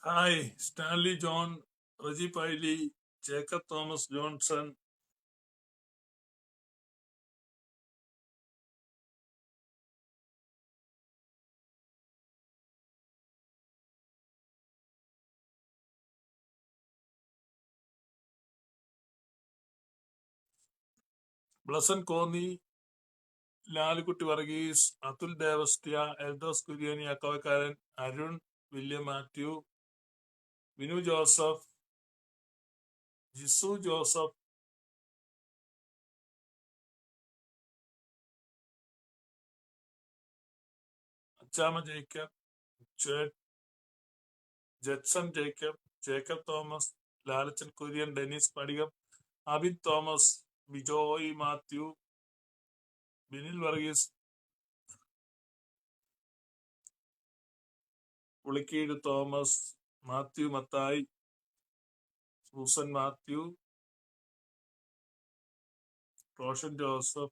Hi, Stanley John, Reggie Piley, Jacob Thomas Johnson. Blasan Koni, Lalikutti Varghese, Atul Devastia, Eldos Kuryani Akavakaran, Arun, William Matthew, Vinu Joseph, Jisu Joseph, Achama Jacob, Jetson Jacob, Jacob Thomas, Lalachan Kuryan, Dennis Padigam, Abid Thomas, Bijoy Matthew, Vinil Varghese, Ulikid Thomas, Matthew Matai, Susan Matthew, Roshan Joseph,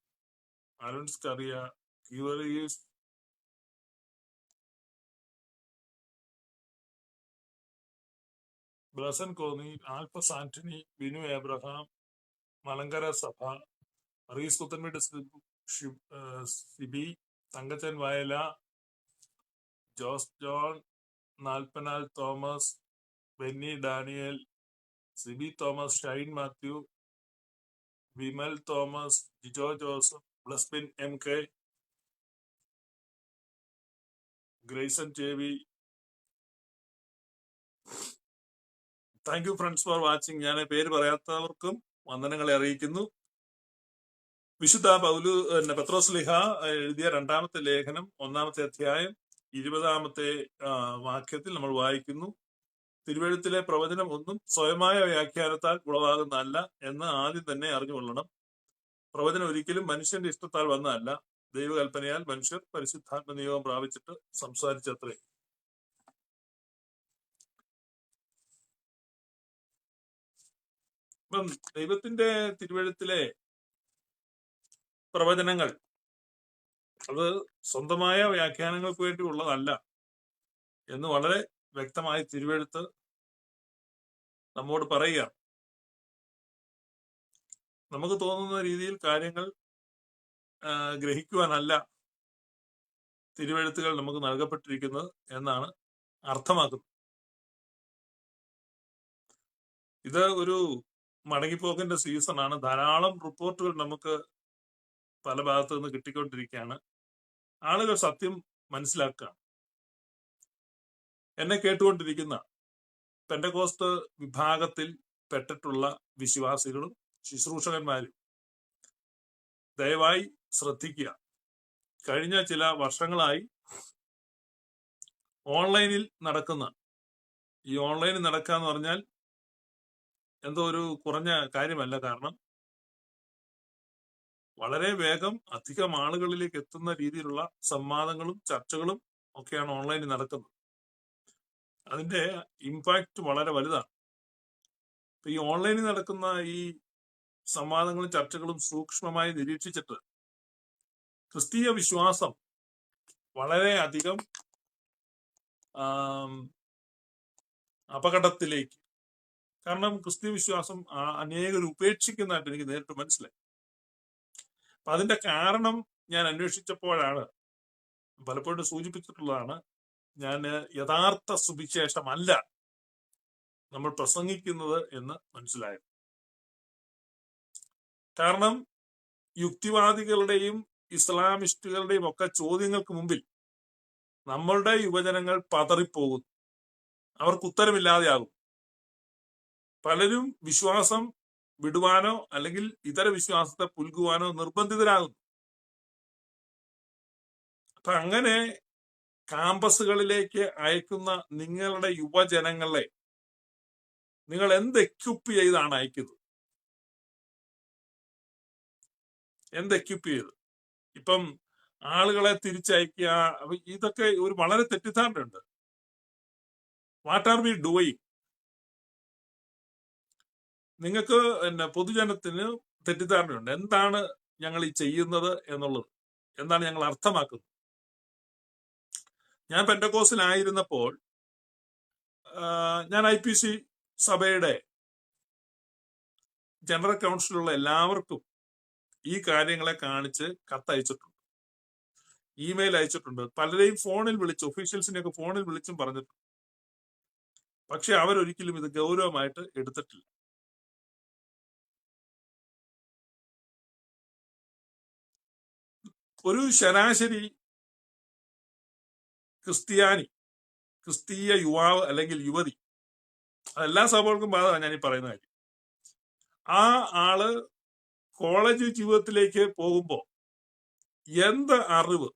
Arun Scaria, Kivaris, Blasan Koni, Alphas Anthony, Binu Abraham, Malangara Sabha, Maris Kutamid Sibi, Tangachan Vaila, Josh John, Nalpanal Thomas, Benny Daniel, Sibi Thomas, Shine Matthew, Vimal Thomas, Jijo Joseph, Bluspin MK, Grayson JV. Thank you, friends, for watching. ഞാൻ പേര് പറയാത്തവർക്കും വന്ദനങ്ങളെ അറിയിക്കുന്നു. വിശുദ്ധ പത്രോസ്ലിഹ എഴുതിയ രണ്ടാമത്തെ ലേഖനം 1-ാമത്തെ അധ്യായം 20-ാമത്തെ വാക്യത്തിൽ നമ്മൾ വായിക്കുന്നു, തിരുവെഴുത്തിലെ പ്രവചനം ഒന്നും സ്വയമായ വ്യാഖ്യാനത്താൽ ഉളവാകുന്നതല്ല എന്ന് ആദ്യം തന്നെ അറിഞ്ഞുകൊള്ളണം. പ്രവചനം ഒരിക്കലും മനുഷ്യന്റെ ഇഷ്ടത്താൽ വന്നതല്ല, ദൈവകൽപ്പനയാൽ മനുഷ്യർ പരിശുദ്ധാത്മ നിയോഗം പ്രാപിച്ചിട്ട് സംസാരിച്ചത്രേ. ഇപ്പം ദൈവത്തിന്റെ തിരുവെഴുത്തിലെ പ്രവചനങ്ങൾ അത് സ്വന്തമായ വ്യാഖ്യാനങ്ങൾക്ക് വേണ്ടി ഉള്ളതല്ല എന്ന് വളരെ വ്യക്തമായി തിരുവെഴുത്ത് നമ്മോട് പറയുക. നമുക്ക് തോന്നുന്ന രീതിയിൽ കാര്യങ്ങൾ ഗ്രഹിക്കുവാനല്ല തിരുവെഴുത്തുകൾ നമുക്ക് നൽകപ്പെട്ടിരിക്കുന്നത് എന്നാണ് അർത്ഥമാക്കുന്നത്. ഇത് ഒരു മടങ്ങിപ്പോക്കിന്റെ സീസണാണ്. ധാരാളം റിപ്പോർട്ടുകൾ നമുക്ക് പല ഭാഗത്തു നിന്ന് കിട്ടിക്കൊണ്ടിരിക്കുകയാണ്. ആളുകൾ സത്യം മനസ്സിലാക്കുക. എന്നെ കേട്ടുകൊണ്ടിരിക്കുന്ന പെന്തക്കോസ്ത് വിഭാഗത്തിൽ പെട്ടിട്ടുള്ള വിശ്വാസികളും ശുശ്രൂഷകന്മാരും ദയവായി ശ്രദ്ധിക്കുക. കഴിഞ്ഞ ചില വർഷങ്ങളായി ഓൺലൈനിൽ നടക്കുന്ന ഈ ഓൺലൈനിൽ നടക്കുക എന്ന് പറഞ്ഞാൽ എന്തോ ഒരു കുറഞ്ഞ കാര്യമല്ല. കാരണം വളരെ വേഗം അധികം ആളുകളിലേക്ക് എത്തുന്ന രീതിയിലുള്ള സംവാദങ്ങളും ചർച്ചകളും ഒക്കെയാണ് ഓൺലൈനിൽ നടക്കുന്നത്. അതിന്റെ ഇമ്പാക്റ്റ് വളരെ വലുതാണ്. ഈ ഓൺലൈനിൽ നടക്കുന്ന ഈ സംവാദങ്ങളും ചർച്ചകളും സൂക്ഷ്മമായി നിരീക്ഷിച്ചിട്ട് ക്രിസ്തീയ വിശ്വാസം വളരെ അധികം അപകടത്തിലേക്ക്, കാരണം ക്രിസ്തീയ വിശ്വാസം അനേകർ ഉപേക്ഷിക്കുന്നതായിട്ട് എനിക്ക് നേരിട്ട് മനസ്സിലായി. അപ്പൊ അതിന്റെ കാരണം ഞാൻ അന്വേഷിച്ചപ്പോഴാണ്, പലപ്പോഴും സൂചിപ്പിച്ചിട്ടുള്ളതാണ്, ഞാൻ യഥാർത്ഥ സുവിശേഷമല്ല നമ്മൾ പ്രസംഗിക്കുന്നത് എന്ന് മനസ്സിലായത്. കാരണം യുക്തിവാദികളുടെയും ഇസ്ലാമിസ്റ്റുകളുടെയും ഒക്കെ ചോദ്യങ്ങൾക്ക് മുമ്പിൽ നമ്മളുടെ യുവജനങ്ങൾ പതറിപ്പോകുന്നു, അവർക്ക് ഉത്തരമില്ലാതെയാകും. പലരും വിശ്വാസം വിടുവാനോ അല്ലെങ്കിൽ ഇതര വിശ്വാസത്തെ പുൽകുവാനോ നിർബന്ധിതരാകുന്നു. അപ്പൊ അങ്ങനെ ക്യാമ്പസുകളിലേക്ക് അയക്കുന്ന നിങ്ങളുടെ യുവജനങ്ങളെ നിങ്ങൾ എന്ത് എക്യുപ്പ് ചെയ്താണ് അയക്കുന്നത്? എന്ത് എക്യുപ്പ് ചെയ്ത്? ഇപ്പം ആളുകളെ തിരിച്ചയക്കുക, ഇതൊക്കെ ഒരു വളരെ തെറ്റിദ്ധാരണയുണ്ട്. What are we doing? നിങ്ങൾക്ക് പൊതുജനത്തിന് തെറ്റിദ്ധാരണയുണ്ട്. എന്താണ് ഞങ്ങൾ ഈ ചെയ്യുന്നത് എന്നുള്ളത്, എന്താണ് ഞങ്ങൾ അർത്ഥമാക്കുന്നത്? ഞാൻ പെന്തക്കോസ്തിലായിരുന്നപ്പോൾ ഞാൻ IPC സഭയുടെ ജനറൽ കൗൺസിലുള്ള എല്ലാവർക്കും ഈ കാര്യങ്ങളെ കാണിച്ച് കത്തയച്ചിട്ടുണ്ട്, ഇമെയിൽ അയച്ചിട്ടുണ്ട്, പലരെയും ഫോണിൽ വിളിച്ച്, ഒഫീഷ്യൽസിനെയൊക്കെ ഫോണിൽ വിളിച്ചും പറഞ്ഞിട്ടുണ്ട്. പക്ഷെ അവരൊരിക്കലും ഇത് ഗൗരവമായിട്ട് എടുത്തിട്ടില്ല. ഒരു ശരാശരി ക്രിസ്തീയ യുവാവ് അല്ലെങ്കിൽ യുവതി, അതെല്ലാ സഭകൾക്കും ബാധകമാണ് ഞാൻ ഈ പറയുന്ന കാര്യം. ആ ആള് കോളേജ് ജീവിതത്തിലേക്ക് പോകുമ്പോ എന്ത് അറിവ്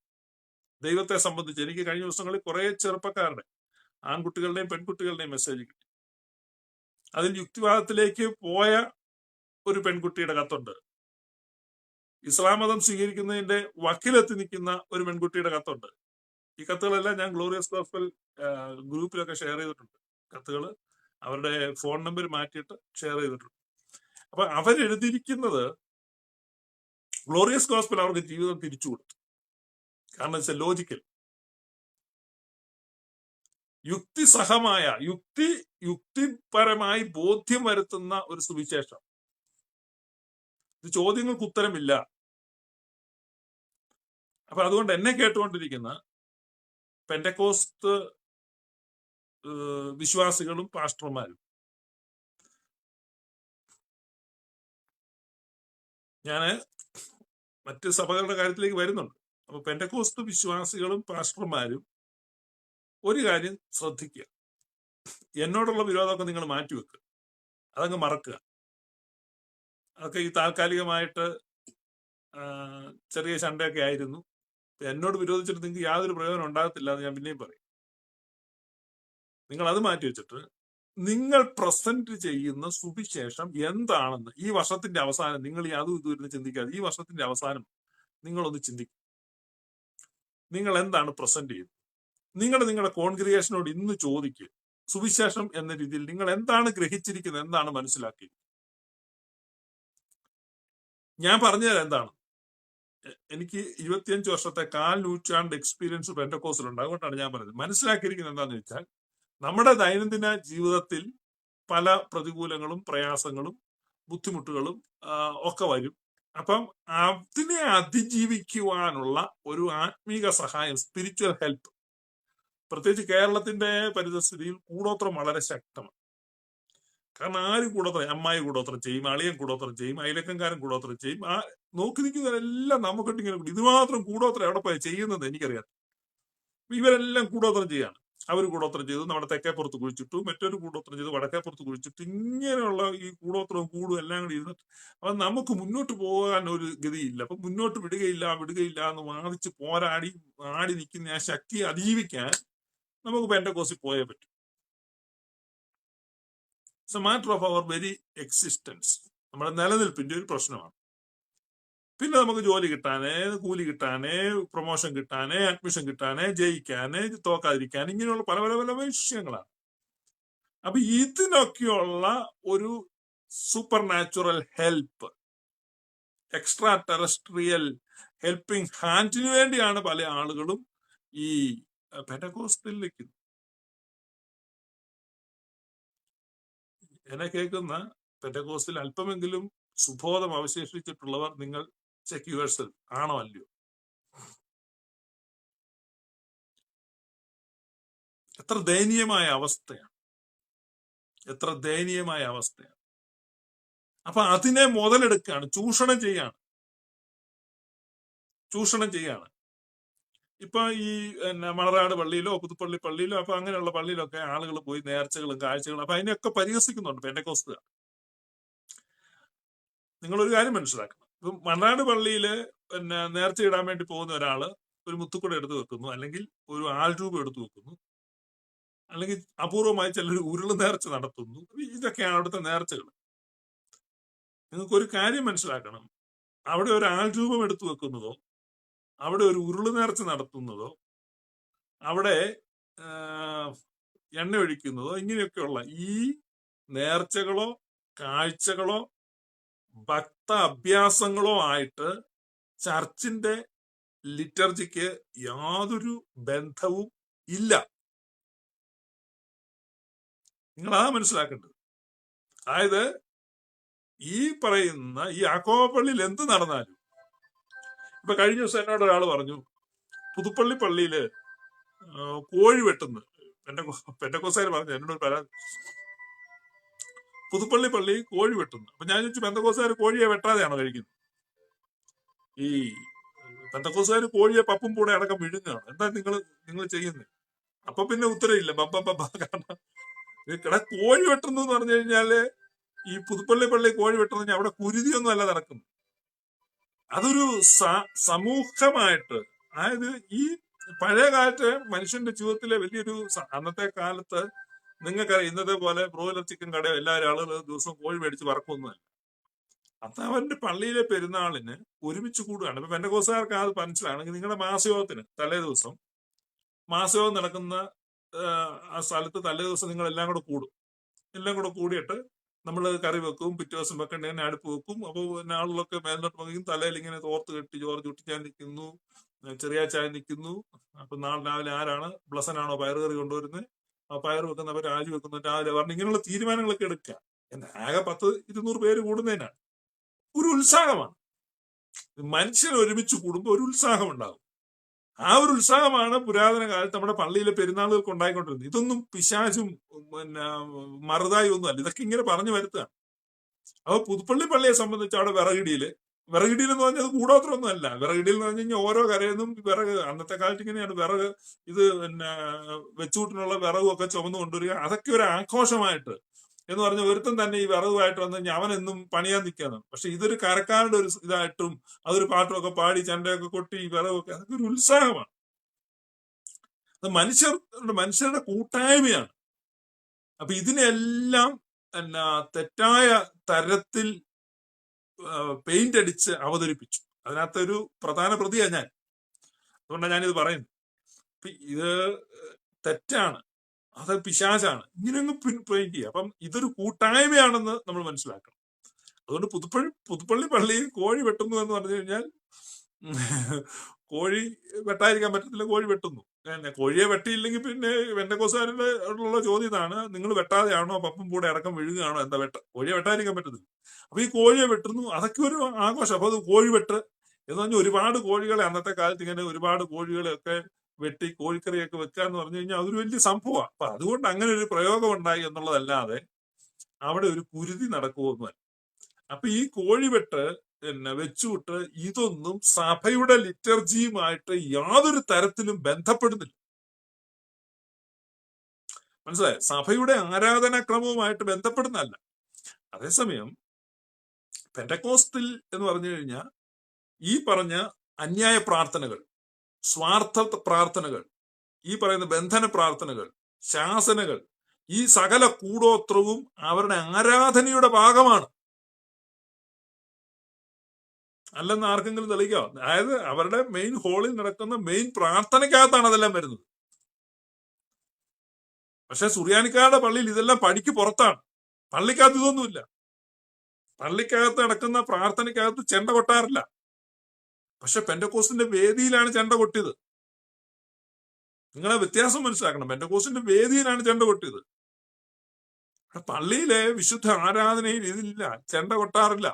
ദൈവത്തെ സംബന്ധിച്ച്, എനിക്ക് കഴിഞ്ഞ ദിവസങ്ങളിൽ കുറെ ചെറുപ്പക്കാരുടെ, ആൺകുട്ടികളുടെയും പെൺകുട്ടികളുടെയും മെസ്സേജ് കിട്ടി. അതിൽ യുക്തിവാദത്തിലേക്ക് പോയ ഒരു പെൺകുട്ടിയുടെ കത്തുണ്ട്, ഇസ്ലാം മതം സ്വീകരിക്കുന്നതിന്റെ വക്കിലെത്തി നിൽക്കുന്ന ഒരു പെൺകുട്ടിയുടെ കത്തുണ്ട്. ഈ കത്തുകളെല്ലാം ഞാൻ ഗ്ലോറിയസ് ഗോസ്പൽ ഗ്രൂപ്പിലൊക്കെ ഷെയർ ചെയ്തിട്ടുണ്ട്. കത്തുകൾ അവരുടെ ഫോൺ നമ്പർ മാറ്റിയിട്ട് ഷെയർ ചെയ്തിട്ടുണ്ട്. അപ്പൊ അവരെഴുതിയിരിക്കുന്നത് ഗ്ലോറിയസ് ഗോസ്പൽ അവർക്ക് ജീവിതം തിരിച്ചു കൊടുത്തു. കാരണം വെച്ചാൽ ലോജിക്കൽ, യുക്തിസഹമായ, യുക്തിപരമായി ബോധ്യം വരുത്തുന്ന ഒരു സുവിശേഷം. ഇത് ചോദ്യങ്ങൾക്ക് ഉത്തരമില്ല. അപ്പൊ അതുകൊണ്ട് എന്നെ കേട്ടുകൊണ്ടിരിക്കുന്ന പെന്റക്കോസ്ത് വിശ്വാസികളും പാസ്റ്റർമാരും, ഞാന് മറ്റ് സഭകളുടെ കാര്യത്തിലേക്ക് വരുന്നുണ്ട്. അപ്പൊ പെന്റക്കോസ്ത് വിശ്വാസികളും പാസ്റ്റർമാരും ഒരു കാര്യം ശ്രദ്ധിക്കുക, എന്നോടുള്ള വിരോധമൊക്കെ നിങ്ങൾ മാറ്റിവെക്കുക, അതങ്ങ് മറക്കുക. അതൊക്കെ ഈ താൽക്കാലികമായിട്ട് ചെറിയ ശണ്ടയൊക്കെ ആയിരുന്നു. എന്നോട് വിരോധിച്ചിട്ട് നിങ്ങൾക്ക് യാതൊരു പ്രയോജനം ഉണ്ടാകത്തില്ല എന്ന് ഞാൻ പിന്നെയും പറയും. നിങ്ങൾ അത് മാറ്റി വെച്ചിട്ട് നിങ്ങൾ പ്രസന്റ് ചെയ്യുന്ന സുവിശേഷം എന്താണെന്ന് ഈ വർഷത്തിന്റെ അവസാനം, നിങ്ങൾ ഈ അതും ഇതുവരുന്ന് ചിന്തിക്കാതെ ഈ വർഷത്തിന്റെ അവസാനം നിങ്ങളൊന്ന് ചിന്തിക്കും. നിങ്ങൾ എന്താണ് പ്രസന്റ് ചെയ്യുന്നത്? നിങ്ങളുടെ കോൺഗ്രിഗേഷനോട് ഇന്ന് ചോദിക്കുക, സുവിശേഷം എന്ന രീതിയിൽ നിങ്ങൾ എന്താണ് ഗ്രഹിച്ചിരിക്കുന്നത്, എന്താണ് മനസ്സിലാക്കിയത്? ഞാൻ പറഞ്ഞുതരാം എന്താണ്. എനിക്ക് 25 വർഷത്തെ 1/4 നൂറ്റാണ്ട് എക്സ്പീരിയൻസ് പെന്റക്കോസ്റ്റിലുണ്ട്. അതുകൊണ്ടാണ് ഞാൻ പറയുന്നത്. മനസ്സിലാക്കിയിരിക്കുന്നത് എന്താണെന്ന് വെച്ചാൽ, നമ്മുടെ ദൈനംദിന ജീവിതത്തിൽ പല പ്രതികൂലങ്ങളും പ്രയാസങ്ങളും ബുദ്ധിമുട്ടുകളും ഒക്കെ വരും. അപ്പം അതിനെ അതിജീവിക്കുവാനുള്ള ഒരു ആത്മീക സഹായം, സ്പിരിച്വൽ ഹെൽപ്പ്, പ്രത്യേകിച്ച് കേരളത്തിന്റെ പരിതസ്ഥിതിയിൽ കൂടോത്രം വളരെ ശക്തമാണ്. കാരണം ആരും കൂടോത്രം, അമ്മായി കൂടോത്രം ചെയ്യും, അളിയൻ കൂടോത്രം ചെയ്യും, അയലക്കംകാരൻ കൂടോത്രം ചെയ്യും. ആ നോക്കി നിൽക്കുന്നവരെല്ലാം നമുക്കിട്ട് ഇങ്ങനെ, ഇത് മാത്രം കൂടോത്രം എവിടെ പോയി ചെയ്യുന്നത് എനിക്കറിയാം. ഇവരെല്ലാം കൂടോത്രം ചെയ്യാണ്. അവർ കൂടോത്രം ചെയ്തു നമ്മുടെ തെക്കേപ്പുറത്ത് കുഴിച്ചിട്ടു, മറ്റൊരു കൂടോത്രം ചെയ്തു വടക്കേപ്പുറത്ത് കുഴിച്ചിട്ടു. ഇങ്ങനെയുള്ള ഈ കൂടോത്രവും കൂടും എല്ലാം കൂടി ഇരുന്നിട്ട് അപ്പൊ നമുക്ക് മുന്നോട്ട് പോകാൻ ഒരു ഗതിയില്ല. അപ്പൊ മുന്നോട്ട് വിടുകയില്ല എന്ന് വാദിച്ച് പോരാടി ആടി നിൽക്കുന്ന ആ ശക്തിയെ അതിജീവിക്കാൻ നമുക്ക് പെന്റക്കോസ്റ്റിൽ പോയേ പറ്റും. It's a matter of our very existence. നമ്മുടെ നിലനിൽപ്പിന്റെ ഒരു പ്രശ്നമാണ്. പിന്നെ നമുക്ക് ജോലി കിട്ടാനേ, കൂലി കിട്ടാനേ, പ്രൊമോഷൻ കിട്ടാനേ, അഡ്മിഷൻ കിട്ടാനേ, ജയിക്കാനേ, തോക്കാതിരിക്കാനേ, ഇങ്ങനെയുള്ള പല പല പല വിഷയങ്ങളാണ്. അപ്പൊ ഇതിനൊക്കെയുള്ള ഒരു supernatural help, extraterrestrial helping ഹാൻഡിന് വേണ്ടിയാണ് പല ആളുകളും ഈ പെന്റക്കോസ്റ്റിൽ നിൽക്കുന്നത്. എന്നെ കേൾക്കുന്ന പെന്റക്കോസ്റ്റിൽ അല്പമെങ്കിലും സുബോധം അവശേഷിച്ചിട്ടുള്ളവർ, നിങ്ങൾ ചെക്ക് യുവർസെൽഫ്, ആണോ അല്ലയോ? എത്ര ദയനീയമായ അവസ്ഥയാണ്, എത്ര ദയനീയമായ അവസ്ഥയാണ്. അപ്പൊ അതിനെ മുതലെടുക്കുകയാണ്, ചൂഷണം ചെയ്യാണ്. ഇപ്പൊ ഈ മണറാട് പള്ളിയിലോ പുതുപ്പള്ളി പള്ളിയിലോ അപ്പൊ അങ്ങനെയുള്ള പള്ളിയിലൊക്കെ ആളുകൾ പോയി നേർച്ചകളും കാഴ്ചകളും, അപ്പൊ അതിനെയൊക്കെ പരിഹസിക്കുന്നുണ്ട് പെന്റക്കോസ്റ്റുകാർ. നിങ്ങളൊരു കാര്യം മനസ്സിലാക്കണം. ഇപ്പം മണറാട് പള്ളിയില് നേർച്ച ഇടാൻ വേണ്ടി പോകുന്ന ഒരാള് ഒരു മുത്തുക്കുട എടുത്ത് വെക്കുന്നു, അല്ലെങ്കിൽ ഒരു ആൾരൂപം എടുത്തു വെക്കുന്നു, അല്ലെങ്കിൽ അപൂർവമായി ചിലർ ഉരുള് നേർച്ച നടത്തുന്നു. ഇതൊക്കെയാണ് അവിടുത്തെ നേർച്ചകൾ. നിങ്ങൾക്കൊരു കാര്യം മനസ്സിലാക്കണം, അവിടെ ഒരു ആൾരൂപം എടുത്തു വെക്കുന്നതോ, അവിടെ ഒരു ഉരുള് നേർച്ച നടത്തുന്നതോ, അവിടെ എണ്ണ ഒഴിക്കുന്നതോ, ഇങ്ങനെയൊക്കെയുള്ള ഈ നേർച്ചകളോ കാഴ്ചകളോ ഭക്ത അഭ്യാസങ്ങളോ ആയിട്ട് ചർച്ചിന്റെ ലിറ്റർജിക്ക് യാതൊരു ബന്ധവും ഇല്ല. നിങ്ങൾ ആ മനസ്സിലാക്കേണ്ടത്. അതായത് ഈ പറയുന്ന ഈ യാക്കോബ പള്ളിയിൽ എന്ത് നടന്നാലും, ഇപ്പൊ കഴിഞ്ഞ ദിവസം എന്നോട് ഒരാൾ പറഞ്ഞു, പുതുപ്പള്ളി പള്ളിയില് കോഴി വെട്ടുന്നു. പെന്തക്കോസ്തുകാർ പറഞ്ഞു എന്നോട് പരാതി, പുതുപ്പള്ളി പള്ളി കോഴി വെട്ടുന്നു. അപ്പൊ ഞാൻ ചോദിച്ചു, പെന്തക്കോസ്തുകാർ കോഴിയെ വെട്ടാതെയാണോ കഴിക്കുന്നത്? ഈ പെന്തക്കോസ്തുകാർ കോഴിയെ പപ്പും കൂടെ അടക്കം വിഴുങ്ങാണ്. എന്താ നിങ്ങൾ ചെയ്യുന്നത്? അപ്പൊ പിന്നെ ഉത്തരവില്ല, കാരണം കോഴി വെട്ടുന്നു എന്ന് പറഞ്ഞു കഴിഞ്ഞാല് ഈ പുതുപ്പള്ളി പള്ളി കോഴി വെട്ടുന്ന അവിടെ കുരുതിയൊന്നും അല്ല നടക്കുന്നു. അതൊരു സമൂഹമായിട്ട്, അതായത് ഈ പഴയ കാലത്ത് മനുഷ്യന്റെ ജീവിതത്തിലെ വലിയൊരു അന്നത്തെ കാലത്ത് നിങ്ങൾക്കറിയാം, ഇന്നത്തെ പോലെ ബ്രോയിലർ ചിക്കൻ കടയോ എല്ലാവരും ആളുകൾ ദിവസവും കോഴി മേടിച്ച് വറക്കൊന്നുമല്ല. അത് അവന്റെ പള്ളിയിലെ പെരുന്നാളിന് ഒരുമിച്ച് കൂടുകയാണ്. ഇപ്പൊ പെന്തക്കോസ്തുകാർക്ക് അത് മനസ്സിലാണെങ്കിൽ നിങ്ങളുടെ മാസയോഗത്തിന് തലേ ദിവസം, മാസയോഗം നടക്കുന്ന ആ സ്ഥലത്ത് തലേ ദിവസം നിങ്ങൾ എല്ലാം കൂടെ കൂടും. എല്ലാം കൂടെ കൂടിയിട്ട് നമ്മൾ കറി വെക്കും, പിറ്റേ ദിവസം വെക്കേണ്ടതിനെ അടുപ്പ് വെക്കും. അപ്പോൾ പിന്നെ ആളുകളൊക്കെ മേലോട്ട് വയ്ക്കും, തലയിൽ ഇങ്ങനെ തോർത്ത് കെട്ടി ജോർജ് ചുട്ടിച്ചാൻ നിൽക്കുന്നു, ചെറിയ ചായ നിൽക്കുന്നു. അപ്പൊ നാളെ രാവിലെ ആരാണ് ബ്ലസനാണോ പയറുകറി കൊണ്ടുവരുന്നത്, ആ പയർ വെക്കുന്നവർ രാജി വെക്കുന്നവർ രാവിലെ പറഞ്ഞ് ഇങ്ങനെയുള്ള തീരുമാനങ്ങളൊക്കെ എടുക്കുക. ആകെ 100-200 പേര് കൂടുന്നതിനാണ്. ഒരു ഉത്സാഹമാണ്. മനുഷ്യൻ ഒരുമിച്ച് കൂടുമ്പോൾ ഒരു ഉത്സാഹം ഉണ്ടാകും. ആ ഒരു ഉത്സാഹമാണ് പുരാതന കാലത്ത് നമ്മുടെ പള്ളിയിലെ പെരുന്നാളുകൾക്ക് ഉണ്ടായിക്കൊണ്ടിരുന്നത്. ഇതൊന്നും പിശാചും പിന്നെ മറുതായി ഒന്നും അല്ല, ഇതൊക്കെ ഇങ്ങനെ പറഞ്ഞു വരുത്തുകയാണ്. അപ്പൊ പുതുപ്പള്ളി പള്ളിയെ സംബന്ധിച്ച് അവിടെ വിറകിടിയിൽ എന്ന് പറഞ്ഞത് കൂടോത്രമൊന്നും അല്ല. വിറകിടിയിൽ എന്ന് പറഞ്ഞു കഴിഞ്ഞാൽ ഓരോ കരയെന്നും വിറക്, അന്നത്തെ കാലത്ത് ഇങ്ങനെയാണ് വിറക്, ഇത് പിന്നെ വെച്ചുകൂട്ടിനുള്ള വിറകും ഒക്കെ ചുമന്നു കൊണ്ടുവരിക. അതൊക്കെ ഒരു ആഘോഷമായിട്ട് എന്ന് പറഞ്ഞ ഒരുത്തം തന്നെ ഈ വിറകുമായിട്ട് വന്നു കഴിഞ്ഞാൽ അവൻ എന്നും പണിയാൻ നിൽക്കാണ്. പക്ഷെ ഇതൊരു കരക്കാരുടെ ഒരു ഇതായിട്ടും അതൊരു പാട്ടുമൊക്കെ പാടി ചണ്ടയൊക്കെ കൊട്ടി വിറകൊക്കെ, അതൊക്കെ ഒരു ഉത്സാഹമാണ്. അത് മനുഷ്യരുടെ കൂട്ടായ്മയാണ്. അപ്പൊ ഇതിനെല്ലാം തെറ്റായ തരത്തിൽ പെയിന്റ് അടിച്ച് അവതരിപ്പിച്ചു. അതിനകത്തൊരു പ്രധാന പ്രതിയാണ് ഞാൻ. അതുകൊണ്ടാണ് ഞാനിത് പറയുന്നത്. ഇത് തെറ്റാണ്, അത് പിശാചാണ്, ഇങ്ങനെയൊന്നും പെയിന്റ് ചെയ്യുക. അപ്പം ഇതൊരു കൂട്ടായ്മയാണെന്ന് നമ്മൾ മനസ്സിലാക്കണം. അതുകൊണ്ട് പുതുപ്പള്ളി പള്ളിയിൽ കോഴി വെട്ടുന്നു എന്ന് പറഞ്ഞു കഴിഞ്ഞാൽ കോഴി വെട്ടാതിരിക്കാൻ പറ്റത്തില്ല, കോഴി വെട്ടുന്നു. കോഴിയെ വെട്ടിയില്ലെങ്കിൽ പിന്നെ പെന്തക്കോസ്തുകാരുടെ ഉള്ള ചോദ്യം ഇതാണ്, നിങ്ങൾ വെട്ടാതെയാണോ പപ്പും കൂടെ അടക്കം വിഴുകുകയാണോ, എന്താ കോഴിയെ വെട്ടാതിരിക്കാൻ പറ്റത്തില്ല. അപ്പൊ ഈ കോഴിയെ വെട്ടുന്നു, അതൊക്കെ ഒരു ആഘോഷം. അപ്പൊ അത് കോഴി വെട്ട് എന്ന് പറഞ്ഞാൽ ഒരുപാട് കോഴികളെ അന്നത്തെ കാലത്ത് ഇങ്ങനെ ഒരുപാട് കോഴികളെയൊക്കെ വെട്ടി കോഴിക്കറിയൊക്കെ വെക്കുക എന്ന് പറഞ്ഞു കഴിഞ്ഞാൽ അതൊരു വലിയ സംഭവമാണ്. അപ്പൊ അതുകൊണ്ട് അങ്ങനെ ഒരു പ്രയോഗം ഉണ്ടായി എന്നുള്ളതല്ലാതെ അവിടെ ഒരു കുരുതി നടക്കുമൊന്നുമല്ല. അപ്പൊ ഈ കോഴിവെട്ട് വെച്ചുവിട്ട് ഇതൊന്നും സഭയുടെ ലിറ്റർജിയുമായിട്ട് യാതൊരു തരത്തിലും ബന്ധപ്പെടുന്നില്ല. മനസ്സിലായോ? സഭയുടെ ആരാധനാക്രമവുമായിട്ട് ബന്ധപ്പെടുന്നതല്ല. അതേസമയം പെന്തക്കോസ്തിൽ എന്ന് പറഞ്ഞു കഴിഞ്ഞാൽ ഈ പറഞ്ഞ അന്യായ പ്രാർത്ഥനകൾ, സ്വാർത്ഥ പ്രാർത്ഥനകൾ, ഈ പറയുന്ന ബന്ധന പ്രാർത്ഥനകൾ, ശാസനകൾ, ഈ സകല കൂടോത്രവും അവരുടെ ആരാധനയുടെ ഭാഗമാണ്. അല്ലെന്ന് ആർക്കെങ്കിലും തെളിയിക്കാം? അതായത് അവരുടെ മെയിൻ ഹോളിൽ നടക്കുന്ന മെയിൻ പ്രാർത്ഥനയ്ക്കകത്താണ് അതെല്ലാം വരുന്നത്. പക്ഷെ സുറിയാനിക്കാരുടെ പള്ളിയിൽ ഇതെല്ലാം പടിക്ക് പുറത്താണ്. പള്ളിക്കകത്ത് ഇതൊന്നുമില്ല. പള്ളിക്കകത്ത് നടക്കുന്ന പ്രാർത്ഥനയ്ക്കകത്ത് ചെണ്ട കൊട്ടാറില്ല. പക്ഷെ പെന്തക്കോസ്തിന്റെ വേദിയിലാണ് ചെണ്ട കൊട്ടിയത്. നിങ്ങളെ വ്യത്യാസം മനസ്സിലാക്കണം. പെന്തക്കോസ്തിന്റെ വേദിയിലാണ് ചെണ്ട കൊട്ടിയത്. പള്ളിയിലെ വിശുദ്ധ ആരാധനയിൽ ഇതില്ല. ചെണ്ട കൊട്ടാറില്ല,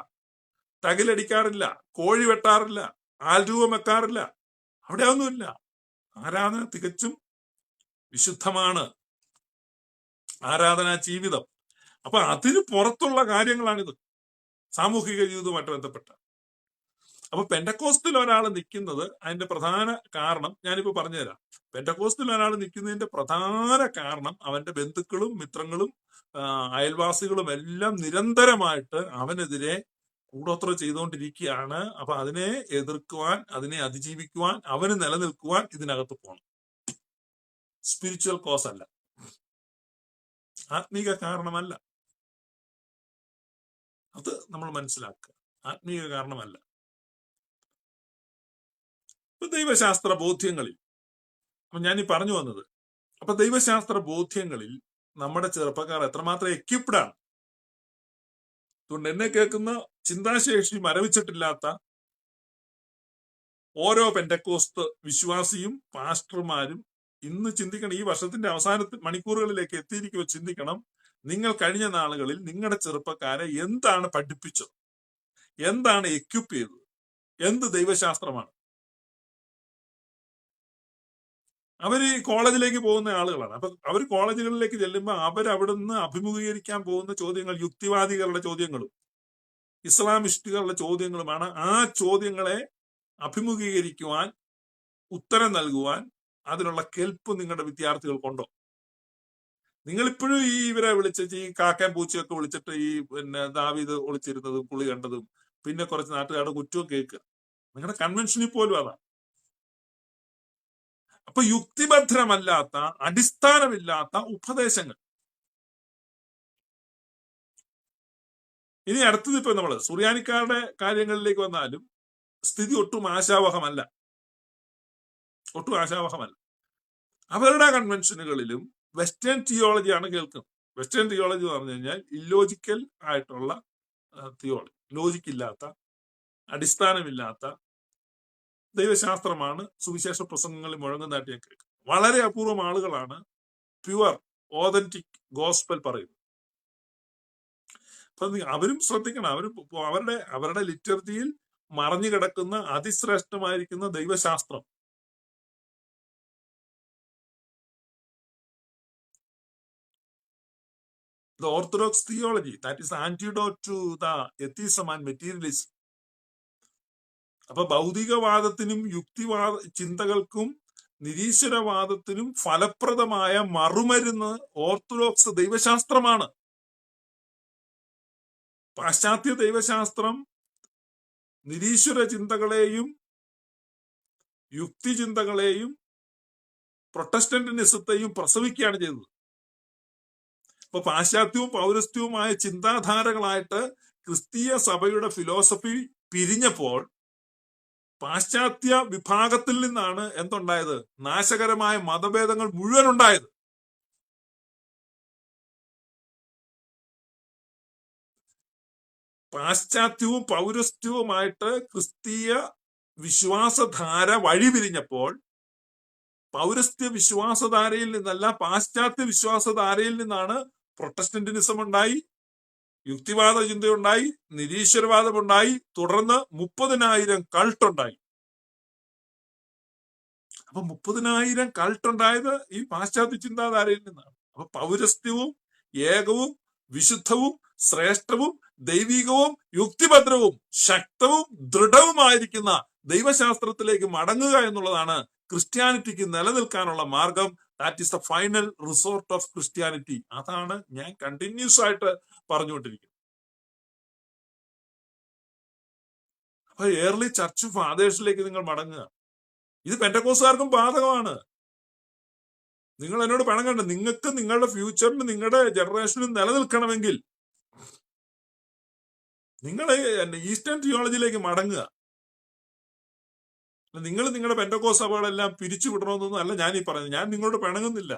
തകിലടിക്കാറില്ല, കോഴി വെട്ടാറില്ല, ആൽരൂപം വെക്കാറില്ല. അവിടെ ഒന്നുമില്ല. ആരാധന തികച്ചും വിശുദ്ധമാണ്, ആരാധനാ ജീവിതം. അപ്പൊ അതിന് പുറത്തുള്ള കാര്യങ്ങളാണിത്, സാമൂഹിക ജീവിതവുമായിട്ട് ബന്ധപ്പെട്ട. അപ്പൊ പെന്തക്കോസ്തിൽ ഒരാൾ നിൽക്കുന്നത്, അതിന്റെ പ്രധാന കാരണം ഞാനിപ്പോ പറഞ്ഞുതരാം. പെന്തക്കോസ്തിൽ ഒരാൾ നിൽക്കുന്നതിന്റെ പ്രധാന കാരണം അവന്റെ ബന്ധുക്കളും മിത്രങ്ങളും അയൽവാസികളും എല്ലാം നിരന്തരമായിട്ട് അവനെതിരെ കൂടോത്രം ചെയ്തുകൊണ്ടിരിക്കുകയാണ്. അപ്പൊ അതിനെ എതിർക്കുവാൻ, അതിനെ അതിജീവിക്കുവാൻ, അവന് നിലനിൽക്കുവാൻ ഇതിനകത്ത് പോകണം. സ്പിരിച്വൽ കോസ് അല്ല, ആത്മീക കാരണമല്ല. അത് നമ്മൾ മനസ്സിലാക്കുക. ആത്മീക കാരണമല്ല. ഇപ്പൊ ദൈവശാസ്ത്ര ബോധ്യങ്ങളിൽ, അപ്പൊ ഞാൻ ഈ പറഞ്ഞു വന്നത്, അപ്പൊ ദൈവശാസ്ത്ര ബോധ്യങ്ങളിൽ നമ്മുടെ ചെറുപ്പക്കാർ എത്രമാത്രം എക്യുപ്ഡാണ്. അതുകൊണ്ട് എന്നെ കേൾക്കുന്ന ചിന്താശേഷി മരവിച്ചിട്ടില്ലാത്ത ഓരോ പെന്തക്കോസ്ത് വിശ്വാസിയും പാസ്റ്റർമാരും ഇന്ന് ചിന്തിക്കണം. ഈ വർഷത്തിന്റെ അവസാന മണിക്കൂറുകളിലേക്ക് എത്തിയിരിക്കുമ്പോൾ ചിന്തിക്കണം, നിങ്ങൾ കഴിഞ്ഞ നാളുകളിൽ നിങ്ങളുടെ ചെറുപ്പക്കാരെ എന്താണ് പഠിപ്പിച്ചത്, എന്താണ് എക്യുപ്പ് ചെയ്തത്, എന്ത് ദൈവശാസ്ത്രമാണ്? അവര് കോളേജിലേക്ക് പോകുന്ന ആളുകളാണ്. അപ്പൊ അവർ കോളേജുകളിലേക്ക് ചെല്ലുമ്പോൾ അവരവിടുന്ന് അഭിമുഖീകരിക്കാൻ പോകുന്ന ചോദ്യങ്ങൾ യുക്തിവാദികളുടെ ചോദ്യങ്ങളും ഇസ്ലാമിസ്റ്റുകളുടെ ചോദ്യങ്ങളുമാണ്. ആ ചോദ്യങ്ങളെ അഭിമുഖീകരിക്കുവാൻ, ഉത്തരം നൽകുവാൻ അതിനുള്ള കെൽപ്പ് നിങ്ങളുടെ വിദ്യാർത്ഥികൾക്കുണ്ടോ? നിങ്ങളിപ്പോഴും ഇവരെ വിളിച്ചിട്ട് ഈ കാക്കയും പൂച്ചയൊക്കെ വിളിച്ചിട്ട് പിന്നെ ദാവീദ് ഒളിച്ചിരുന്നതും കുളി കണ്ടതും പിന്നെ കുറച്ച് നാട്ടുകാരുടെ കുറ്റവും കേൾക്കുക. നിങ്ങളുടെ കൺവെൻഷനിൽ പോലും അതാണ്. അപ്പൊ യുക്തിഭദ്രമല്ലാത്ത, അടിസ്ഥാനമില്ലാത്ത ഉപദേശങ്ങൾ. ഇനി അടുത്തത് ഇപ്പൊ നമ്മള് സുറിയാനിക്കാരുടെ കാര്യങ്ങളിലേക്ക് വന്നാലും സ്ഥിതി ഒട്ടും ആശാവഹമല്ല. അവരുടെ കൺവെൻഷനുകളിലും വെസ്റ്റേൺ തിയോളജിയാണ് കേൾക്കുന്നത്. വെസ്റ്റേൺ തിയോളജി എന്ന് പറഞ്ഞു കഴിഞ്ഞാൽ ഇല്ലോജിക്കൽ ആയിട്ടുള്ള തിയോളജി, ലോജിക്കില്ലാത്ത, അടിസ്ഥാനമില്ലാത്ത ദൈവശാസ്ത്രമാണ് സുവിശേഷ പ്രസംഗങ്ങളിൽ മുഴങ്ങുന്നതായിട്ട് ഞാൻ കേൾക്കുന്നത്. വളരെ അപൂർവം ആളുകളാണ് പ്യുവർ ഓതന്റിക് ഗോസ്പൽ പറയുന്നത്. അപ്പൊ അവരും ശ്രദ്ധിക്കണം. അവരുടെ ലിറ്റർജിയിൽ മറഞ്ഞു കിടക്കുന്ന അതിശ്രേഷ്ഠമായിരിക്കുന്ന ദൈവശാസ്ത്രം, the orthodox theology, that is the antidote to the atheism and materialism. അപ്പൊ ഭൗതികവാദത്തിനും യുക്തിവാദ ചിന്തകൾക്കും നിരീശ്വരവാദത്തിനും ഫലപ്രദമായ മറുമരുന്ന് ഓർത്തഡോക്സ് ദൈവശാസ്ത്രമാണ്. പാശ്ചാത്യ ദൈവശാസ്ത്രം നിരീശ്വര ചിന്തകളെയും യുക്തിചിന്തകളെയും പ്രൊട്ടസ്റ്റന്റിനിസത്തെയും പ്രസവിക്കുകയാണ് ചെയ്തത്. ഇപ്പൊ പാശ്ചാത്യവും പൗരസ്ത്യവുമായ ചിന്താധാരകളായിട്ട് ക്രിസ്തീയ സഭയുടെ ഫിലോസഫി പിരിഞ്ഞപ്പോൾ പാശ്ചാത്യ വിഭാഗത്തിൽ നിന്നാണ് എന്തുണ്ടായത്? നാശകരമായ മതഭേദങ്ങൾ മുഴുവൻ ഉണ്ടായത്. പാശ്ചാത്യവും പൗരസ്ത്യവുമായിട്ട് ക്രിസ്തീയ വിശ്വാസധാര വഴിപിരിഞ്ഞപ്പോൾ പൗരസ്ത്യ വിശ്വാസധാരയിൽ നിന്നല്ല, പാശ്ചാത്യ വിശ്വാസധാരയിൽ നിന്നാണ് പ്രൊട്ടസ്റ്റന്റിനിസം ഉണ്ടായി, യുക്തിവാദ ചിന്തയുണ്ടായി, നിരീശ്വരവാദമുണ്ടായി, തുടർന്ന് 30,000 കൾട്ട് ഉണ്ടായി. അപ്പൊ 30,000 കൾട്ട് ഉണ്ടായത് ഈ പാശ്ചാത്യ ചിന്താധാരയിൽ നിന്നാണ്. അപ്പൊ പൗരസ്ത്യവും ഏകവും വിശുദ്ധവും ശ്രേഷ്ഠവും ദൈവികവും യുക്തിഭദ്രവും ശക്തവും ദൃഢവുമായിരിക്കുന്ന ദൈവശാസ്ത്രത്തിലേക്ക് മടങ്ങുക എന്നുള്ളതാണ് ക്രിസ്ത്യാനിറ്റിക്ക് നിലനിൽക്കാനുള്ള മാർഗം. That is the final resort of Christianity. അതാണ് ഞാൻ കണ്ടിന്യൂസ് ആയിട്ട് പറഞ്ഞുകൊണ്ടിരിക്കുന്നത്. അപ്പൊ ഏർലി ചർച്ച് ഫാദേഴ്സിലേക്ക് നിങ്ങൾ മടങ്ങുക. ഇത് പെന്റക്കോസ്തുകാർക്കും ബാധകമാണ്. നിങ്ങൾ എന്നോട് പണങ്ങണ്ട. നിങ്ങൾക്ക് നിങ്ങളുടെ ഫ്യൂച്ചറിന്, നിങ്ങളുടെ ജനറേഷനും നിലനിൽക്കണമെങ്കിൽ നിങ്ങൾ ഈസ്റ്റേൺ തിയോളജിയിലേക്ക് മടങ്ങുക. നിങ്ങൾ നിങ്ങളുടെ പെന്റക്കോസ്ത് സഭകളെല്ലാം പിരിച്ചു വിടണമെന്നൊന്നും അല്ല ഞാൻ ഈ പറയുന്നത്. ഞാൻ നിങ്ങളോട് പിണങ്ങുന്നില്ല.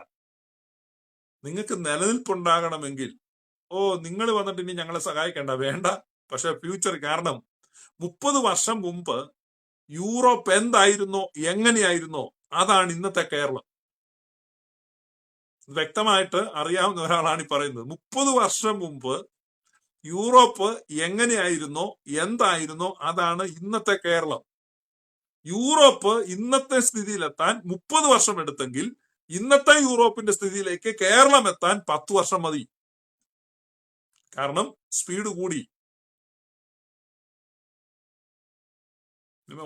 നിങ്ങൾക്ക് നിലനിൽപ്പുണ്ടാകണമെങ്കിൽ നിങ്ങൾ വന്നിട്ട് ഇനി ഞങ്ങളെ സഹായിക്കേണ്ട, വേണ്ട. പക്ഷെ ഫ്യൂച്ചർ, കാരണം 30 വർഷം മുമ്പ് യൂറോപ്പ് എന്തായിരുന്നോ, എങ്ങനെയായിരുന്നോ, അതാണ് ഇന്നത്തെ കേരളം. വ്യക്തമായിട്ട് അറിയാവുന്ന ഒരാളാണ് ഈ പറയുന്നത്. 30 വർഷം മുമ്പ് യൂറോപ്പ് എങ്ങനെയായിരുന്നോ, എന്തായിരുന്നോ, അതാണ് ഇന്നത്തെ കേരളം. യൂറോപ്പ് ഇന്നത്തെ സ്ഥിതിയിലെത്താൻ 30 വർഷം എടുത്തെങ്കിൽ ഇന്നത്തെ യൂറോപ്പിന്റെ സ്ഥിതിയിലേക്ക് കേരളം എത്താൻ 10 വർഷം മതി. കാരണം സ്പീഡ് കൂടി.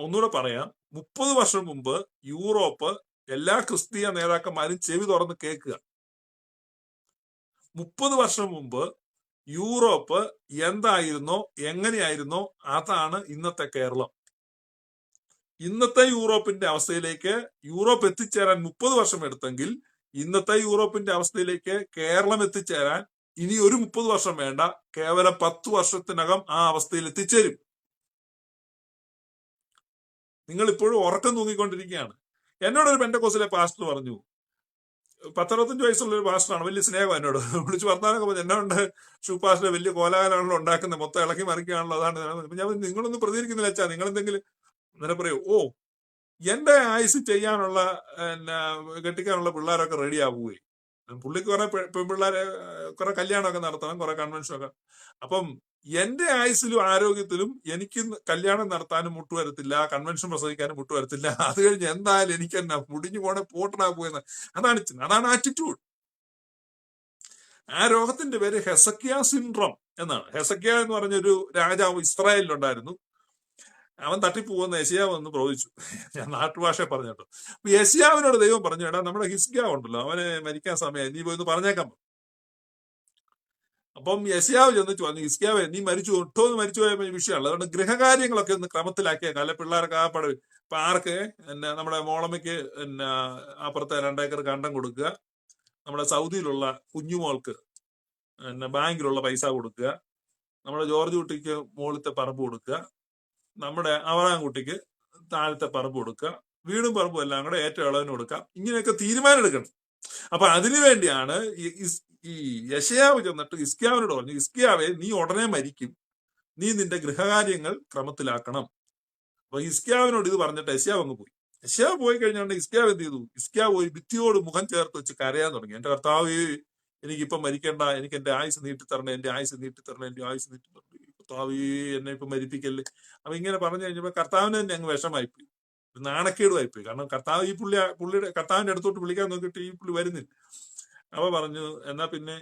ഒന്നുകൂടെ പറയാം, 30 വർഷം മുമ്പ് യൂറോപ്പ്, എല്ലാ ക്രിസ്തീയ നേതാക്കന്മാരും ചെവി തുറന്ന് കേൾക്കുക, 30 വർഷം മുമ്പ് യൂറോപ്പ് എന്തായിരുന്നോ, എങ്ങനെയായിരുന്നോ, അതാണ് ഇന്നത്തെ കേരളം. ഇന്നത്തെ യൂറോപ്പിന്റെ അവസ്ഥയിലേക്ക് യൂറോപ്പ് എത്തിച്ചേരാൻ 30 വർഷം എടുത്തെങ്കിൽ ഇന്നത്തെ യൂറോപ്പിന്റെ അവസ്ഥയിലേക്ക് കേരളം എത്തിച്ചേരാൻ ഇനി ഒരു 30 വർഷം വേണ്ട, കേവലം 10 വർഷത്തിനകം ആ അവസ്ഥയിൽ എത്തിച്ചേരും. നിങ്ങൾ ഇപ്പോഴും ഉറക്കം തൂങ്ങിക്കൊണ്ടിരിക്കുകയാണ്. എന്നോടൊരു പെന്റക്കോസ്തിലെ പാസ്റ്റർ പറഞ്ഞു, 10-65 വയസ്സുള്ള ഒരു പാസ്റ്ററാണ്, വലിയ സ്നേഹം, എന്നോട് വിളിച്ച് വർത്താനൊക്കെ പറഞ്ഞു. എന്നോണ്ട് ഷൂപ്പാസ്റ്റർ വലിയ കോലാഹലമാണല്ലോ ഉണ്ടാക്കുന്നത്, മൊത്തം ഇളക്കി മറിക്കുകയാണല്ലോ, അതാണ്. ഞാൻ നിങ്ങളൊന്നും പ്രതികരിക്കുന്നില്ല അച്ഛാ, നിങ്ങളെന്തെങ്കിലും അന്നേരം പറയൂ, എന്റെ ആയുസ് ചെയ്യാനുള്ള കെട്ടിക്കാനുള്ള പിള്ളേരൊക്കെ റെഡി ആവുകയും, പുള്ളിക്ക് കുറെ പെൺപിള്ളേരെ കുറെ കല്യാണമൊക്കെ നടത്തണം, കുറെ കൺവെൻഷനൊക്കെ. അപ്പം എന്റെ ആയുസ്സിലും ആരോഗ്യത്തിലും എനിക്ക് കല്യാണം നടത്താനും മുട്ടുവരത്തില്ല, കൺവെൻഷൻ പ്രസംഗിക്കാനും മുട്ടുവരത്തില്ല. അത് കഴിഞ്ഞ് എന്തായാലും എനിക്ക് എന്നാ മുടിഞ്ഞു പോണെ പോട്ടണാ പോയെന്ന്. അതാണ് അതാണ് ആറ്റിറ്റ്യൂഡ്. ആ രോഗത്തിന്റെ പേര് ഹെസക്കിയ സിൻഡ്രോം എന്നാണ്. ഹെസക്കിയ എന്ന് പറഞ്ഞൊരു രാജാവ് ഇസ്രായേലിലുണ്ടായിരുന്നു. അവൻ തട്ടിപ്പോകുന്ന യെശയ്യാവ് എന്ന് പ്രവചിച്ചു. ഞാൻ നാട്ടുഭാഷ പറഞ്ഞിട്ടോ. അപ്പൊ യെശയ്യാവിനോട് ദൈവം പറഞ്ഞു, എടാ നമ്മുടെ ഹിസ്കിയാവ് ഉണ്ടല്ലോ, അവന് മരിക്കാൻ സമയം, നീ പോയി പറഞ്ഞേക്കാം. അപ്പം യെശയ്യാവ് ചെന്നിട്ട് പറഞ്ഞു, ഹിസ്കിയാവേ നീ മരിച്ചു, ഒട്ടോന്ന് മരിച്ചു പോയ വിഷയമുള്ളത്, അതുകൊണ്ട് ഗൃഹകാര്യങ്ങളൊക്കെ ഒന്ന് ക്രമത്തിലാക്കിയേക്കാം, അല്ലെ പിള്ളേർക്ക് ആ പടവ്. ഇപ്പൊ ആർക്ക് പിന്നെ നമ്മുടെ മോളമ്മയ്ക്ക് പിന്നെ അപ്പുറത്തെ 2 ഏക്കർ കണ്ടം കൊടുക്കുക, നമ്മുടെ സൗദിയിലുള്ള കുഞ്ഞുമോൾക്ക് പിന്നെ ബാങ്കിലുള്ള പൈസ കൊടുക്കുക, നമ്മുടെ ജോർജ് കുട്ടിക്ക് മുകളിലത്തെ പറമ്പ് കൊടുക്കുക, നമ്മുടെ അവറാൻ കുട്ടിക്ക് താഴത്തെ പറമ്പ് കൊടുക്കുക, വീടും പറമ്പും എല്ലാം കൂടെ ഏറ്റവും ഇളവിന് കൊടുക്കാം. ഇങ്ങനെയൊക്കെ തീരുമാനം എടുക്കണം. അപ്പൊ അതിനു വേണ്ടിയാണ് ഈ യെശയ്യാവ് ചെന്നിട്ട് ഹിസ്കിയാവിനോട് പറഞ്ഞു, ഹിസ്കിയാവേ നീ ഉടനെ മരിക്കും, നീ നിന്റെ ഗൃഹകാര്യങ്ങൾ ക്രമത്തിലാക്കണം. അപ്പൊ ഹിസ്കിയാവിനോട് ഇത് പറഞ്ഞിട്ട് യെശയ്യാവ് അങ്ങ് പോയി. യെശയ്യാവ് പോയി കഴിഞ്ഞാൽ ഹിസ്കിയാവ് എന്ത് ചെയ്തു? ഹിസ്കിയാവ് പോയി ഭിത്തിയോട് മുഖം ചേർത്ത് വെച്ച് കരയാൻ തുടങ്ങി. എന്റെ കർത്താവ്, എനിക്കിപ്പം മരിക്കണ്ട, എനിക്ക് എന്റെ ആയുസ് നീട്ടിത്തരണേ, എന്റെ ആയുസ് നീട്ടിത്തരണേ, എന്റെ ആയുസ് നീട്ടിത്തരണേ, കർത്താവ് എന്നെ ഇപ്പൊ മരിപ്പിക്കല്ലേ. അപ്പൊ ഇങ്ങനെ പറഞ്ഞു കഴിഞ്ഞപ്പോ കർത്താവിന് തന്നെ അങ്ങ് വിഷമായിപ്പോയി, നാണക്കേടുമായിപ്പോയി. കാരണം കർത്താവ് ഈ പുള്ളിയുടെ കർത്താവിന്റെ അടുത്തോട്ട് വിളിക്കാൻ നോക്കിയിട്ട് ഈ പുള്ളി വരുന്നില്ല. അപ്പൊ പറഞ്ഞു, എന്നാ പിന്നെ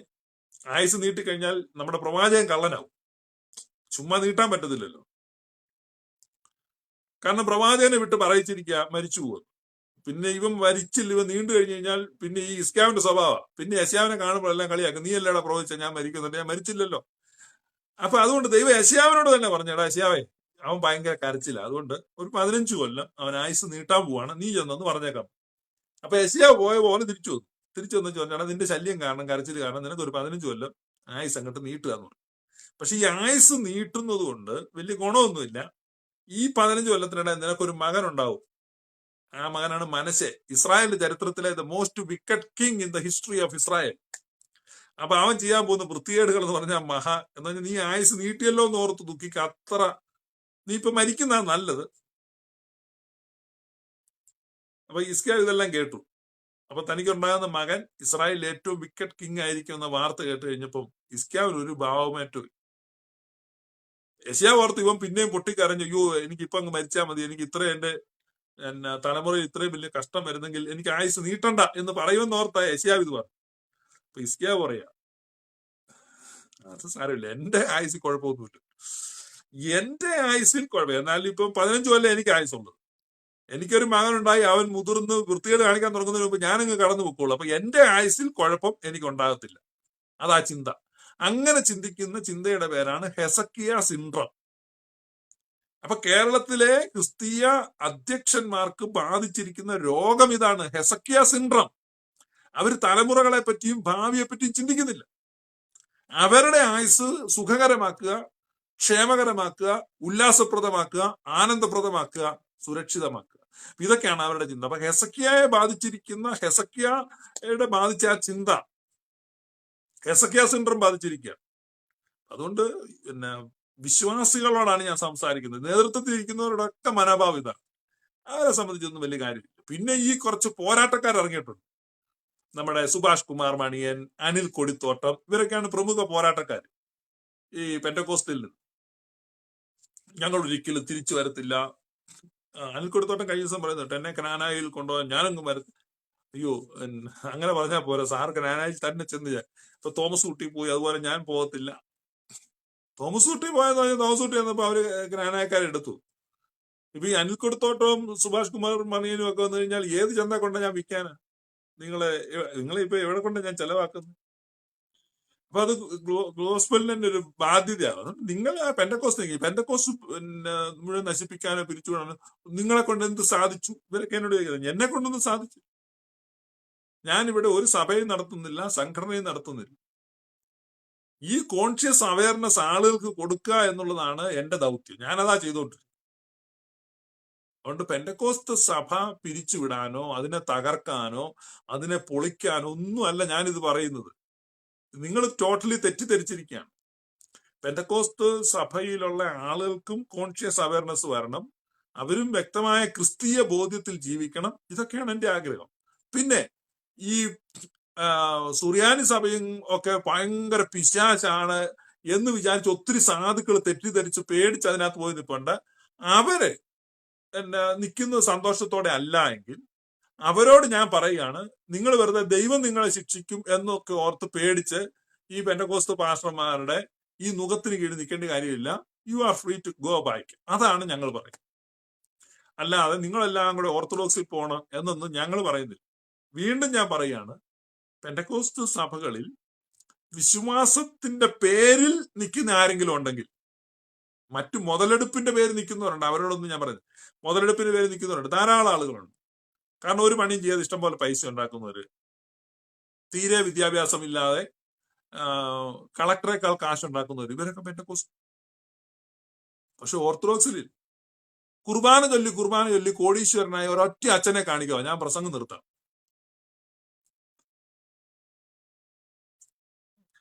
ആയുസ് നീട്ടിക്കഴിഞ്ഞാൽ നമ്മുടെ പ്രവാചകൻ കള്ളനാവും, ചുമ്മാ നീട്ടാൻ പറ്റത്തില്ലല്ലോ. കാരണം പ്രവാചകനെ വിട്ട് പറയിച്ചിരിക്കുക, മരിച്ചു പോകും. പിന്നെ ഇവൻ മരിച്ചില്ല, ഇവൻ നീണ്ടു കഴിഞ്ഞു കഴിഞ്ഞാൽ പിന്നെ ഈ ഇസ്കാവിന്റെ സ്വഭാവം, പിന്നെ യെശയ്യാവിനെ കാണുമ്പോഴെല്ലാം കളിയാക്കും, നീ അല്ലേടാ പ്രവചിച്ച ഞാൻ മരിക്കുന്നുണ്ട്, ഞാൻ മരിച്ചില്ലല്ലോ. അപ്പൊ അതുകൊണ്ട് ദൈവം യെശയ്യാവിനോട് തന്നെ പറഞ്ഞടാ, യെശയ്യാവേ അവൻ ഭയങ്കര കരച്ചില്ല, അതുകൊണ്ട് ഒരു 15 കൊല്ലം അവൻ ആയുസ് നീട്ടാൻ പോവാണ്, നീ ചെന്നെന്ന് പറഞ്ഞേക്കാം. അപ്പൊ യെശയ്യാവ് പോയ പോലെ തിരിച്ചു വന്ന് ചോദിച്ചാൽ നിന്റെ ശല്യം കാരണം, കരച്ചിൽ കാരണം നിനക്ക് ഒരു 15 കൊല്ലം ആയുസ് അങ്ങോട്ട് നീട്ടുക എന്ന് പറഞ്ഞു. പക്ഷെ ഈ ആയുസ് നീട്ടുന്നത് കൊണ്ട് വലിയ ഗുണമൊന്നുമില്ല. ഈ 15 കൊല്ലത്തിനിടെ നിനക്കൊരു മകൻ ഉണ്ടാവും. ആ മകനാണ് മനശ്ശെ, ഇസ്രായേലിന്റെ ചരിത്രത്തിലെ the most wicket king in the history of Israel. അപ്പൊ അവൻ ചെയ്യാൻ പോകുന്ന വൃത്തികേടുകൾ എന്ന് പറഞ്ഞാൽ എന്ന് പറഞ്ഞാൽ നീ ആയുസ് നീട്ടിയല്ലോ എന്ന് ഓർത്ത് ദുഃഖിക്ക, അത്ര നീ ഇപ്പൊ മരിക്കുന്ന നല്ലത്. അപ്പൊ ഹിസ്കിയാവ് ഇതെല്ലാം കേട്ടു. അപ്പൊ തനിക്കുണ്ടാകുന്ന മകൻ ഇസ്രായേലിൽ ഏറ്റവും വിക്കറ്റ് കിങ് ആയിരിക്കും എന്ന വാർത്ത കേട്ട് കഴിഞ്ഞപ്പം ഹിസ്കിയാവിന് ഒരു ഭാവമേറ്റവും. യെശയ്യാവ് ഓർത്ത് ഇവൻ പിന്നെയും പൊട്ടിക്കരഞ്ഞു, അയ്യോ എനിക്ക് ഇപ്പൊ അങ്ങ് മരിച്ചാൽ മതി, എനിക്ക് ഇത്ര എന്റെ തലമുറയിൽ ഇത്രയും വലിയ കഷ്ടം വരുന്നെങ്കിൽ എനിക്ക് ആയുസ് നീട്ടണ്ട എന്ന് പറയുമെന്ന് ഓർത്ത യെശയ്യാവ് ഇത് പറഞ്ഞു. അപ്പൊ ഹിസ്കിയാവ് പറയാ, അത് സാരമില്ല, എന്റെ ആയുസിൽ കുഴപ്പമൊന്നുമില്ല, എന്റെ ആയുസിൽ കുഴപ്പമില്ല. എന്നാലും ഇപ്പം 15 കൊല്ലം എനിക്ക് ആയുസുള്ളത്. എനിക്കൊരു മകനുണ്ടായി, അവൻ മുതിർന്ന് വൃത്തികേട് കാണിക്കാൻ തുടങ്ങുന്നതിന് മുമ്പ് ഞാനങ്ങ് കടന്നു പൊക്കോളൂ. അപ്പൊ എന്റെ ആയുസിൽ കുഴപ്പം എനിക്ക് ഉണ്ടാകത്തില്ല. അതാ ചിന്ത. അങ്ങനെ ചിന്തിക്കുന്ന ചിന്തയുടെ പേരാണ് ഹെസക്കിയ സിൻഡ്രോം. അപ്പൊ കേരളത്തിലെ ക്രിസ്തീയ അധ്യക്ഷന്മാർക്ക് ബാധിച്ചിരിക്കുന്ന രോഗം ഇതാണ്, ഹെസക്കിയ സിൻഡ്രോം. അവർ തലമുറകളെ പറ്റിയും ഭാവിയെ പറ്റിയും ചിന്തിക്കുന്നില്ല. അവരുടെ ആയുസ് സുഖകരമാക്കുക, ക്ഷേമകരമാക്കുക, ഉല്ലാസപ്രദമാക്കുക, ആനന്ദപ്രദമാക്കുക, സുരക്ഷിതമാക്കുക, ഇതൊക്കെയാണ് അവരുടെ ചിന്ത. അപ്പൊ ഹെസക്കിയയെ ബാധിച്ചിരിക്കുന്ന, ഹെസക്കിയയുടെ ബാധിച്ച ആ ചിന്ത ഹെസക്കിയ സിൻഡ്രോം ബാധിച്ചിരിക്കുക. അതുകൊണ്ട് പിന്നെ വിശ്വാസികളോടാണ് ഞാൻ സംസാരിക്കുന്നത്. നേതൃത്വത്തിൽ ഇരിക്കുന്നവരോടൊക്കെ മനോഭാവം ഇതാണ്. അവരെ സംബന്ധിച്ചൊന്നും വലിയ കാര്യമില്ല. പിന്നെ ഈ കുറച്ച് പോരാട്ടക്കാർ ഇറങ്ങിയിട്ടുണ്ട്. നമ്മുടെ സുഭാഷ് കുമാർ മണിയൻ, അനിൽ കൊടിത്തോട്ടം, ഇവരൊക്കെയാണ് പ്രമുഖ പോരാട്ടക്കാർ ഈ പെന്റക്കോസ്റ്റിൽ നിന്ന്. ഞങ്ങൾ ഒരിക്കലും തിരിച്ചു വരത്തില്ല. അനിൽ കൊടിത്തോട്ടം കഴിഞ്ഞ ദിവസം പറയുന്നുണ്ട്, എന്നെ കനാനായിൽ കൊണ്ടുപോകാൻ ഞാനൊന്നും വരത്തില്ല. അയ്യോ, അങ്ങനെ പറഞ്ഞാൽ പോരാ, സാർ കനാനായിൽ തന്നെ ചെന്ന്. ഇപ്പൊ തോമസ് കുട്ടി പോയി, അതുപോലെ ഞാൻ പോകത്തില്ല. തോമസ് കുട്ടി പോയെന്ന് പറഞ്ഞാൽ തോമസ് കുട്ടി വന്നപ്പോ അവര് ഗ്രാനായക്കാരെടുത്തു. ഇപ്പൊ ഈ അനിൽ കൊടിത്തോട്ടവും സുഭാഷ് കുമാർ മണിയനും ഒക്കെ വന്നു കഴിഞ്ഞാൽ ഏത് ചന്ത കൊണ്ട ഞാൻ വിൽക്കാനാ? നിങ്ങളെ ഇപ്പൊ എവിടെ കൊണ്ട് ഞാൻ ചെലവാക്കുന്നു? അപ്പൊ അത് ഗോസ്പലിന്റെ ഒരു ബാധ്യതയാണ്. നിങ്ങൾ ആ പെന്റക്കോസ്റ്റ് മുഴുവൻ നശിപ്പിക്കാനോ പിരിച്ചുവിടാനോ നിങ്ങളെ കൊണ്ട് എന്ത് സാധിച്ചു? ഇവരൊക്കെ എന്നോട് ചോദിക്കുന്നത്. എന്നെ കൊണ്ടൊന്നും സാധിച്ചു? ഞാനിവിടെ ഒരു സഭയും നടത്തുന്നില്ല, സംഘടനയും നടത്തുന്നില്ല. ഈ കോൺഷ്യസ് അവയർനെസ് ആളുകൾക്ക് കൊടുക്കുക എന്നുള്ളതാണ് എന്റെ ദൗത്യം. ഞാനതാ ചെയ്തോണ്ടിരിക്കുന്നത്. അതുകൊണ്ട് പെന്റക്കോസ്റ്റ് സഭ പിരിച്ചുവിടാനോ അതിനെ തകർക്കാനോ അതിനെ പൊളിക്കാനോ ഒന്നുമല്ല ഞാനിത് പറയുന്നത്. നിങ്ങൾ ടോട്ടലി തെറ്റിദ്ധരിച്ചിരിക്കുകയാണ്. പെന്റക്കോസ്റ്റ് സഭയിലുള്ള ആളുകൾക്കും കോൺഷ്യസ് അവയർനെസ് വരണം, അവരും വ്യക്തമായ ക്രിസ്തീയ ബോധ്യത്തിൽ ജീവിക്കണം. ഇതൊക്കെയാണ് എന്റെ ആഗ്രഹം. പിന്നെ ഈ സുറിയാനി സഭയും ഒക്കെ ഭയങ്കര പിശാചാണ് എന്ന് വിചാരിച്ച് ഒത്തിരി സാധുക്കൾ തെറ്റിദ്ധരിച്ച് പേടിച്ച് അതിനകത്ത് പോയി നിൽപ്പുണ്ട്. അവര് നിൽക്കുന്നത് സന്തോഷത്തോടെ അല്ല എങ്കിൽ അവരോട് ഞാൻ പറയുകയാണ്, നിങ്ങൾ വെറുതെ ദൈവം നിങ്ങളെ ശിക്ഷിക്കും എന്നൊക്കെ ഓർത്ത് പേടിച്ച് ഈ പെന്തക്കോസ്ത് പാസ്റ്റർമാരുടെ ഈ നുഖത്തിന് കീഴിൽ നിൽക്കേണ്ട കാര്യമില്ല. You are free to go back. അതാണ് ഞങ്ങൾ പറയുന്നത്. അല്ലാതെ നിങ്ങളെല്ലാം കൂടെ ഓർത്തഡോക്സിൽ പോകണം എന്നൊന്നും ഞങ്ങൾ പറയുന്നില്ല. വീണ്ടും ഞാൻ പറയുകയാണ്, പെന്തക്കോസ്ത് സഭകളിൽ വിശ്വാസത്തിന്റെ പേരിൽ നിൽക്കുന്ന ആരെങ്കിലും ഉണ്ടെങ്കിൽ, മറ്റു മുതലെടുപ്പിന്റെ പേര് നിൽക്കുന്നവരുണ്ട്, അവരോടൊന്നും ഞാൻ പറയുന്നത്. മുതലെടുപ്പിന്റെ പേര് നിൽക്കുന്നവരുണ്ട്, ധാരാളം ആളുകളുണ്ട്. കാരണം ഒരു പണിയും ചെയ്യാതെ ഇഷ്ടം പോലെ പൈസ ഉണ്ടാക്കുന്നവര്, തീരെ വിദ്യാഭ്യാസം ഇല്ലാതെ കളക്ടറേക്കാൾ കാശ് ഉണ്ടാക്കുന്നവർ, ഇവരൊക്കെ പെന്തക്കോസ്ത്. പക്ഷെ ഓർത്തഡോക്സിൽ കുർബാന ചൊല്ലി കോടീശ്വരനായ ഒരൊറ്റ അച്ഛനെ കാണിക്കുക. ഞാൻ പ്രസംഗം നിർത്താം.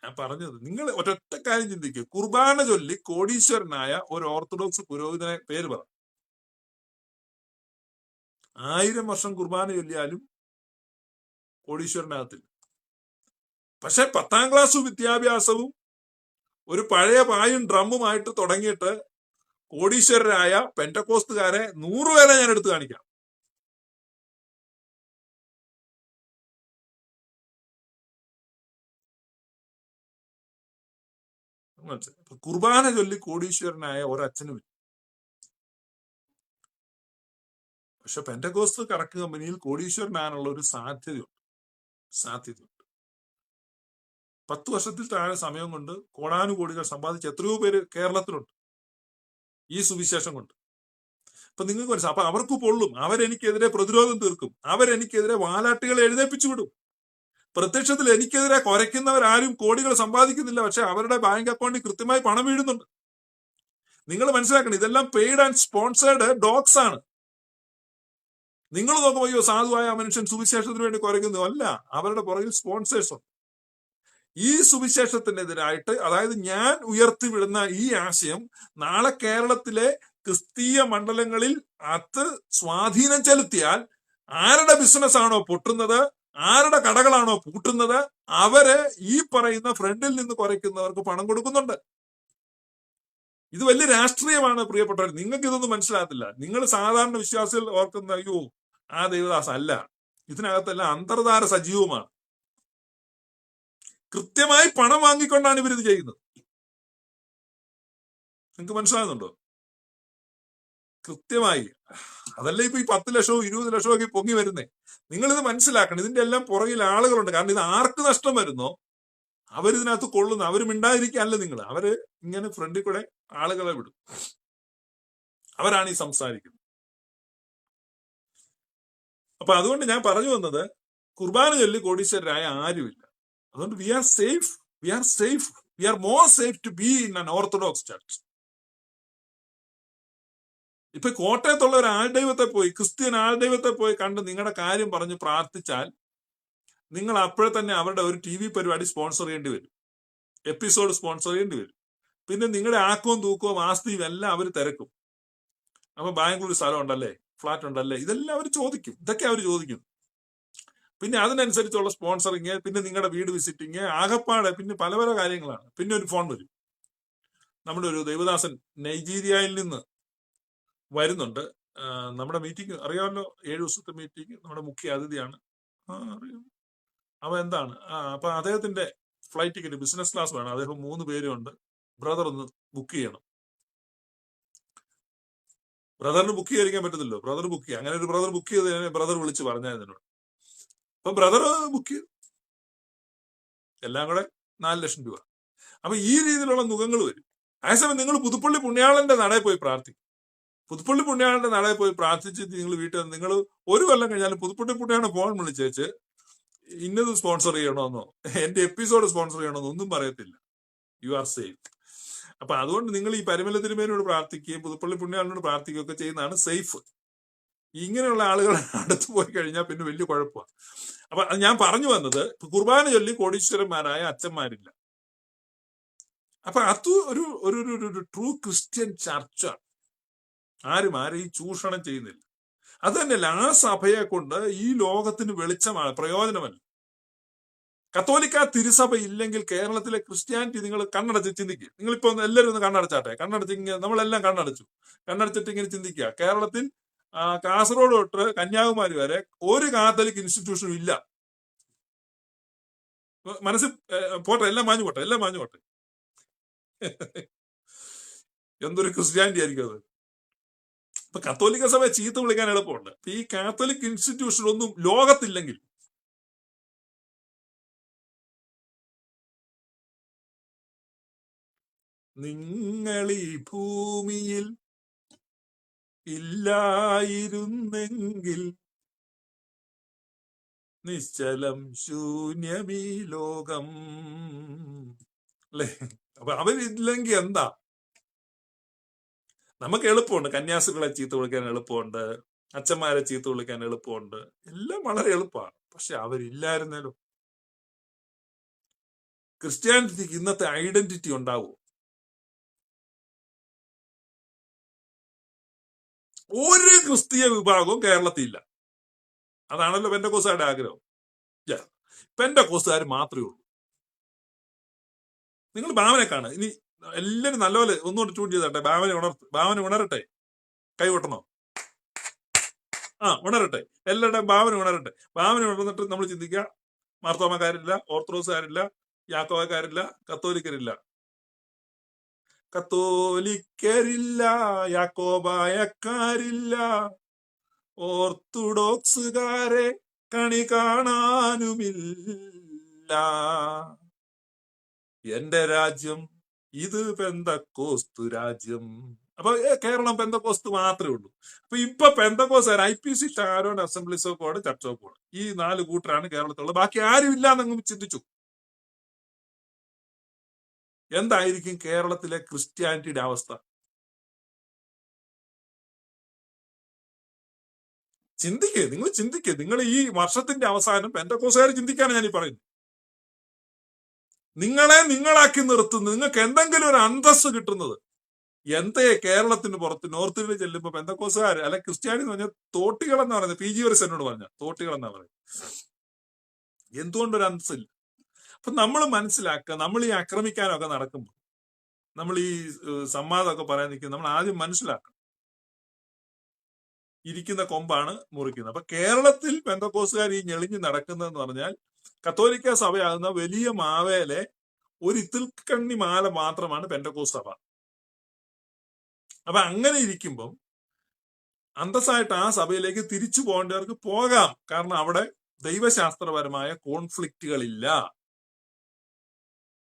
ഞാൻ പറഞ്ഞത്, നിങ്ങൾ ഒരൊറ്റ കാര്യം ചിന്തിക്കുക. കുർബാന ചൊല്ലി കോടീശ്വരനായ ഒരു ഓർത്തഡോക്സ് പുരോഹിതനെ പേര് പറ. 1000 വർഷം കുർബാന ചൊല്ലിയാലും കോടീശ്വരനാകത്തില്ല. പക്ഷെ 10ാം ക്ലാസ് വിദ്യാഭ്യാസവും ഒരു പഴയ പായും ഡ്രമ്മുമായിട്ട് തുടങ്ങിയിട്ട് കോടീശ്വരരായ പെന്തക്കോസ്തുകാരെ 100 പേരെ ഞാൻ എടുത്തു കാണിക്കാം. കുർബാന ചൊല്ലി കോടീശ്വരനായ ഒരച്ഛനും. പക്ഷെ പെന്തക്കോസ്ത് കറക്ക് കമ്പനിയിൽ കോടീശ്വരനാകാനുള്ള ഒരു സാധ്യതയുണ്ട്. 10 വർഷത്തിൽ താഴെ സമയം കൊണ്ട് കോടാനുകോടികൾ സമ്പാദിച്ച എത്രയോ പേര് കേരളത്തിലുണ്ട് ഈ സുവിശേഷം കൊണ്ട്. അപ്പൊ നിങ്ങൾക്ക് മനസ്സിലാവും. അപ്പൊ അവർക്ക് പൊള്ളും. അവരെനിക്കെതിരെ പ്രതിരോധം തീർക്കും. അവരെനിക്കെതിരെ വാലാട്ടുകൾ എഴുന്നേപ്പിച്ചു വിടും. പ്രത്യക്ഷത്തിൽ എനിക്കെതിരെ കുരയ്ക്കുന്നവരാരും കോടികൾ സമ്പാദിക്കുന്നില്ല, പക്ഷെ അവരുടെ ബാങ്ക് അക്കൗണ്ടിൽ കൃത്യമായി പണം വീഴുന്നുണ്ട്. നിങ്ങൾ മനസ്സിലാക്കണം, ഇതെല്ലാം പെയ്ഡ് ആൻഡ് സ്പോൺസേർഡ് ഡോഗ്സ് ആണ്. നിങ്ങൾ നോക്കുമ്പോൾ അയ്യോ സാധുവായ മനുഷ്യൻ സുവിശേഷത്തിന് വേണ്ടി കുരയ്ക്കുന്നു, അല്ല, അവരുടെ പുറകിൽ സ്പോൺസേഴ്സ് ഉണ്ട്. ഈ സുവിശേഷത്തിനെതിരായിട്ട്, അതായത് ഞാൻ ഉയർത്തിവിടുന്ന ഈ ആശയം നാളെ കേരളത്തിലെ ക്രിസ്തീയ മണ്ഡലങ്ങളിൽ അത് സ്വാധീനം ചെലുത്തിയാൽ ആരുടെ ബിസിനസ് ആണോ പൊട്ടുന്നത്, ആരുടെ കടകളാണോ പൂട്ടുന്നത്, അവര് ഈ പറയുന്ന ഫ്രണ്ടിൽ നിന്ന് കുറയ്ക്കുന്നവർക്ക് പണം കൊടുക്കുന്നുണ്ട്. ഇത് വലിയ രാഷ്ട്രീയമാണ് പ്രിയപ്പെട്ടവർ. നിങ്ങൾക്ക് ഇതൊന്നും മനസ്സിലാകത്തില്ല. നിങ്ങൾ സാധാരണ വിശ്വാസികൾ ഓർക്കുന്ന അയ്യോ ആ ദേവദാസ് അല്ല. ഇതിനകത്തെല്ലാം അന്തർധാര സജീവമാണ്. കൃത്യമായി പണം വാങ്ങിക്കൊണ്ടാണ് ഇവരിത് ചെയ്യുന്നത്. നിങ്ങൾക്ക് മനസ്സിലാകുന്നുണ്ടോ? കൃത്യമായി. അതല്ല ഇപ്പൊ ഈ 10 ലക്ഷവും 20 ലക്ഷവും ഒക്കെ പൊങ്ങി വരുന്നേ. നിങ്ങളിത് മനസ്സിലാക്കണം. ഇതിന്റെ എല്ലാം പുറകിൽ ആളുകളുണ്ട്. കാരണം ഇത് ആർക്ക് നഷ്ടം വരുന്നോ അവരിതിനകത്ത് കൊള്ളുന്നു. അവർ മിണ്ടാതിരിക്കല്ല. നിങ്ങൾ അവര് ഇങ്ങനെ ഫ്രണ്ടിൽ കൂടെ ആളുകളെ വിടും. അവരാണ് ഈ സംസാരിക്കുന്നത്. അപ്പൊ അതുകൊണ്ട് ഞാൻ പറഞ്ഞു വന്നത്, കുർബാന ചൊല്ലി കോടീശ്വരരായ ആരുമില്ല. അതുകൊണ്ട് we are safe. We are more safe to be in an orthodox church. ഇപ്പൊ കോട്ടയത്തുള്ള ഒരു ആൾദൈവത്തെ പോയി, ക്രിസ്ത്യൻ ആൾദൈവത്തെ പോയി കണ്ട് നിങ്ങളുടെ കാര്യം പറഞ്ഞ് പ്രാർത്ഥിച്ചാൽ നിങ്ങൾ അപ്പോഴെ തന്നെ അവരുടെ ഒരു TV പരിപാടി സ്പോൺസർ ചെയ്യേണ്ടി വരും, എപ്പിസോഡ് സ്പോൺസർ ചെയ്യേണ്ടി വരും. പിന്നെ നിങ്ങളുടെ ആക്കവും തൂക്കവും ആസ്തിയും എല്ലാം അവർ തിരക്കും. അപ്പൊ ബാംഗ്ലൂർ സ്ഥലം ഉണ്ടല്ലേ, ഫ്ലാറ്റ് ഉണ്ടല്ലേ, ഇതെല്ലാം അവർ ചോദിക്കും. ഇതൊക്കെ അവർ ചോദിക്കും. പിന്നെ അതിനനുസരിച്ചുള്ള സ്പോൺസറിങ്, പിന്നെ നിങ്ങളുടെ വീട് വിസിറ്റിങ്, ആകപ്പാടെ പിന്നെ പല പല കാര്യങ്ങളാണ്. പിന്നെ ഒരു ഫോൺ വരും. നമ്മുടെ ഒരു ദൈവദാസൻ നൈജീരിയയിൽ നിന്ന് വരുന്നുണ്ട്. നമ്മുടെ മീറ്റിംഗ് അറിയാമല്ലോ, 7 ദിവസത്തെ മീറ്റിംഗ്. നമ്മുടെ മുഖ്യ അതിഥിയാണ്. അറിയാം. അവ എന്താണ്, അപ്പൊ അദ്ദേഹത്തിന്റെ ഫ്ലൈറ്റ് ടിക്കറ്റ് ബിസിനസ് ക്ലാസ് വേണം. അദ്ദേഹം 3 പേരും ഉണ്ട്. ബ്രദർ ഒന്ന് ബുക്ക് ചെയ്യണം. ബ്രദറിന് ബുക്ക് ചെയ്യാതിരിക്കാൻ പറ്റത്തില്ലോ. ബ്രദർ ബുക്ക് ചെയ്യുക. അങ്ങനെ ഒരു ബ്രദർ ബുക്ക് ചെയ്ത് ബ്രദർ വിളിച്ച് പറഞ്ഞതിനോട്. അപ്പൊ ബ്രദർ ബുക്ക് ചെയ്തു. എല്ലാം കൂടെ 4 ലക്ഷം രൂപ. അപ്പൊ ഈ രീതിയിലുള്ള മുഖങ്ങൾ വരും. അതേസമയം നിങ്ങൾ പുതുപ്പള്ളി പുണ്യാളന്റെ നടയിൽ പോയി പ്രാർത്ഥിക്കും. പുതുപ്പള്ളി പുണ്യാളന്റെ നടയിൽ പോയി പ്രാർത്ഥിച്ച് നിങ്ങൾ വീട്ടിൽ നിങ്ങൾ 1 കൊല്ലം കഴിഞ്ഞാലും പുതുപ്പള്ളി പുണ്യാളെ ഫോൺ വിളിച്ചേച്ച് ഇന്നത് സ്പോൺസർ ചെയ്യണമെന്നോ എന്റെ എപ്പിസോഡ് സ്പോൺസർ ചെയ്യണമെന്നോ ഒന്നും പറയത്തില്ല. You are safe. അപ്പൊ അതുകൊണ്ട് നിങ്ങൾ ഈ പരിമല തിരുമേനോട് പ്രാർത്ഥിക്കുകയും പുതുപ്പള്ളി പുണ്യാളനോട് പ്രാർത്ഥിക്കുകയൊക്കെ ചെയ്യുന്നതാണ് സേഫ്. ഇങ്ങനെയുള്ള ആളുകൾ അടുത്ത് പോയി കഴിഞ്ഞാൽ പിന്നെ വലിയ കുഴപ്പമാണ്. അപ്പൊ ഞാൻ പറഞ്ഞു വന്നത്, കുർബാന ചൊല്ലി കോടീശ്വരന്മാരായ അച്ഛന്മാരില്ല. അപ്പൊ അത് ഒരു ട്രൂ ക്രിസ്ത്യൻ ചർച്ചാണ്. ആരെയും ചൂഷണം ചെയ്യുന്നില്ല. അത് തന്നെയല്ല, ആ സഭയെ കൊണ്ട് ഈ ലോകത്തിന് വെളിച്ചമാണ്, പ്രയോജനമല്ല. കത്തോലിക്ക തിരുസഭ ഇല്ലെങ്കിൽ കേരളത്തിലെ ക്രിസ്ത്യാനിറ്റി നിങ്ങൾ കണ്ണടച്ച് ചിന്തിക്കുക. നിങ്ങളിപ്പോ എല്ലാവരും ഒന്ന് കണ്ണടച്ചാട്ടെ. കണ്ണടച്ച് ഇങ്ങനെ നമ്മളെല്ലാം കണ്ണടച്ചിട്ട് ഇങ്ങനെ ചിന്തിക്കുക. കേരളത്തിൽ കാസർഗോഡ് തൊട്ട് കന്യാകുമാരി വരെ ഒരു കാത്തലിക് ഇൻസ്റ്റിറ്റ്യൂഷനും ഇല്ല. മനസ്സിൽ പോട്ടെ, എല്ലാം മാഞ്ഞു പോട്ടെ. എന്തൊരു ക്രിസ്ത്യാനിറ്റി ആയിരിക്കും അത്. ഇപ്പൊ കത്തോലിക്ക സഭയെ ചീത്ത വിളിക്കാൻ എളുപ്പമുണ്ട്. ഈ കാത്തലിക് ഇൻസ്റ്റിറ്റ്യൂഷൻ ഒന്നും ലോകത്തില്ലെങ്കിൽ നിങ്ങൾ ഈ ഭൂമിയിൽ ഇല്ലായിരുന്നെങ്കിൽ നിശ്ചലം ശൂന്യമീ ലോകം അല്ലെ. അപ്പൊ അവരില്ലെങ്കിൽ എന്താ? നമുക്ക് എളുപ്പമുണ്ട്. കന്യാസുകളെ ചീത്ത വിളിക്കാൻ എളുപ്പമുണ്ട്, അച്ഛന്മാരെ ചീത്ത വിളിക്കാൻ എളുപ്പമുണ്ട്, എല്ലാം വളരെ എളുപ്പമാണ്. പക്ഷെ അവരില്ലായിരുന്നല്ലോ. ക്രിസ്ത്യാനിറ്റിക്ക് ഇന്നത്തെ ഐഡന്റിറ്റി ഉണ്ടാവും. ഒരു ക്രിസ്തീയ വിഭാഗവും കേരളത്തിൽ ഇല്ല. അതാണല്ലോ പെന്തക്കോസ്തുകാരുടെ ആഗ്രഹം. പെന്തക്കോസ്തുകാർ മാത്രമേ ഉള്ളൂ. നിങ്ങൾ ഭാവനെ കാണുക. ഇനി എല്ലാരും നല്ലപോലെ ഒന്നുകൊണ്ട് ട്യൂൺ ചെയ്തട്ടെ. ഭാവന ഉണരട്ടെ. കൈ കൊട്ടണോ? ഉണരട്ടെ. എല്ലാവരുടെയും ഭാവന ഉണരട്ടെ. ഭാവന ഉണർന്നിട്ട് നമ്മൾ ചിന്തിക്കുക, മാർത്തോമക്കാരില്ല, ഓർത്തഡോക്സുകാരില്ല, യാക്കോബക്കാരില്ല, കത്തോലിക്കരില്ല, യാക്കോബായക്കാരില്ല, ഓർത്തഡോക്സുകാരെ കണി കാണാനുമില്ല. എന്റെ രാജ്യം ഇത് പെന്തക്കോസ്തു രാജ്യം. അപ്പൊ കേരളം പെന്തക്കോസ്തു മാത്രമേ ഉള്ളൂ. ഇപ്പൊ പെന്തക്കോസ്തുകാർ IPC, Sharon, assemblies of God, church of God, ഈ 4 കൂട്ടരാണ് കേരളത്തിലുള്ളത്. ബാക്കി ആരും ഇല്ല എന്നങ്ങ് ചിന്തിച്ചു. എന്തായിരിക്കും കേരളത്തിലെ ക്രിസ്ത്യാനിറ്റിയുടെ അവസ്ഥ? നിങ്ങൾ ചിന്തിക്കുക. നിങ്ങൾ ഈ വർഷത്തിന്റെ അവസാനം പെന്തക്കോസ്തുകാർ ചിന്തിക്കാനാണ് ഞാൻ ഈ പറയുന്നത്. നിങ്ങളെ നിങ്ങളാക്കി നിർത്തുന്നത്, നിങ്ങൾക്ക് എന്തെങ്കിലും ഒരു അന്തസ്സ് കിട്ടുന്നത് എന്തേ കേരളത്തിന് പുറത്ത് നോർത്ത് ഇന്ത്യയിൽ ചെല്ലുമ്പോ പെന്തക്കോസ്തുകാർ അല്ലെ ക്രിസ്ത്യാനി എന്ന് പറഞ്ഞാൽ തോട്ടികളെന്നാ പറയുന്നത്. PG വരസ് എന്നോട് പറഞ്ഞ തോട്ടികളെന്നാ പറയുന്നത്. എന്തുകൊണ്ടൊരു അന്തസ്സില്ല? അപ്പൊ നമ്മൾ മനസ്സിലാക്കുക, നമ്മൾ ഈ ആക്രമിക്കാനൊക്കെ നടക്കുമ്പോൾ, നമ്മൾ ഈ സംവാദമൊക്കെ പറയാൻ നിൽക്കുന്നത്, നമ്മൾ ആദ്യം മനസ്സിലാക്കണം ഇരിക്കുന്ന കൊമ്പാണ് മുറിക്കുന്നത്. അപ്പൊ കേരളത്തിൽ പെന്തക്കോസ്തുകാർ ഈ ഞെളിഞ്ഞ് നടക്കുന്നതെന്ന് പറഞ്ഞാൽ കത്തോലിക്ക സഭയാകുന്ന വലിയ മാവേലെ ഒരു ഇത്തിൽക്കണ്ണി മാല മാത്രമാണ് പെന്തക്കോസ്ത് സഭ. അപ്പൊ അങ്ങനെ ഇരിക്കുമ്പം അന്തസ്സായിട്ട് ആ സഭയിലേക്ക് തിരിച്ചു പോകേണ്ടവർക്ക് പോകാം. കാരണം അവിടെ ദൈവശാസ്ത്രപരമായ കോൺഫ്ലിക്റ്റുകളില്ല.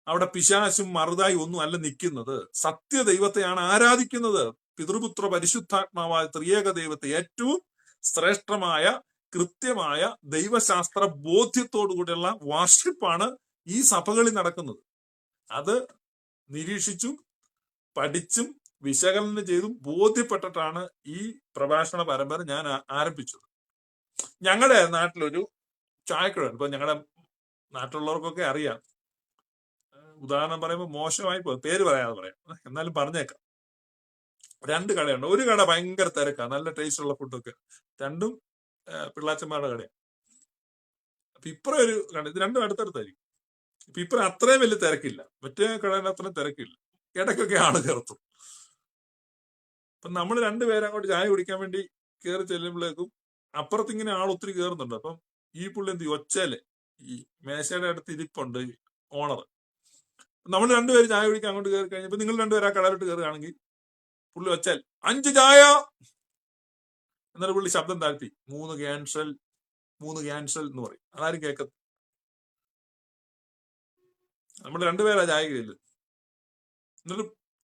അവിടെ പിശാചും മറുതായി ഒന്നും അല്ല നിൽക്കുന്നത്. സത്യദൈവത്തെയാണ് ആരാധിക്കുന്നത്. പിതൃപുത്ര പരിശുദ്ധാത്മാവായ ത്രിയേക ദൈവത്തെ ഏറ്റവും ശ്രേഷ്ഠമായ കൃത്യമായ ദൈവശാസ്ത്ര ബോധ്യത്തോടുകൂടിയുള്ള വാർഷിപ്പാണ് ഈ സഭകളിൽ നടക്കുന്നത്. അത് നിരീക്ഷിച്ചും പഠിച്ചും വിശകലനം ചെയ്തും ബോധ്യപ്പെട്ടിട്ടാണ് ഈ പ്രഭാഷണ പരമ്പര ഞാൻ ആരംഭിച്ചത്. ഞങ്ങളുടെ നാട്ടിലൊരു ചായക്കട, ഇപ്പൊ ഞങ്ങളുടെ നാട്ടിലുള്ളവർക്കൊക്കെ അറിയാം. ഉദാഹരണം പറയുമ്പോൾ മോശമായി പേര് പറയാതെ പറയാം, എന്നാലും പറഞ്ഞേക്കാം. 2 കടയുണ്ട്. ഒരു കട ഭയങ്കര തിരക്കാണ്, നല്ല ടേസ്റ്റ് ഉള്ള ഫുഡൊക്കെ. രണ്ടും പിള്ളാച്ചന്മാരുടെ കടയാണ്. അപ്പൊ ഇപ്പറേ ഒരു കട, ഇത് രണ്ടും അടുത്തടുത്തായിരിക്കും. ഇപ്പൊ ഇപ്പറ അത്രയും വലിയ തിരക്കില്ല, മറ്റേ കടയുടെ അത്രയും തിരക്കില്ല. ഇടയ്ക്കൊക്കെ ആള് കയർത്തും. അപ്പൊ നമ്മൾ 2 പേരെ അങ്ങോട്ട് ചായ കുടിക്കാൻ വേണ്ടി കയറി ചെല്ലുമ്പോഴേക്കും അപ്പുറത്ത് ഇങ്ങനെ ആൾ ഒത്തിരി കയറുന്നുണ്ട്. അപ്പം ഈ പുള്ളി എന്ത് ഒച്ചയില് ഈ മേശയുടെ അടുത്ത് ഇരിപ്പുണ്ട് ഓണർ. നമ്മൾ 2 പേര് ചായ കുടിക്കാൻ അങ്ങോട്ട് കയറി കഴിഞ്ഞപ്പോ നിങ്ങൾ 2 പേര് ആ കടയിലോട്ട് കയറുകയാണെങ്കിൽ പുള്ളി ഒച്ചാൽ 5 ചായ എന്നിട്ട് പുള്ളി ശബ്ദം താഴ്ത്തി 3 ക്യാൻസൽ എന്ന് പറയും. അതാരും കേൾക്കത്ത്. നമ്മൾ 2 പേരാ ചായ കയ്യില്.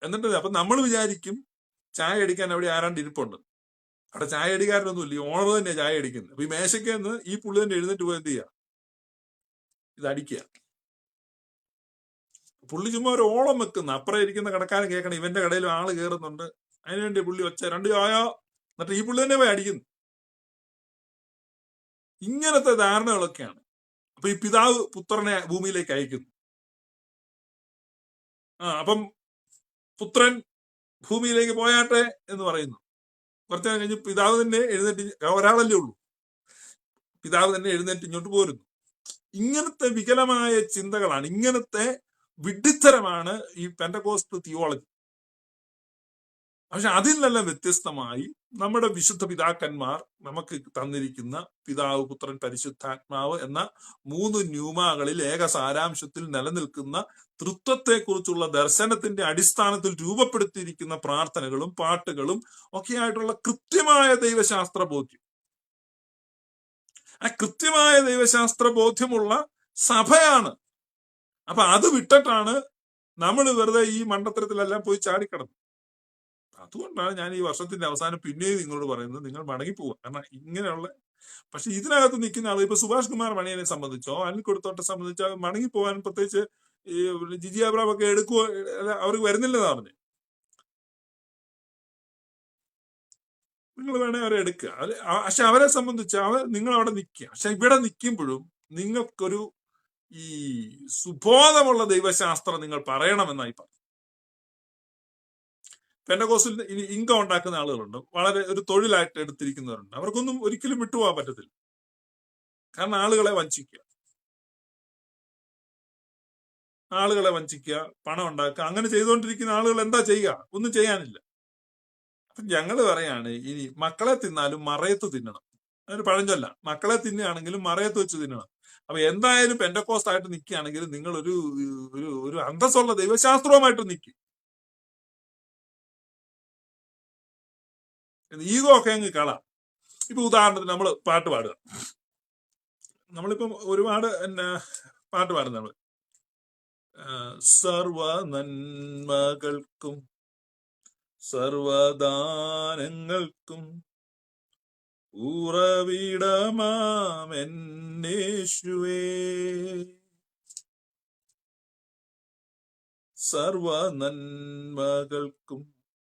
എന്നിട്ട് അപ്പൊ നമ്മൾ വിചാരിക്കും ചായ അടിക്കാൻ അവിടെ ആരാണ്ട് ഇരിപ്പുണ്ട്. അവിടെ ചായ അടിക്കാരനൊന്നും ഇല്ല, ഈ ഓണർ തന്നെയാ ചായ അടിക്കുന്നത്. അപ്പൊ ഈ മേശയ്ക്ക് നിന്ന് ഈ പുള്ളി തന്നെ എഴുന്നേറ്റ് പോയി എന്ത് ചെയ്യാ, ഇത് അടിക്കുക. പുള്ളി ചുമ്മാ ഒരു ഓളം വെക്കുന്ന. അപ്പുറം ഇരിക്കുന്ന കടക്കാരൻ കേൾക്കണം ഇവന്റെ കടയിലും ആള് കയറുന്നുണ്ട്, അതിനുവേണ്ടി പുള്ളി ഒച്ച 2 ചായ, എന്നിട്ട് ഈ പുള്ളി തന്നെ പോയി അടിക്കുന്നു. ഇങ്ങനത്തെ ധാരണകളൊക്കെയാണ്. അപ്പൊ ഈ പിതാവ് പുത്രനെ ഭൂമിയിലേക്ക് അയക്കുന്നു. അപ്പം പുത്രൻ ഭൂമിയിലേക്ക് പോയാട്ടെ എന്ന് പറയുന്നു. കുറച്ചു നേരം കഴിഞ്ഞ് പിതാവ് തന്നെ എഴുന്നേറ്റ്, ഒരാളല്ലേ ഉള്ളൂ, പിതാവ് തന്നെ എഴുന്നേറ്റ് ഇങ്ങോട്ട് പോരുന്നു. ഇങ്ങനത്തെ വികലമായ ചിന്തകളാണ്, ഇങ്ങനത്തെ വിഡ്ഢിത്തരമാണ് ഈ പെന്തക്കോസ്റ്റ് തിയോളജി. പക്ഷെ അതിൽ നിന്നെല്ലാം വ്യത്യസ്തമായി നമ്മുടെ വിശുദ്ധ പിതാക്കന്മാർ നമുക്ക് തന്നിരിക്കുന്ന പിതാവ്, പുത്രൻ, പരിശുദ്ധാത്മാവ് എന്ന 3 ന്യൂമാകളിൽ ഏക സാരാംശത്തിൽ നിലനിൽക്കുന്ന തൃത്വത്തെക്കുറിച്ചുള്ള ദർശനത്തിന്റെ അടിസ്ഥാനത്തിൽ രൂപപ്പെടുത്തിയിരിക്കുന്ന പ്രാർത്ഥനകളും പാട്ടുകളും ഒക്കെ ആയിട്ടുള്ള കൃത്യമായ ദൈവശാസ്ത്ര ബോധ്യം, ആ കൃത്യമായ ദൈവശാസ്ത്ര ബോധ്യമുള്ള സഭയാണ്. അപ്പൊ അത് വിട്ടിട്ടാണ് നമ്മൾ വെറുതെ ഈ മണ്ടത്തരത്തിലെല്ലാം പോയി ചാടിക്കിടന്നത്. അതുകൊണ്ടാണ് ഞാൻ ഈ വർഷത്തിന്റെ അവസാനം പിന്നെയും നിങ്ങളോട് പറയുന്നത്, നിങ്ങൾ മടങ്ങിപ്പോവുക. കാരണം ഇങ്ങനെയുള്ള, പക്ഷെ ഇതിനകത്ത് നിൽക്കുന്ന ആൾ, ഇപ്പൊ സുഭാഷ് കുമാർ മണിയനെ സംബന്ധിച്ചോ അനിൽ കൊടുത്തോട്ടെ സംബന്ധിച്ചോ മടങ്ങിപ്പോവാൻ പ്രത്യേകിച്ച് ഈ ജിജി അബ്രാം ഒക്കെ എടുക്കുവോ, അവർക്ക് വരുന്നില്ലെന്നാ പറഞ്ഞു. നിങ്ങൾ വേണേ അവരെ എടുക്കുക. പക്ഷെ അവരെ സംബന്ധിച്ച് നിങ്ങൾ അവിടെ നിൽക്കുക. പക്ഷെ ഇവിടെ നിൽക്കുമ്പോഴും നിങ്ങൾക്കൊരു ഈ സുബോധമുള്ള ദൈവശാസ്ത്രം നിങ്ങൾ പറയണമെന്നായി പറഞ്ഞു. പെന്തക്കോസ്റ്റിൽ ഇൻകം ഉണ്ടാക്കുന്ന ആളുകളുണ്ട്, വളരെ ഒരു തൊഴിലായിട്ട് എടുത്തിരിക്കുന്നവരുണ്ട്. അവർക്കൊന്നും ഒരിക്കലും വിട്ടുപോകാൻ പറ്റത്തില്ല. കാരണം ആളുകളെ വഞ്ചിക്കുക, പണം ഉണ്ടാക്കുക, അങ്ങനെ ചെയ്തുകൊണ്ടിരിക്കുന്ന ആളുകൾ എന്താ ചെയ്യുക? ഒന്നും ചെയ്യാനില്ല. അപ്പൊ ഞങ്ങൾ പറയാണ്, ഇനി മക്കളെ തിന്നാലും മറയത്ത് തിന്നണം. അതൊരു പഴഞ്ചൊല്ല. മക്കളെ തിന്നുകയാണെങ്കിലും മറയത്ത് വെച്ച് തിന്നണം. അപ്പൊ എന്തായാലും പെന്തക്കോസ്റ്റ് ആയിട്ട് നിൽക്കുകയാണെങ്കിൽ നിങ്ങൾ ഒരു അന്തസ്സുള്ള ദൈവശാസ്ത്രവുമായിട്ട് നിൽക്കും. ഈഗോ ഒക്കെ അങ്ങ് കളാം. ഇപ്പൊ ഉദാഹരണത്തിന് നമ്മൾ പാട്ട് പാടുക, നമ്മളിപ്പം ഒരുപാട് പാട്ട് പാടുന്ന നമ്മള് സർവ നന്മകൾക്കും സർവദാനങ്ങൾക്കും ഉറവിടമാമെന്നേശുവേ, സർവ നന്മകൾക്കും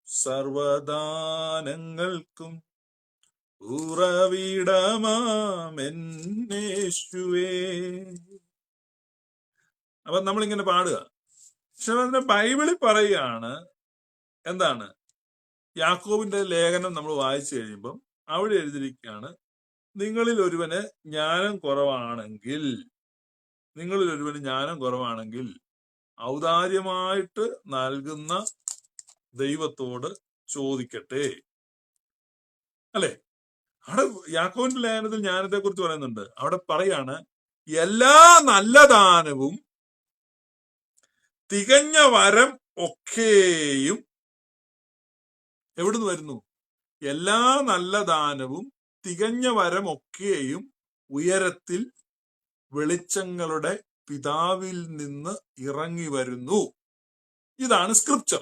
സർവദാനങ്ങൾക്കും ഉറവിടമാമെന്നേശുവേ. അപ്പൊ നമ്മളിങ്ങനെ പാടുക. പക്ഷെ അതിന്റെ ബൈബിളിൽ പറയുകയാണ്, എന്താണ്? യാക്കോബിന്റെ ലേഖനം നമ്മൾ വായിച്ചു കഴിയുമ്പം അവിടെ എഴുതിയിരിക്കുകയാണ്, നിങ്ങളിൽ ഒരുവന് ജ്ഞാനം കുറവാണെങ്കിൽ ഔദാര്യമായിട്ട് നൽകുന്ന ദൈവത്തോട് ചോദിക്കട്ടെ. അല്ലെ? അവിടെ യാക്കോബിന്റെ ലേഖനത്തിൽ ജ്ഞാനത്തെ കുറിച്ച് പറയുന്നുണ്ട്. അവിടെ പറയാണ്, എല്ലാ നല്ല ദാനവും തികഞ്ഞ വരം ഒക്കെയും എവിടുന്ന് വരുന്നു? എല്ലാ നല്ല ദാനവും തികഞ്ഞ വരം ഒക്കെയും ഉയരത്തിൽ വെളിച്ചങ്ങളുടെ പിതാവിൽ നിന്ന് ഇറങ്ങി വരുന്നു. ഇതാണ് സ്ക്രിപ്ചർ.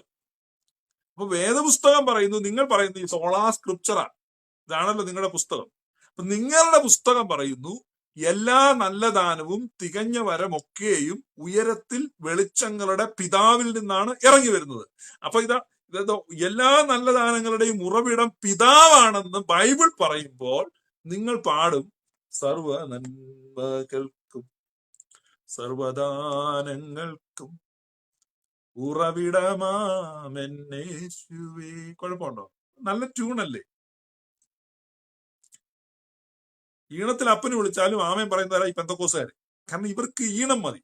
അപ്പൊ വേദപുസ്തകം പറയുന്നു, നിങ്ങൾ പറയുന്നു ഈ സോളാ സ്ക്രിപ്ചറാ, ഇതാണല്ലോ നിങ്ങളുടെ പുസ്തകം. അപ്പൊ നിങ്ങളുടെ പുസ്തകം പറയുന്നു എല്ലാ നല്ല ദാനവും തികഞ്ഞ വരമൊക്കെയും ഉയരത്തിൽ വെളിച്ചങ്ങളുടെ പിതാവിൽ നിന്നാണ് ഇറങ്ങി വരുന്നത്. അപ്പൊ ഇതോ എല്ലാ നല്ല ദാനങ്ങളുടെയും ഉറവിടം പിതാവാണെന്ന് ബൈബിൾ പറയുമ്പോൾ നിങ്ങൾ പാടും, സർവ നന്മകൾക്കും സർവദാനങ്ങൾക്കും ഉറവിടമാമെന്നേശുവേ. കുഴപ്പമുണ്ടോ? നല്ല ട്യൂണല്ലേ? ഈണത്തിൽ അപ്പന് വിളിച്ചാലും ആമേൻ പറയുന്നവരാ ഈ പെന്തക്കോസ്തുകാര്. കാരണം ഇവർക്ക് ഈണം മതി.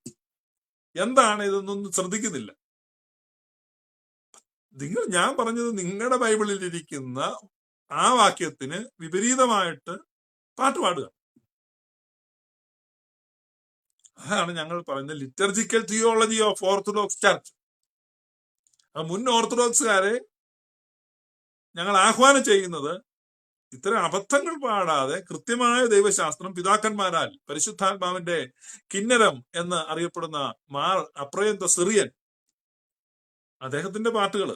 എന്താണ് ഇതൊന്നും ശ്രദ്ധിക്കുന്നില്ല. ഞാൻ പറഞ്ഞത് നിങ്ങളുടെ ബൈബിളിൽ ഇരിക്കുന്ന ആ വാക്യത്തിന് വിപരീതമായിട്ട് പാട്ട് പാടുക. അതാണ് ഞങ്ങൾ പറയുന്നത് liturgical theology of orthodox church. മുൻ ഓർത്തഡോക്സുകാരെ ഞങ്ങൾ ആഹ്വാനം ചെയ്യുന്നത് ഇത്തരം അബദ്ധങ്ങൾ പാടാതെ കൃത്യമായ ദൈവശാസ്ത്രം പിതാക്കന്മാരാൽ പരിശുദ്ധാത്മാവിന്റെ കിന്നരം എന്ന് അറിയപ്പെടുന്ന മാർ അപ്രയം ദ സിറിയൻ, അദ്ദേഹത്തിന്റെ പാട്ടുകള്,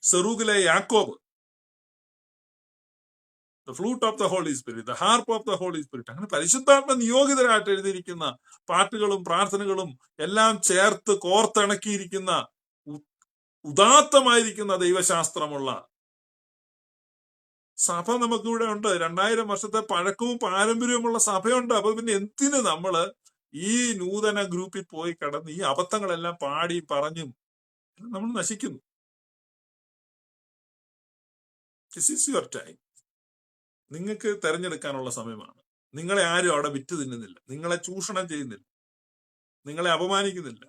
സെറൂഗിലെ Yakob, the flute of the Holy Spirit, the harp of the Holy Spirit, അങ്ങനെ പരിശുദ്ധാത്മ നിയോഗിതരായിട്ട് എഴുതിയിരിക്കുന്ന പാട്ടുകളും പ്രാർത്ഥനകളും എല്ലാം ചേർത്ത് കോർത്തിണക്കിയിരിക്കുന്ന ഉദാത്തമായിരിക്കുന്ന ദൈവശാസ്ത്രമുള്ള സഭ നമുക്കിവിടെ ഉണ്ട്. 2000 വർഷത്തെ പഴക്കവും പാരമ്പര്യവുമുള്ള സഭയുണ്ട്. അപ്പൊ പിന്നെ എന്തിന് നമ്മള് ഈ നൂതന ഗ്രൂപ്പിൽ പോയി കടന്ന് ഈ അബദ്ധങ്ങളെല്ലാം പാടി പറഞ്ഞും നമ്മൾ നശിക്കുന്നു. This is your time. നിങ്ങൾക്ക് തെരഞ്ഞെടുക്കാനുള്ള സമയമാണ്. നിങ്ങളെ ആരും അവിടെ വിറ്റ് തിന്നുന്നില്ല, നിങ്ങളെ ചൂഷണം ചെയ്യുന്നില്ല, നിങ്ങളെ അപമാനിക്കുന്നില്ല,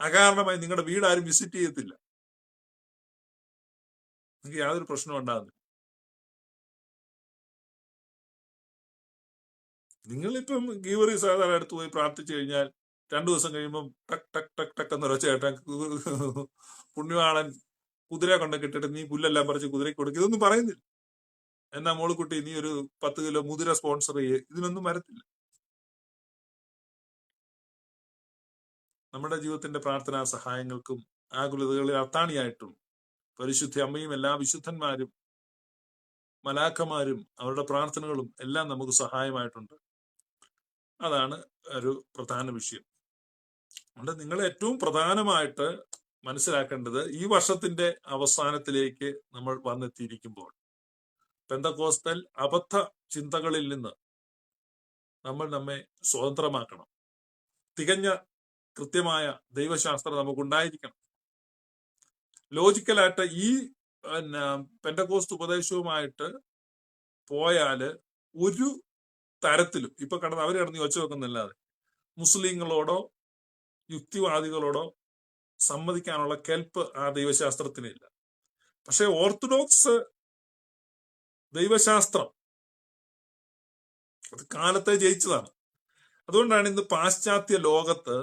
അകാരണമായി നിങ്ങളുടെ വീട് ആരും വിസിറ്റ് ചെയ്യത്തില്ല, നിങ്ങൾക്ക് യാതൊരു പ്രശ്നവും ഉണ്ടാകുന്നില്ല. നിങ്ങളിപ്പം ഗീവറി സാധാരണ അടുത്ത് പോയി പ്രാർത്ഥിച്ചു കഴിഞ്ഞാൽ 2 ദിവസം കഴിയുമ്പം ടക്ക് ടക്ക് ടക്ക് ടക്ക് എന്നൊരു ചേട്ടാ പുണ്യവാളൻ കുതിര കൊണ്ട് കിട്ടിട്ട് നീ പുല്ലെല്ലാം പറിച്ച് കുതിരയ്ക്ക് കൊടുക്കുക, ഇതൊന്നും പറയുന്നില്ല. എന്നാ മോളിക്കുട്ടി നീ ഒരു 10 കിലോ മുതിര സ്പോൺസർ ചെയ്യേ, ഇതിനൊന്നും വരത്തില്ല. നമ്മുടെ ജീവിതത്തിന്റെ പ്രാർത്ഥനാ സഹായങ്ങൾക്കും ആകുലതകളിൽ അത്താണിയായിട്ടും പരിശുദ്ധ അമ്മയും എല്ലാ വിശുദ്ധന്മാരും മലാഖമാരും അവരുടെ പ്രാർത്ഥനകളും എല്ലാം നമുക്ക് സഹായമായിട്ടുണ്ട്. അതാണ് ഒരു പ്രധാന വിഷയം. അതുകൊണ്ട് നിങ്ങൾ ഏറ്റവും പ്രധാനമായിട്ട് മനസ്സിലാക്കേണ്ടത് ഈ വർഷത്തിന്റെ അവസാനത്തിലേക്ക് നമ്മൾ വന്നെത്തിയിരിക്കുമ്പോൾ പെന്തക്കോസ്തൽ അബദ്ധ ചിന്തകളിൽ നിന്ന് നമ്മൾ നമ്മെ സ്വതന്ത്രമാക്കണം. തികഞ്ഞ കൃത്യമായ ദൈവശാസ്ത്രം നമുക്കുണ്ടായിരിക്കണം. ലോജിക്കലായിട്ട് ഈ പെന്തക്കോസ്ത് ഉപദേശവുമായിട്ട് പോയാല് ഒരു തരത്തിലും ഇപ്പൊ അവർ കിടന്ന് ഒച്ച വെക്കുന്നില്ലാതെ മുസ്ലിങ്ങളോടോ യുക്തിവാദികളോടോ സമ്മതിക്കാനുള്ള കെൽപ്പ് ആ ദൈവശാസ്ത്രത്തിനില്ല. പക്ഷെ ഓർത്തഡോക്സ് ദൈവശാസ്ത്രം അത് കാലത്തെ ജയിച്ചതാണ്. അതുകൊണ്ടാണ് ഇന്ന് പാശ്ചാത്യ ലോകത്ത്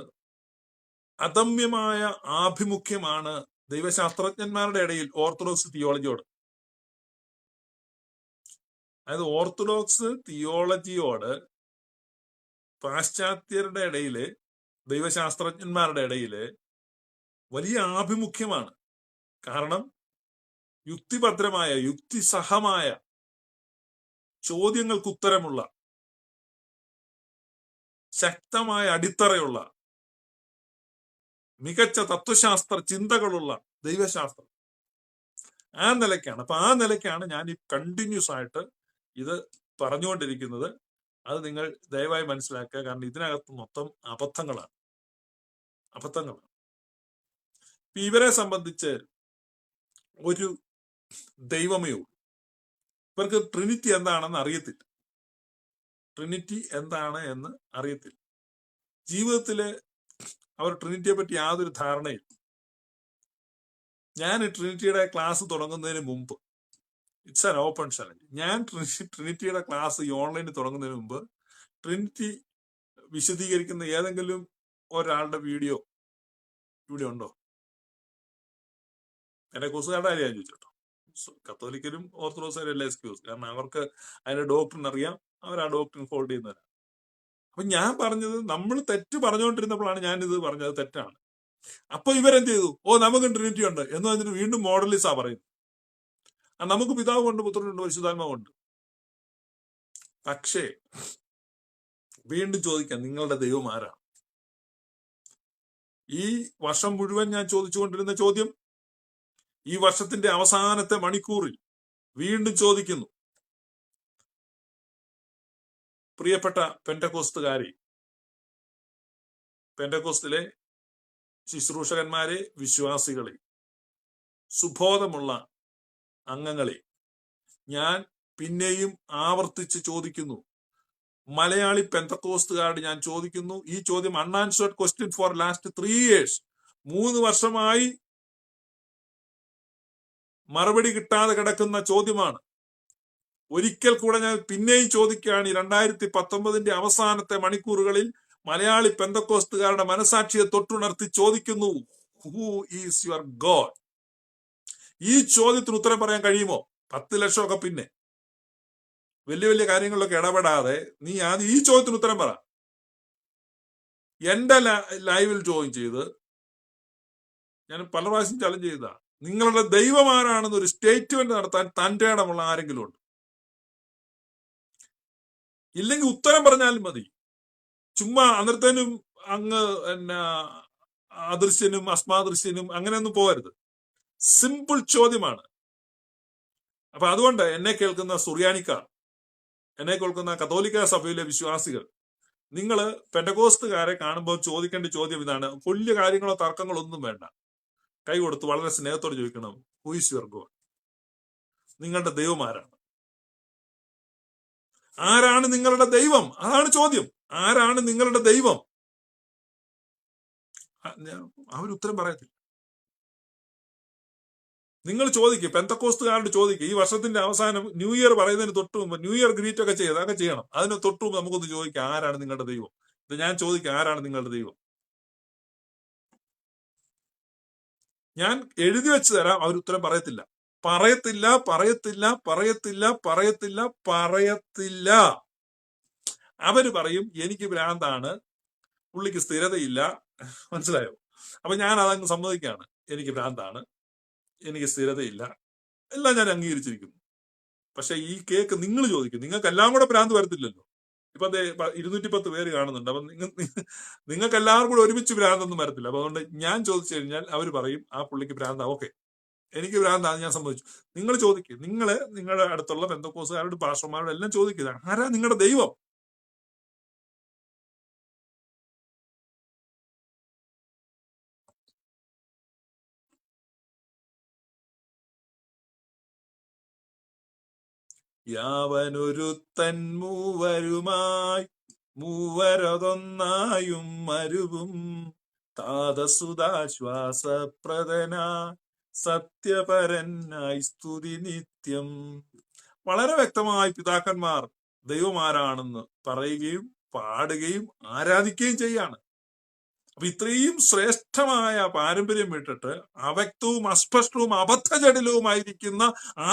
അദമ്യമായ ആഭിമുഖ്യമാണ് ദൈവശാസ്ത്രജ്ഞന്മാരുടെ ഇടയിൽ ഓർത്തഡോക്സ് തിയോളജിയോട്. അതായത് ഓർത്തഡോക്സ് തിയോളജിയോട് പാശ്ചാത്യരുടെ ഇടയില് ദൈവശാസ്ത്രജ്ഞന്മാരുടെ ഇടയില് വലിയ ആഭിമുഖ്യമാണ്. കാരണം യുക്തിഭദ്രമായ യുക്തിസഹമായ ചോദ്യങ്ങൾക്ക് ഉത്തരമുള്ള ശക്തമായ അടിത്തറയുള്ള മികച്ച തത്വശാസ്ത്ര ചിന്തകളുള്ള ദൈവശാസ്ത്രം ആ നിലയ്ക്കാണ്. അപ്പൊ ആ നിലയ്ക്കാണ് ഞാൻ ഈ കണ്ടിന്യൂസ് ആയിട്ട് ഇത് പറഞ്ഞുകൊണ്ടിരിക്കുന്നത്. അത് നിങ്ങൾ ദയവായി മനസ്സിലാക്കുക. കാരണം ഇതിനകത്ത് മൊത്തം അബദ്ധങ്ങളാണ്. ഇവരെ സംബന്ധിച്ച് ഒരു ദൈവമേ ഉള്ളൂ. ഇവർക്ക് ട്രിനിറ്റി എന്താണെന്ന് അറിയത്തില്ല. ജീവിതത്തില് അവർ ട്രിനിറ്റിയെ പറ്റി യാതൊരു ധാരണയില്ല. ഞാൻ ട്രിനിറ്റിയുടെ ക്ലാസ് തുടങ്ങുന്നതിന് മുമ്പ്, ഇറ്റ്സ് ആൻ ഓപ്പൺ ചലഞ്ച്, ഞാൻ ട്രിനിറ്റിയുടെ ക്ലാസ് ഈ ഓൺലൈനിൽ തുടങ്ങുന്നതിന് മുമ്പ് ട്രിനിറ്റി വിശദീകരിക്കുന്ന ഏതെങ്കിലും ഒരാളുടെ വീഡിയോ ഇവിടെ ഉണ്ടോ? എന്റെ കോഴ്സുകാരുടെ കാര്യം ചോദിച്ചോട്ടോ. കത്തോലിക്കരും ഓർത്തഡോക്സുകാരും എല്ലാം എക്സ്ക്യൂസ്, കാരണം അവർക്ക് അതിന്റെ ഡോക്ടറിൻ അറിയാം, അവർ ആ ഡോക്ടറിൻ ഫോൾഡ് ചെയ്യുന്നവരാണ്. അപ്പൊ ഞാൻ പറഞ്ഞത് നമ്മൾ തെറ്റ് പറഞ്ഞുകൊണ്ടിരുന്നപ്പോഴാണ് ഞാനിത് പറഞ്ഞത് തെറ്റാണ്. അപ്പൊ ഇവരെന്ത് ചെയ്തു? നമുക്ക് ട്രിനിറ്റി ഉണ്ട് എന്ന് പറഞ്ഞിട്ട് വീണ്ടും മോഡലിസാ പറയുന്നത്. നമുക്ക് പിതാവുണ്ട്, പുത്രനുണ്ട്, പരിശുദ്ധാത്മാവുണ്ട്. പക്ഷേ വീണ്ടും ചോദിക്കാം, നിങ്ങളുടെ ദൈവം ആരാണ്? ഈ വർഷം മുഴുവൻ ഞാൻ ചോദിച്ചുകൊണ്ടിരുന്ന ചോദ്യം ഈ വർഷത്തിന്റെ അവസാനത്തെ മണിക്കൂറിൽ വീണ്ടും ചോദിക്കുന്നു. പ്രിയപ്പെട്ട പെന്തക്കോസ്തുകാരെ, പെന്തക്കോസ്തിലെ ശുശ്രൂഷകന്മാരെ, വിശ്വാസികളെ, സുബോധമുള്ള അംഗങ്ങളെ, ഞാൻ പിന്നെയും ആവർത്തിച്ച് ചോദിക്കുന്നു. മലയാളി പെന്തക്കോസ്തുകാരോട് ഞാൻ ചോദിക്കുന്നു. ഈ ചോദ്യം unanswered question for last 3 years, 3 വർഷമായി മറുപടി കിട്ടാതെ കിടക്കുന്ന ചോദ്യമാണ്. ഒരിക്കൽ കൂടെ ഞാൻ പിന്നെയും ചോദിക്കുകയാണ്. 2019 അവസാനത്തെ മണിക്കൂറുകളിൽ മലയാളി പെന്തക്കോസ്തുകാരുടെ മനസാക്ഷിയെ തൊട്ടുണർത്തി ചോദിക്കുന്നു, ഹൂ ഈസ് യുവർ ഗോഡ്? ഈ ചോദ്യത്തിന് ഉത്തരം പറയാൻ കഴിയുമോ? 10 ലക്ഷമൊക്കെ പിന്നെ വലിയ വലിയ കാര്യങ്ങളിലൊക്കെ ഇടപെടാതെ നീ ആദ്യം ഈ ചോദ്യത്തിന് ഉത്തരം പറ. എന്റെ ലൈവിൽ ജോയിൻ ചെയ്ത് ഞാൻ പല പ്രാവശ്യം ചലഞ്ച് ചെയ്ത നിങ്ങളുടെ ദൈവമാരാണെന്ന് ഒരു സ്റ്റേറ്റ്മെന്റ് നടത്താൻ തന്റെ ഇടമുള്ള ആരെങ്കിലും ഉണ്ട്? ഇല്ലെങ്കിൽ ഉത്തരം പറഞ്ഞാലും മതി. ചുമ്മാ അന്നേരത്തേനും അങ്ങ് അദൃശ്യനും അസ്മാദൃശ്യനും അങ്ങനെയൊന്നും പോകരുത്. സിമ്പിൾ ചോദ്യമാണ്. അപ്പൊ അതുകൊണ്ട് എന്നെ കേൾക്കുന്ന സുറിയാനിക്കാർ, എന്നെ കേൾക്കുന്ന കത്തോലിക്ക സഭയിലെ വിശ്വാസികൾ, നിങ്ങൾ പെന്തക്കോസ്തുകാരെ കാണുമ്പോൾ ചോദിക്കേണ്ട ചോദ്യം ഇതാണ്. വലിയ കാര്യങ്ങളോ തർക്കങ്ങളോ ഒന്നും വേണ്ട. കൈ കൊടുത്ത് വളരെ സ്നേഹത്തോടെ ചോദിക്കണം, ഹൂ ഈസ് യുവർ ഗോഡ്? നിങ്ങളുടെ ദൈവമാരാണ്. ആരാണ് നിങ്ങളുടെ ദൈവം? അതാണ് ചോദ്യം. ആരാണ് നിങ്ങളുടെ ദൈവം? അവരുത്തരം പറയത്തില്ല. നിങ്ങൾ ചോദിക്കുക, പെന്തക്കോസ്തുകാരോട് ചോദിക്കുക. ഈ വർഷത്തിന്റെ അവസാനം ന്യൂ ഇയർ പറയുന്നതിന് തൊട്ട് മുമ്പ് ന്യൂ ഇയർ ഗ്രീറ്റ് ഒക്കെ ചെയ്ത് അതൊക്കെ ചെയ്യണം. അതിന് തൊട്ട് മുമ്പ് നമുക്കൊന്ന് ചോദിക്കാം, ആരാണ് നിങ്ങളുടെ ദൈവം? ഇത് ഞാൻ ചോദിക്കാം, ആരാണ് നിങ്ങളുടെ ദൈവം? ഞാൻ എഴുതി വെച്ച് തരാം, അവരുത്തരം പറയത്തില്ല. പറയത്തില്ല, പറയത്തില്ല, പറയത്തില്ല, പറയത്തില്ല, പറയത്തില്ല. അവര് പറയും എനിക്ക് ഭ്രാന്താണ്, പുള്ളിക്ക് സ്ഥിരതയില്ല. മനസ്സിലായോ? അപ്പൊ ഞാൻ അതങ്ങ് സമ്മതിക്കാണ്. എനിക്ക് ഭ്രാന്താണ്, എനിക്ക് സ്ഥിരതയില്ല, എല്ലാം ഞാൻ അംഗീകരിച്ചിരിക്കുന്നു. പക്ഷെ ഈ കേക്ക് നിങ്ങൾ ചോദിക്കും, നിങ്ങൾക്ക് എല്ലാം കൂടെ ഭ്രാന്ത് വരത്തില്ലല്ലോ. ഇപ്പൊ 210 പേര് കാണുന്നുണ്ട്. അപ്പൊ നിങ്ങൾക്ക് എല്ലാവർക്കും കൂടെ ഒരുമിച്ച് ഭ്രാന്തൊന്നും വരത്തില്ല. അപ്പൊ അതുകൊണ്ട് ഞാൻ ചോദിച്ചു കഴിഞ്ഞാൽ അവർ പറയും ആ പുള്ളിക്ക് ഭ്രാന്താ. ഓക്കെ, എനിക്ക് ഭ്രാന്താന്ന് ഞാൻ സമ്മതിച്ചു. നിങ്ങൾ ചോദിക്കുക, നിങ്ങളുടെ അടുത്തുള്ള പെന്തക്കോസുകാരോട് പാസ്റ്റർമാരോട് എല്ലാം ചോദിക്കുക, ആരാ നിങ്ങളുടെ ദൈവം? യാവനൊരുത്തൻ മൂവരുമായി മൂവരതൊന്നായും മരുവും താതസുതാശ്വാസപ്രദന സത്യപരനായി സ്തുതി നിത്യം. വളരെ വ്യക്തമായി പിതാക്കന്മാർ ദൈവമാരാണെന്ന് പറയുകയും പാടുകയും ആരാധിക്കുകയും ചെയ്യാണ്. അപ്പൊ ഇത്രയും ശ്രേഷ്ഠമായ പാരമ്പര്യം വിട്ടിട്ട് അവ്യക്തവും അസ്പഷ്ടവും അബദ്ധജടിലവുമായിരിക്കുന്ന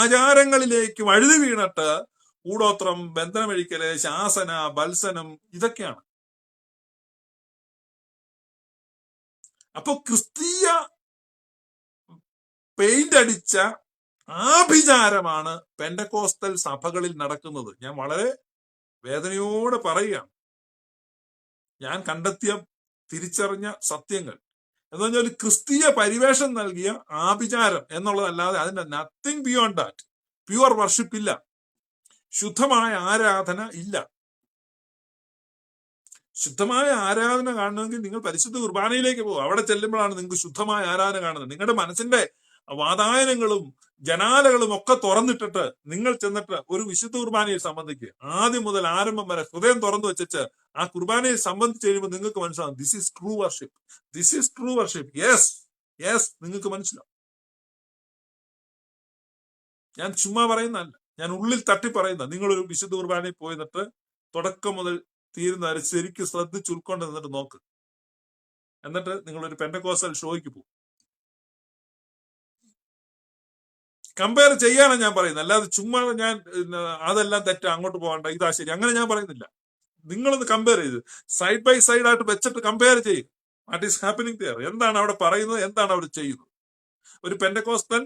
ആചാരങ്ങളിലേക്ക് വഴുതി വീണിട്ട് കൂടോത്രം, ബന്ധനമഴിക്കല്, ശാസന, ബത്സനം, ഇതൊക്കെയാണ്. അപ്പൊ ക്രിസ്തീയ പെയിന്റ് അടിച്ച ആഭിചാരമാണ് പെന്തക്കോസ്തൽ സഭകളിൽ നടക്കുന്നത്. ഞാൻ വളരെ വേദനയോടെ പറയുകയാണ്. ഞാൻ കണ്ടെത്തിയ, തിരിച്ചറിഞ്ഞ സത്യങ്ങൾ എന്ന് പറഞ്ഞാൽ ക്രിസ്തീയ പരിവേഷം നൽകിയ ആഭിചാരം എന്നുള്ളതല്ലാതെ അതിന്റെ nothing beyond that. Pure worship ഇല്ല, ശുദ്ധമായ ആരാധന ഇല്ല. ശുദ്ധമായ ആരാധന കാണണമെങ്കിൽ നിങ്ങൾ പരിശുദ്ധ കുർബാനയിലേക്ക് പോകും. അവിടെ ചെല്ലുമ്പോഴാണ് നിങ്ങൾക്ക് ശുദ്ധമായ ആരാധന കാണുന്നത്. നിങ്ങളുടെ മനസ്സിന്റെ വാതായനങ്ങളും ജനാലകളും ഒക്കെ തുറന്നിട്ടിട്ട് നിങ്ങൾ ചെന്നിട്ട് ഒരു വിശുദ്ധ കുർബാനയിൽ സംബന്ധിക്കുക. ആദ്യം മുതൽ ആരംഭം വരെ ഹൃദയം തുറന്നു വെച്ചിട്ട് ആ കുർബാനയിൽ സംബന്ധിച്ച് കഴിയുമ്പോൾ നിങ്ങൾക്ക് മനസ്സിലാവും, this is true worship, this is true worship. Yes, yes, നിങ്ങൾക്ക് മനസ്സിലാവും. ഞാൻ ചുമ്മാ പറയുന്നതല്ല, ഞാൻ ഉള്ളിൽ തട്ടി പറയുന്ന. നിങ്ങളൊരു വിശുദ്ധ കുർബാനയിൽ പോയിട്ട് തുടക്കം മുതൽ തീരുന്ന ശരിക്കും ശ്രദ്ധിച്ച് ഉൾക്കൊണ്ട് നിന്നിട്ട് നോക്ക്. എന്നിട്ട് നിങ്ങളൊരു പെന്തക്കോസ്റ്റൽ ഷോയ്ക്ക് പോകും. കമ്പയർ ചെയ്യാനാണ് ഞാൻ പറയുന്നത്, അല്ലാതെ ചുമ്മാ ഞാൻ അതെല്ലാം തെറ്റാ, അങ്ങോട്ട് പോകണ്ട, ഇതാ ശരി, അങ്ങനെ ഞാൻ പറയുന്നില്ല. നിങ്ങളൊന്ന് കമ്പയർ ചെയ്ത് സൈഡ് ബൈ സൈഡ് ആയിട്ട് വെച്ചിട്ട് കമ്പയർ ചെയ്യും. What is happening there? എന്താണ് അവിടെ പറയുന്നത്, എന്താണ് അവിടെ ചെയ്യുന്നത്? ഒരു പെന്തക്കോസ്റ്റൽ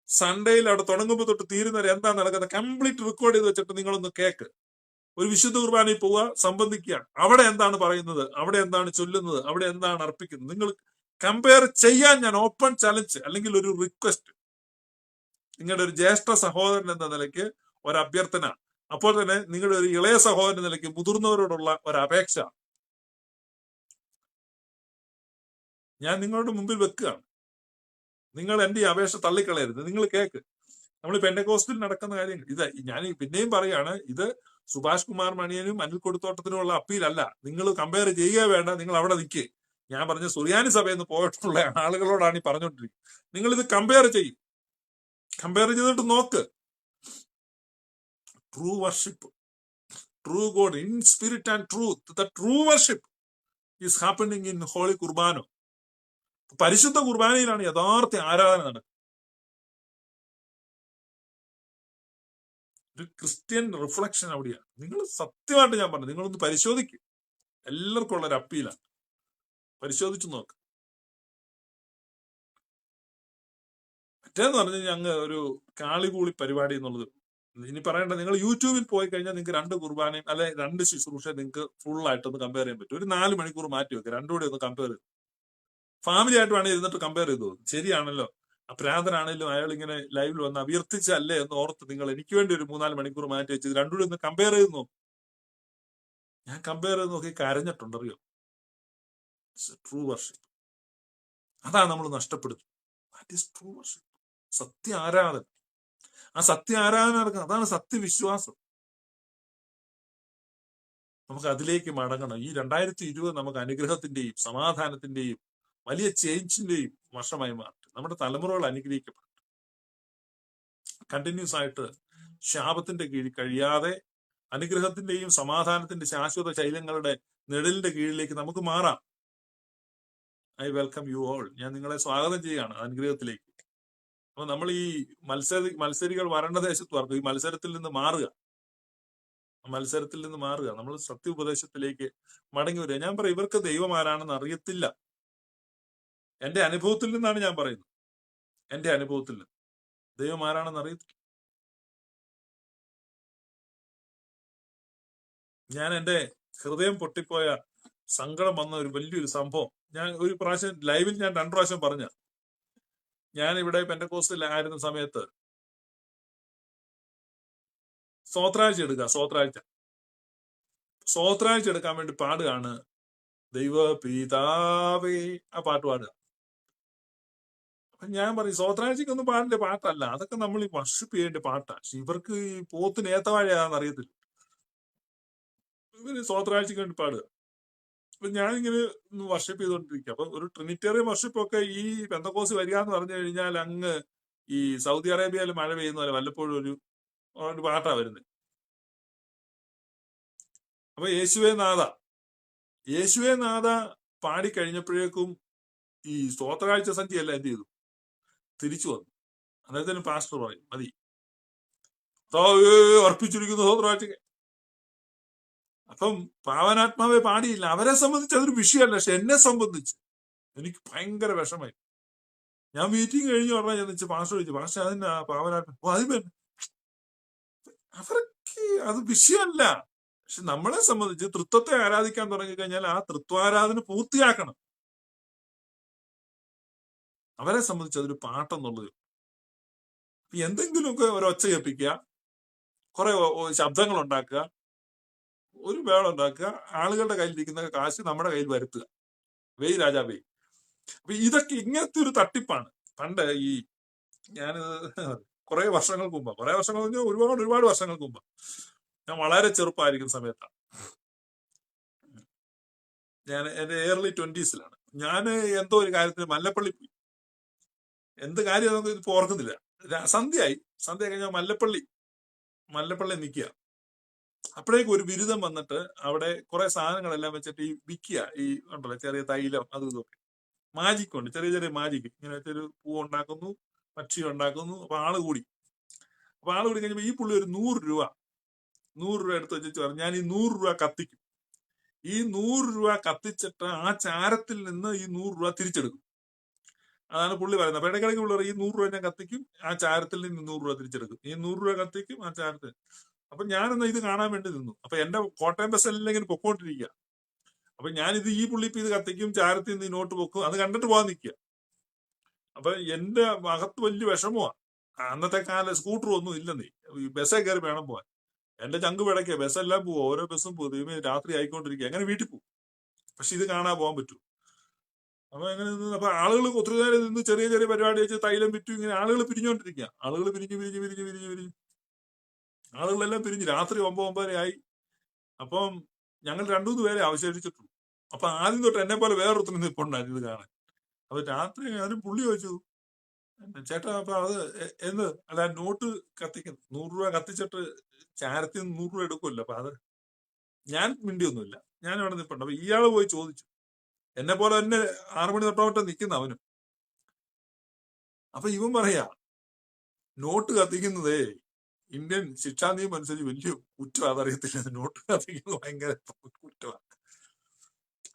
സൺഡേയിൽ അവിടെ തുടങ്ങുമ്പോൾ തൊട്ട് തീരുന്നവരെ എന്താണ് നടക്കുന്നത് കംപ്ലീറ്റ് റെക്കോർഡ് ചെയ്ത് വെച്ചിട്ട് നിങ്ങളൊന്ന് കേക്ക്. ഒരു വിശുദ്ധ കുർബാനയിൽ പോവുക, സംബന്ധിക്കുക, അവിടെ എന്താണ് പറയുന്നത്, അവിടെ എന്താണ് ചൊല്ലുന്നത്, അവിടെ എന്താണ് അർപ്പിക്കുന്നത്, നിങ്ങൾ കമ്പയർ ചെയ്യാൻ ഞാൻ ഓപ്പൺ ചലഞ്ച്, അല്ലെങ്കിൽ ഒരു റിക്വസ്റ്റ്, നിങ്ങളുടെ ഒരു ജ്യേഷ്ഠ സഹോദരൻ എന്ന നിലയ്ക്ക് ഒരു അഭ്യർത്ഥന, അപ്പോൾ തന്നെ നിങ്ങളുടെ ഒരു ഇളയ സഹോദരൻ നിലയ്ക്ക് മുതിർന്നവരോടുള്ള ഒരു അപേക്ഷ ഞാൻ നിങ്ങളുടെ മുമ്പിൽ വെക്കുകയാണ്. നിങ്ങൾ എന്റെ ഈ അപേക്ഷ തള്ളിക്കളയരുത്, നിങ്ങൾ കേക്ക്. നമ്മൾ പെന്തക്കോസ്റ്റിൽ നടക്കുന്ന കാര്യങ്ങൾ ഇത്. ഞാൻ പിന്നെയും പറയാണ്, ഇത് സുഭാഷ് കുമാർ മണിയനും അനിൽ കൊടുത്തോട്ടത്തിനുമുള്ള അപ്പീലല്ല. നിങ്ങൾ കമ്പയർ ചെയ്യുക വേണ്ട, നിങ്ങൾ അവിടെ നിൽക്കുക. ഞാൻ പറഞ്ഞ സുറിയാനി സഭയിൽ നിന്ന് പോയിട്ടുള്ള ആളുകളോടാണ് ഈ പറഞ്ഞുകൊണ്ടിരിക്കുന്നത്. നിങ്ങൾ ഇത് കമ്പയർ ചെയ്യും, കമ്പയർ ചെയ്തിട്ട് നോക്ക്. True worship, true God in spirit and truth, the true worship is happening in holy കുർബാനോ. പരിശുദ്ധ കുർബാനയിലാണ് യഥാർത്ഥ ആരാധന നടക്കുന്നത്. ഒരു ക്രിസ്ത്യൻ റിഫ്ലക്ഷൻ അവിടെയാണ്. നിങ്ങൾ സത്യമായിട്ട് ഞാൻ പറഞ്ഞു, നിങ്ങളൊന്ന് പരിശോധിക്കും. എല്ലാവർക്കും ഉള്ള ഒരു അപ്പീലാണ്, പരിശോധിച്ചു നോക്ക്. മറ്റേന്ന് പറഞ്ഞു കഴിഞ്ഞാൽ അങ്ങ് ഒരു കാളികൂളി പരിപാടി എന്നുള്ളത് ഇനി പറയേണ്ട. നിങ്ങൾ യൂട്യൂബിൽ പോയി കഴിഞ്ഞാൽ നിങ്ങൾക്ക് 2 കുർബാനയും അല്ലെ 2 ശുശ്രൂഷ നിങ്ങൾക്ക് ഫുൾ ആയിട്ടൊന്ന് കമ്പയർ ചെയ്യാൻ പറ്റും. ഒരു 4 മണിക്കൂർ മാറ്റി വെക്കുക, രണ്ടും കൂടി ഒന്ന് കമ്പയർ ചെയ്തു. ഫാമിലി ആയിട്ട് വേണമെങ്കിൽ ഇരുന്നിട്ട് കമ്പയർ ചെയ്തു. ശരിയാണല്ലോ, അപ്രാന്തനാണെങ്കിലും അയാൾ ഇങ്ങനെ ലൈവിൽ വന്ന് അഭ്യർത്ഥിച്ചല്ലേ എന്ന് ഓർത്ത് നിങ്ങൾ എനിക്ക് വേണ്ടി ഒരു 3-4 മണിക്കൂർ മാറ്റി വെച്ച് രണ്ടും കൂടി ഒന്ന് കമ്പയർ ചെയ്ത് നോക്കും. ഞാൻ കമ്പയർ ചെയ്ത് നോക്കി കരഞ്ഞിട്ടുണ്ട്, അറിയോ? ട്രൂ വർഷിപ്പ് അതാണ് നമ്മൾ നഷ്ടപ്പെടുത്തുന്നത്. ദാറ്റ് ഈസ് ട്രൂ വർഷിപ്പ്, സത്യ ആരാധന. ആ സത്യ ആരാധന നടക്കുന്നത്, അതാണ് സത്യവിശ്വാസം. നമുക്ക് അതിലേക്ക് മടങ്ങണം. ഈ 2020 നമുക്ക് അനുഗ്രഹത്തിന്റെയും സമാധാനത്തിന്റെയും വലിയ ചേഞ്ചിന്റെയും വർഷമായി മാറട്ടെ. നമ്മുടെ തലമുറകൾ അനുഗ്രഹിക്കപ്പെടും. കണ്ടിന്യൂസ് ആയിട്ട് ശാപത്തിന്റെ കീഴിൽ കഴിയാതെ അനുഗ്രഹത്തിന്റെയും സമാധാനത്തിന്റെ ശാശ്വത ശൈലങ്ങളുടെ നിഴലിന്റെ കീഴിലേക്ക് നമുക്ക് മാറാം. I welcome you all. ഞാൻ നിങ്ങളെ സ്വാഗതം ചെയ്യുകയാണ് അനുഗ്രഹത്തിലേക്ക്. അപ്പൊ നമ്മൾ ഈ മത്സരികൾ വരണ്ട ദേശത്ത് വർക്ക് ഈ മത്സരത്തിൽ നിന്ന് മാറുക. നമ്മൾ സത്യ ഉപദേശത്തിലേക്ക് മടങ്ങി വരിക. ഞാൻ പറയും, ഇവർക്ക് ദൈവം ആരാണെന്ന് അറിയത്തില്ല. എന്റെ അനുഭവത്തിൽ നിന്നാണ് ഞാൻ പറയുന്നത്. എന്റെ അനുഭവത്തിൽ നിന്ന് ദൈവം ആരാണെന്ന് അറിയത്തില്ല. ഞാൻ എന്റെ ഹൃദയം പൊട്ടിപ്പോയ സങ്കടം വന്ന ഒരു വലിയൊരു സംഭവം ഞാൻ ഒരു പ്രാവശ്യം ലൈവിൽ ഞാൻ 2 പ്രാവശ്യം പറഞ്ഞ. ഞാൻ ഇവിടെ പെന്തക്കോസ്റ്റിൽ ആയിരുന്ന സമയത്ത് സ്തോത്രാഴ്ച എടുക്കാൻ വേണ്ടി പാടുകയാണ്. ദൈവ പിതാവേ, ആ പാട്ട് പാടുക. അപ്പൊ ഞാൻ പറയും, സ്തോത്രാഴ്ചക്കൊന്നും പാടിന്റെ പാട്ടല്ല, അതൊക്കെ നമ്മൾ ഈ വർഷിപ്പ് ചെയ്യേണ്ട പാട്ടാണ്. ഇവർക്ക് ഈ പോത്തിന് ഏത്തവാഴയാന്ന് അറിയത്തില്ല. ഇവര് സ്തോത്രാഴ്ചക്ക് വേണ്ടി പാടുക. അപ്പൊ ഞാനിങ്ങനെ വർഷിപ്പ് ചെയ്തോണ്ടിരിക്കുക. അപ്പൊ ഒരു ട്രിനിറ്റേറിയൻ വർഷിപ്പ് ഒക്കെ ഈ പെന്തക്കോസ് വരിക എന്ന് പറഞ്ഞു കഴിഞ്ഞാൽ അങ്ങ് ഈ സൗദി അറേബ്യയിൽ മഴ പെയ്യുന്ന പോലെ വല്ലപ്പോഴും ഒരു പാട്ടാ വരുന്നത്. അപ്പൊ യേശുവേ നാഥ പാടി കഴിഞ്ഞപ്പോഴേക്കും ഈ സ്തോത്രകാഴ്ച സന്ധ്യ എല്ലാം എന്ത് ചെയ്തു, തിരിച്ചു വന്നു. അന്നേരത്തിന് പാസ്റ്റർ പറയും, മതി അർപ്പിച്ചിരിക്കുന്നു സ്തോത്രകാഴ്ചക്ക്. അപ്പം പാവനാത്മാവെ പാടിയില്ല. അവരെ സംബന്ധിച്ച് അതൊരു വിഷയമല്ല. പക്ഷെ എന്നെ സംബന്ധിച്ച് എനിക്ക് ഭയങ്കര വിഷമായി. ഞാൻ മീറ്റിംഗ് കഴിഞ്ഞ് ഉടനെ ചെന്നിച്ച് പാസ്റ്റർ ചോദിച്ചു, പാസ്റ്റർ അതിന് പാവനാത്മ അവർക്ക് അത് വിഷയമല്ല. പക്ഷെ നമ്മളെ സംബന്ധിച്ച് തൃത്വത്തെ ആരാധിക്കാൻ തുടങ്ങി കഴിഞ്ഞാൽ ആ തൃത്വാരാധന പൂർത്തിയാക്കണം. അവരെ സംബന്ധിച്ച് അതൊരു പാട്ടെന്നുള്ളത്. എന്തെങ്കിലുമൊക്കെ ഒരൊച്ച കേൾപ്പിക്കുക, കുറെ ശബ്ദങ്ങൾ ഉണ്ടാക്കുക, ഒരു വേളം ഉണ്ടാക്കുക, ആളുകളുടെ കയ്യിലിരിക്കുന്ന കാശ് നമ്മുടെ കയ്യിൽ വരുത്തുക. വെയ് രാജാവേ. അപ്പൊ ഇതൊക്കെ ഇങ്ങനത്തെ ഒരു തട്ടിപ്പാണ്. പണ്ട് ഈ ഞാൻ കുറെ വർഷങ്ങൾക്ക് മുമ്പ്, ഒരുപാട് വർഷങ്ങൾക്ക് മുമ്പ്, ഞാൻ വളരെ ചെറുപ്പമായിരിക്കുന്ന സമയത്താണ്. ഞാൻ എന്റെ ഏർലി 20s ഞാൻ എന്തോ ഒരു കാര്യത്തിന് മല്ലപ്പള്ളി പോയി. എന്ത് കാര്യം നമുക്ക് ഇപ്പൊ ഓർക്കുന്നില്ല. സന്ധ്യ കഴിഞ്ഞാൽ മല്ലപ്പള്ളി നിൽക്കുക. അപ്പോഴേക്കും ഒരു ബിരുദം വന്നിട്ട് അവിടെ കുറെ സാധനങ്ങളെല്ലാം വെച്ചിട്ട് ഈ വിൽക്കുക. ഈ ഉണ്ടല്ലോ ചെറിയ തൈലം അതും ഇതൊക്കെ, മാജിക് ഉണ്ട്, ചെറിയ മാജിക്. ഇങ്ങനെ വെച്ചൊരു പൂ ഉണ്ടാക്കുന്നു, പക്ഷി ഉണ്ടാക്കുന്നു. അപ്പൊ ആള് കൂടി കഴിഞ്ഞപ്പോ ഈ പുള്ളി ഒരു 100 രൂപ എടുത്ത് വെച്ചിട്ട് പറഞ്ഞു, ഞാൻ ഈ 100 രൂപ കത്തിക്കും. ഈ 100 രൂപ കത്തിച്ചിട്ട് ആ ചാരത്തിൽ നിന്ന് ഈ 100 രൂപ തിരിച്ചെടുക്കും. അതാണ് പുള്ളി പറയുന്നത്. അപ്പൊ ഇടയ്ക്കിടയ്ക്ക് പുള്ളി പറയും, ഈ 100 രൂപ ഞാൻ കത്തിക്കും, ആ ചാരത്തിൽ നിന്ന് 100 രൂപ തിരിച്ചെടുക്കും. ഈ 100 രൂപ കത്തിക്കും, ആ ചാരത്തിൽ. അപ്പൊ ഞാനെന്നാ ഇത് കാണാൻ വേണ്ടി നിന്നു. അപ്പൊ എന്റെ കോട്ടയം ബസ് എല്ലാം ഇങ്ങനെ പൊക്കോണ്ടിരിക്കുക. അപ്പൊ ഞാനിത് ഈ പുള്ളി ഇത് കത്തിക്കും, ചാരത്തിൽ നിന്ന് ഈ നോട്ട് പൊക്കും, അത് കണ്ടിട്ട് പോകാൻ നിൽക്കുക. അപ്പൊ എന്റെ അകത്ത് വലിയ വിഷമമാണ്. അന്നത്തെ കാലം സ്കൂട്ടർ ഒന്നും ഇല്ലെന്നേ, ബസ്സേ കയറി വേണം പോവാൻ. എന്റെ ചങ്ക് പിടയ്ക്കുക, ബസ്സെല്ലാം പോവും, ഓരോ ബസ്സും പോകും, രാത്രി ആയിക്കൊണ്ടിരിക്കുക. അങ്ങനെ വീട്ടിൽ പോകും. പക്ഷെ ഇത് കാണാൻ പോകാൻ പറ്റും. അപ്പൊ അങ്ങനെ നിന്ന് അപ്പൊ ആളുകൾ ഒത്തിരി നേരം നിന്ന് ചെറിയ പരിപാടി വെച്ച് തൈലം വിറ്റു. ഇങ്ങനെ ആളുകൾ പിരിഞ്ഞോണ്ടിരിക്കുക. ആളുകൾ പിരിഞ്ഞ് ആളുകളെല്ലാം പിരിഞ്ഞ് രാത്രി 9 ആയി. അപ്പം ഞങ്ങൾ 2-3 പേരെ അവശേഷിച്ചിട്ടുള്ളൂ. അപ്പൊ ആദ്യം തൊട്ട് എന്നെ പോലെ വേറൊരുത്തിന് നിൽപ്പുണ്ടായിരുന്നു ഇത് കാണാൻ. അപ്പൊ രാത്രി ഞാനും പുള്ളി ചോദിച്ചു, ചേട്ടാ അപ്പൊ അത് അല്ല നോട്ട് കത്തിക്കുന്നു, 100 രൂപ കത്തിച്ചിട്ട് ചാരത്തിൽ 100 രൂപ എടുക്കുമല്ലോ. അപ്പൊ അത് ഞാൻ മിണ്ടിയൊന്നുമില്ല, ഞാൻ അവിടെ നിൽപ്പുണ്ട്. അപ്പൊ ഇയാള് പോയി ചോദിച്ചു, എന്നെ പോലെ തന്നെ 6 മണി തൊട്ടോട്ട് നിൽക്കുന്ന അവനും. അപ്പൊ ഇവൻ പറയാ, നോട്ട് കത്തിക്കുന്നതേ ഇന്ത്യൻ ശിക്ഷാ നിയമം അനുസരിച്ച് വലിയ കുറ്റം, അതറിയത്തില്ല. നോട്ട് കത്തിക്കുന്നത് ഭയങ്കര കുറ്റമാണ്.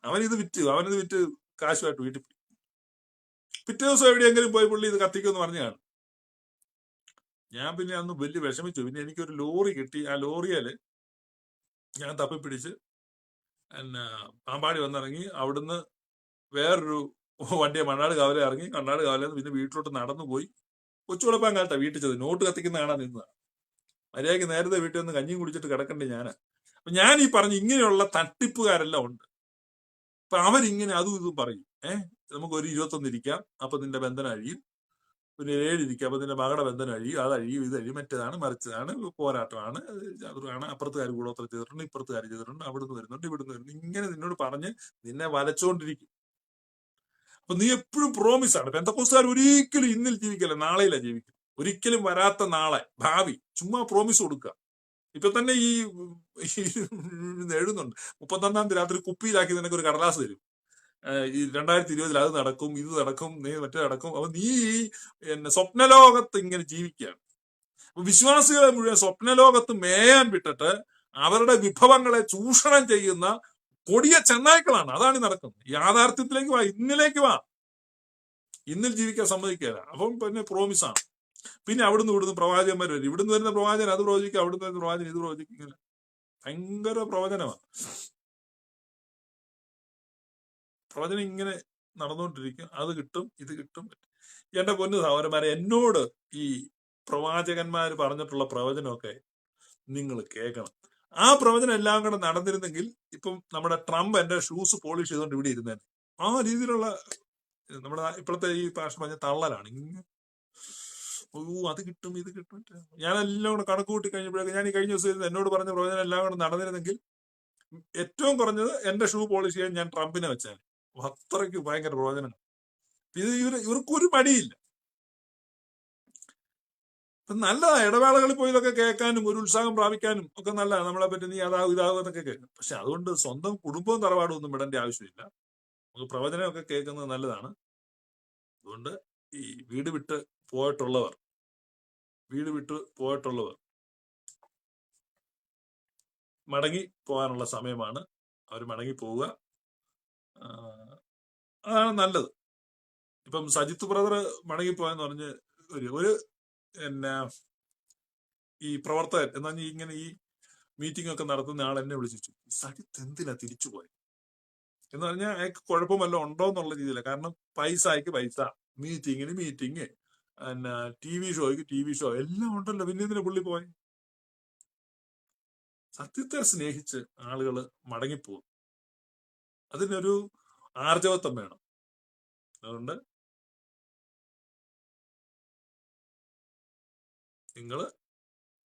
അവനിത് വിറ്റ് കാശുമായിട്ട് വീട്ടിൽ പോയി. പിറ്റേ ദിവസം എവിടെയെങ്കിലും പോയി പുള്ളി ഇത് കത്തിക്കുമെന്ന് പറഞ്ഞാണ്. ഞാൻ പിന്നെ അന്ന് വലിയ വിഷമിച്ചു. പിന്നെ എനിക്കൊരു ലോറി കിട്ടി. ആ ലോറിയില് ഞാൻ തപ്പിപ്പിടിച്ച് പാമ്പാടി വന്നിറങ്ങി. അവിടുന്ന് വേറൊരു വണ്ടിയെ മണ്ണാട് കാവലെ ഇറങ്ങി. മണ്ണാട് കാവലെ പിന്നെ വീട്ടിലോട്ട് നടന്നു പോയി. കൊച്ചുകുളപ്പാൻ കാലത്താ വീട്ടിൽ ചെന്നത്. നോട്ട് കത്തിക്കുന്ന കാണാൻ നിന്നതാണ്. മര്യാദയ്ക്ക് നേരത്തെ വീട്ടിൽ നിന്ന് കഞ്ഞിയും കുടിച്ചിട്ട് കിടക്കണ്ടേ ഞാന്. അപ്പൊ ഞാൻ ഈ പറഞ്ഞു, ഇങ്ങനെയുള്ള തട്ടിപ്പുകാരെല്ലാം ഉണ്ട്. അപ്പൊ അവരിങ്ങനെ അതും ഇതും പറയും. നമുക്ക് ഒരു 21 ഇരിക്കാം, അപ്പൊ നിന്റെ ബന്ധനം അഴിയും. പിന്നെ 7 ഇരിക്കും. അപ്പൊ നിന്റെ മകളുടെ ബന്ധനം അഴിയും, അതഴിയും, ഇതഴിയും, മറ്റേതാണ്, മറിച്ചതാണ്, പോരാട്ടമാണ്, ചതുറാണ്, അപ്പുറത്തുകാർ കൂടോത്രം ചെയ്തിട്ടുണ്ട്, ഇപ്പുറത്തുകാർ ചെയ്തിട്ടുണ്ട്, അവിടുന്ന് വരുന്നുണ്ട്, ഇവിടുന്ന് വരുന്നു, ഇങ്ങനെ നിന്നോട് പറഞ്ഞ് നിന്നെ വലച്ചുകൊണ്ടിരിക്കും. അപ്പൊ നീ എപ്പോഴും പ്രോമിസ് ആണ്. പെന്തക്കോസ്തുകാർ ഒരിക്കലും ഇന്നിൽ ജീവിക്കല്ല, നാളെയില്ല ജീവിക്കും. ഒരിക്കലും വരാത്ത നാളെ, ഭാവി ചുമ്മാ പ്രോമിസ് കൊടുക്കുക. ഇപ്പൊ തന്നെ ഈ എഴുതുന്നുണ്ട് 31-ാം തീയതി രാത്രി കുപ്പിയിലാക്കി നിനക്ക് ഒരു കടലാസ് തരും. ഈ 2020 അത് നടക്കും, ഇത് നടക്കും, നീ മറ്റേ നടക്കും. അപ്പൊ നീ സ്വപ്നലോകത്ത് ഇങ്ങനെ ജീവിക്കുകയാണ്. വിശ്വാസികളെ മുഴുവൻ സ്വപ്നലോകത്ത് മേയാൻ വിട്ടിട്ട് അവരുടെ വിഭവങ്ങളെ ചൂഷണം ചെയ്യുന്ന കൊടിയ ചെന്നായ്ക്കളാണ്. അതാണ് നടക്കുന്നത്. യാഥാർത്ഥ്യത്തിലേക്ക് വാ, ഇന്നിലേക്ക് വാ. ഇന്നിൽ ജീവിക്കാൻ സമ്മതിക്കില്ല. അപ്പം പിന്നെ പ്രോമിസാണ്. പിന്നെ അവിടുന്ന് ഇവിടുന്ന് പ്രവാചകന്മാർ വരും. ഇവിടുന്ന് വരുന്ന പ്രവാചകൻ അത് പ്രവചിക്കും, അവിടുന്ന് വരുന്ന പ്രവാചകൻ ഇത് പ്രവചിക്കും. ഇങ്ങനെ ഭയങ്കര പ്രവചനമാണ്. പ്രവചനം ഇങ്ങനെ നടന്നുകൊണ്ടിരിക്കും. അത് കിട്ടും, ഇത് കിട്ടും. എന്റെ പൊന്നു സഹോദരന്മാരെ, എന്നോട് ഈ പ്രവാചകന്മാർ പറഞ്ഞിട്ടുള്ള പ്രവചനമൊക്കെ നിങ്ങൾ കേൾക്കണം. ആ പ്രവചനം എല്ലാം കൂടെ നടന്നിരുന്നെങ്കിൽ ഇപ്പം നമ്മുടെ ട്രംപ് എന്റെ ഷൂസ് പോളിഷ് ചെയ്തുകൊണ്ട് ഇവിടെ ഇരുന്നേ. ആ രീതിയിലുള്ള നമ്മുടെ ഇപ്പോഴത്തെ ഈ ഭാഷ പറഞ്ഞ തള്ളലാണ്. ഇങ്ങനെ അത് കിട്ടും, ഇത് കിട്ടും. ഞാനെല്ലാം കൂടെ കണക്ക് കൂട്ടി കഴിഞ്ഞപ്പോഴേക്കും ഞാൻ ഈ കഴിഞ്ഞ ദിവസം എന്നോട് പറഞ്ഞ പ്രവചനം എല്ലാം കൂടെ നടന്നിരുന്നെങ്കിൽ ഏറ്റവും കുറഞ്ഞത് എന്റെ ഷൂ പോളിഷ് ചെയ്യാൻ ഞാൻ ട്രംപിനെ വെച്ചാൽ. അത്രയ്ക്ക് ഭയങ്കര പ്രവചനം. ഇത് ഇവർക്കൊരു മടിയില്ല. നല്ലതാ ഇടവേളകളിൽ പോയി ഇതൊക്കെ കേൾക്കാനും ഒരു ഉത്സാഹം പ്രാപിക്കാനും ഒക്കെ നല്ലതാണ്. നമ്മളെ പറ്റി നീ അതാവും ഇതാവും എന്നൊക്കെ കേൾക്കും. പക്ഷെ അതുകൊണ്ട് സ്വന്തം കുടുംബവും തറവാടും ഒന്നും വിടേണ്ട ആവശ്യമില്ല. നമുക്ക് പ്രവചനമൊക്കെ കേൾക്കുന്നത് നല്ലതാണ്. അതുകൊണ്ട് ഈ വീട് വിട്ട് പോയിട്ടുള്ളവർ മടങ്ങി പോകാനുള്ള സമയമാണ്. അവർ മടങ്ങി പോവുക, അതാണ് നല്ലത്. ഇപ്പം സജിത്ത് ബ്രദർ മടങ്ങിപ്പോയെന്ന് പറഞ്ഞ് ഒരു ഈ പ്രവർത്തകൻ എന്ന് പറഞ്ഞാൽ ഇങ്ങനെ ഈ മീറ്റിംഗ് ഒക്കെ നടത്തുന്ന ആൾ എന്നെ വിളിച്ചു, സജിത്ത് എന്തിനാ തിരിച്ചു പോയത് എന്ന് പറഞ്ഞാൽ അയാൾക്ക് കുഴപ്പമല്ല ഉണ്ടോ എന്നുള്ള രീതിയില. കാരണം പൈസയ്ക്ക് പൈസ, മീറ്റിങ്ങിന് മീറ്റിംഗ്, TV ഷോയ്ക്ക് TV ഷോ എല്ലാം ഉണ്ടല്ലോ, പിന്നെ ഇതിന് പുള്ളി പോയി. സത്യത്തെ സ്നേഹിച്ച് ആളുകൾ മടങ്ങിപ്പോകും. അതിനൊരു ആർജവത്വം വേണം. അതുകൊണ്ട് നിങ്ങൾ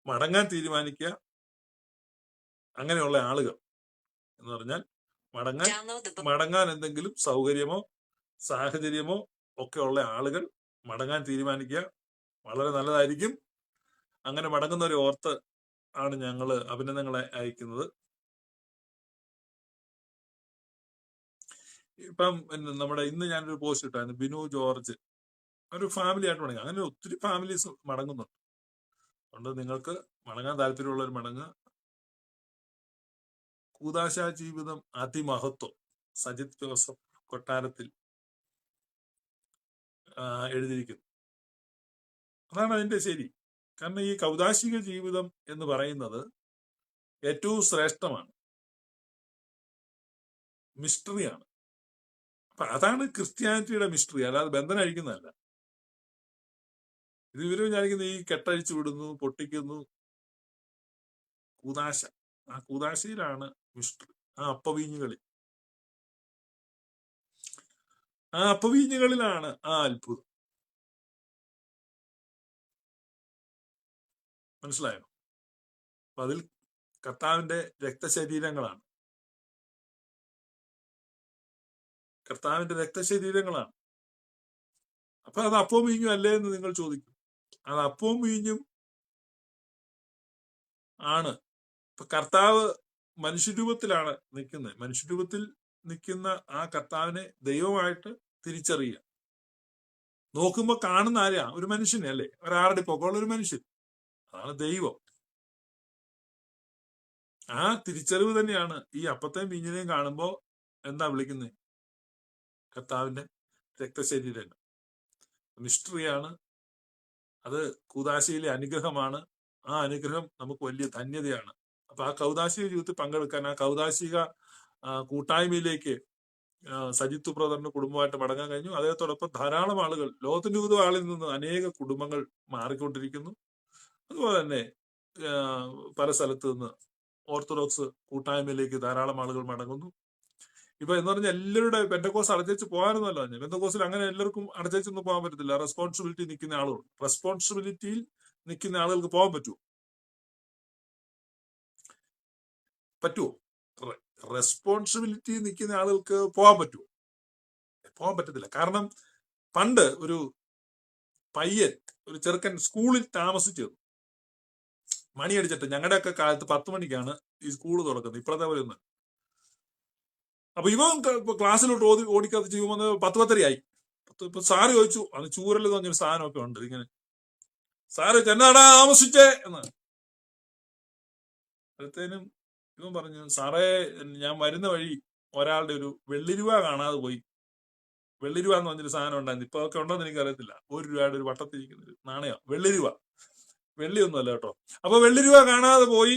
മടങ്ങാൻ തീരുമാനിക്കുക. അങ്ങനെയുള്ള ആളുകൾ എന്ന് പറഞ്ഞാൽ മടങ്ങാൻ എന്തെങ്കിലും സൗകര്യമോ സാഹചര്യമോ ഒക്കെ ഉള്ള ആളുകൾ മടങ്ങാൻ തീരുമാനിക്കുക. വളരെ നല്ലതായിരിക്കും. അങ്ങനെ മടങ്ങുന്നവരെ ഓർത്ത് ആണ് ഞങ്ങൾ അഭിനന്ദനങ്ങളെ അയക്കുന്നത്. ഇപ്പം നമ്മുടെ ഇന്ന് ഞാനൊരു പോസ്റ്റ് ഇട്ടായിരുന്നു, ബിനു ജോർജ് ഒരു ഫാമിലി ആയിട്ട് മടങ്ങുക. അങ്ങനെ ഒത്തിരി ഫാമിലീസ് മടങ്ങുന്നുണ്ട്. അതുകൊണ്ട് നിങ്ങൾക്ക് മടങ്ങാൻ താല്പര്യമുള്ളവർ മടങ്ങുക. കൂദാശ ജീവിതം അതിമഹത്വം സജിത് ജോസഫ് കൊട്ടാരത്തിൽ എഴുതിയിരിക്കുന്നു. അതാണ് അതിന്റെ ശരി. കാരണം ഈ കൗദാശിക ജീവിതം എന്ന് പറയുന്നത് ഏറ്റവും ശ്രേഷ്ഠമാണ്, മിസ്റ്ററിയാണ്. അപ്പൊ അതാണ് ക്രിസ്ത്യാനിറ്റിയുടെ മിസ്റ്ററി, അല്ലാതെ ബന്ധനം അഴിക്കുന്നതല്ല. ഇത് ഇവര് വിചാരിക്കുന്നത് ഈ കെട്ടഴിച്ചു വിടുന്നു, പൊട്ടിക്കുന്നു, കൂദാശ. ആ കൂദാശയിലാണ് മിസ്റ്ററി. ആ അപ്പവീഞ്ഞുകളിലാണ് ആ അത്ഭുതം. മനസ്സിലായോ? അപ്പൊ അതിൽ കർത്താവിന്റെ രക്തശരീരങ്ങളാണ്. അപ്പൊ അത് അപ്പവും വീഞ്ഞും അല്ലേ എന്ന് നിങ്ങൾ ചോദിക്കും. അത് അപ്പവും വീഞ്ഞും ആണ്. ഇപ്പൊ കർത്താവ് മനുഷ്യരൂപത്തിലാണ് നിൽക്കുന്നത്. മനുഷ്യരൂപത്തിൽ നിൽക്കുന്ന ആ കർത്താവിനെ ദൈവമായിട്ട് തിരിച്ചറിയുക. നോക്കുമ്പോ കാണുന്ന ആരെയാ? ഒരു മനുഷ്യനെ അല്ലേ, ഒരാളുടെ പൊക്കമുള്ള ഒരു മനുഷ്യൻ. അതാണ് ദൈവം. ആ തിരിച്ചറിവ് തന്നെയാണ് ഈ അപ്പത്തെയും വീഞ്ഞിനെയും കാണുമ്പോ എന്താ വിളിക്കുന്നത്? കർത്താവിന്റെ രക്തശരീരങ്ങൾ. മിസ്റ്ററിയാണ്. അത് കൂദാശയിലെ അനുഗ്രഹമാണ്. ആ അനുഗ്രഹം നമുക്ക് വലിയ ധന്യതയാണ്. അപ്പൊ ആ കൗദാശിക ജീവിതത്തിൽ പങ്കെടുക്കാൻ, ആ കൗദാശിക കൂട്ടായ്മയിലേക്ക് സജിത്ത് ബ്രദറിന്റെ കുടുംബമായിട്ട് മടങ്ങാൻ കഴിഞ്ഞു. അദ്ദേഹത്തോടൊപ്പം ധാരാളം ആളുകൾ, ലോകത്തിന്റെ വിവിധ ആളിൽ നിന്ന് അനേക കുടുംബങ്ങൾ മാറിക്കൊണ്ടിരിക്കുന്നു. അതുപോലെ തന്നെ പല സ്ഥലത്ത് നിന്ന് ഓർത്തഡോക്സ് കൂട്ടായ്മയിലേക്ക് ധാരാളം ആളുകൾ മടങ്ങുന്നു. ഇപ്പൊ എന്ന് പറഞ്ഞാൽ എല്ലാവരുടെ പെന്തക്കോസ് അടച്ചു പോകാനൊന്നുമല്ല. പെന്തക്കോസിൽ അങ്ങനെ എല്ലാവർക്കും അടച്ചൊന്നും പോകാൻ പറ്റത്തില്ല. റെസ്പോൺസിബിലിറ്റി നിൽക്കുന്ന ആളുകൾ, റെസ്പോൺസിബിലിറ്റിയിൽ നിൽക്കുന്ന ആളുകൾക്ക് പോകാൻ പറ്റുമോ? റെസ്പോൺസിബിലിറ്റി നിൽക്കുന്ന ആളുകൾക്ക് പോകാൻ പറ്റത്തില്ല. കാരണം പണ്ട് ഒരു പയ്യൻ, ഒരു ചെറുക്കൻ സ്കൂളിൽ താമസിച്ചു മണിയടിച്ചിട്ട്. ഞങ്ങളുടെയൊക്കെ കാലത്ത് 10 മണിക്കാണ് ഈ സ്കൂൾ തുറക്കുന്നത്, ഇപ്പോഴത്തെ പോലെ ഒന്നും. അപ്പൊ ഇവൻ ക്ലാസ്സിലോട്ട് ഓടിക്കാതെ ചെയ്യുമ്പോൾ 10:10 ഇപ്പൊ സാറ് ചോദിച്ചു, അത് ചൂരൽ എന്ന് പറഞ്ഞൊരു സാധനമൊക്കെ ഉണ്ട് ഇങ്ങനെ. സാറ് എന്നാടാ താമസിച്ചേ എന്ന്. അടുത്തേനും ഇവൻ പറഞ്ഞു, സാറേ ഞാൻ വരുന്ന വഴി ഒരാളുടെ ഒരു വെള്ളിരൂപ കാണാതെ പോയി. വെള്ളിരൂപ എന്ന് പറഞ്ഞൊരു സാധനം ഉണ്ടായിരുന്നു, ഇപ്പൊ ഒക്കെ ഉണ്ടോന്ന് എനിക്ക് അറിയത്തില്ല. 1 രൂപയുടെ ഒരു വട്ടത്തിരിക്കുന്ന ഒരു നാണയം, വെള്ളിരൂപ. വെള്ളിയൊന്നും അല്ല കേട്ടോ. അപ്പൊ വെള്ളിരൂപ കാണാതെ പോയി.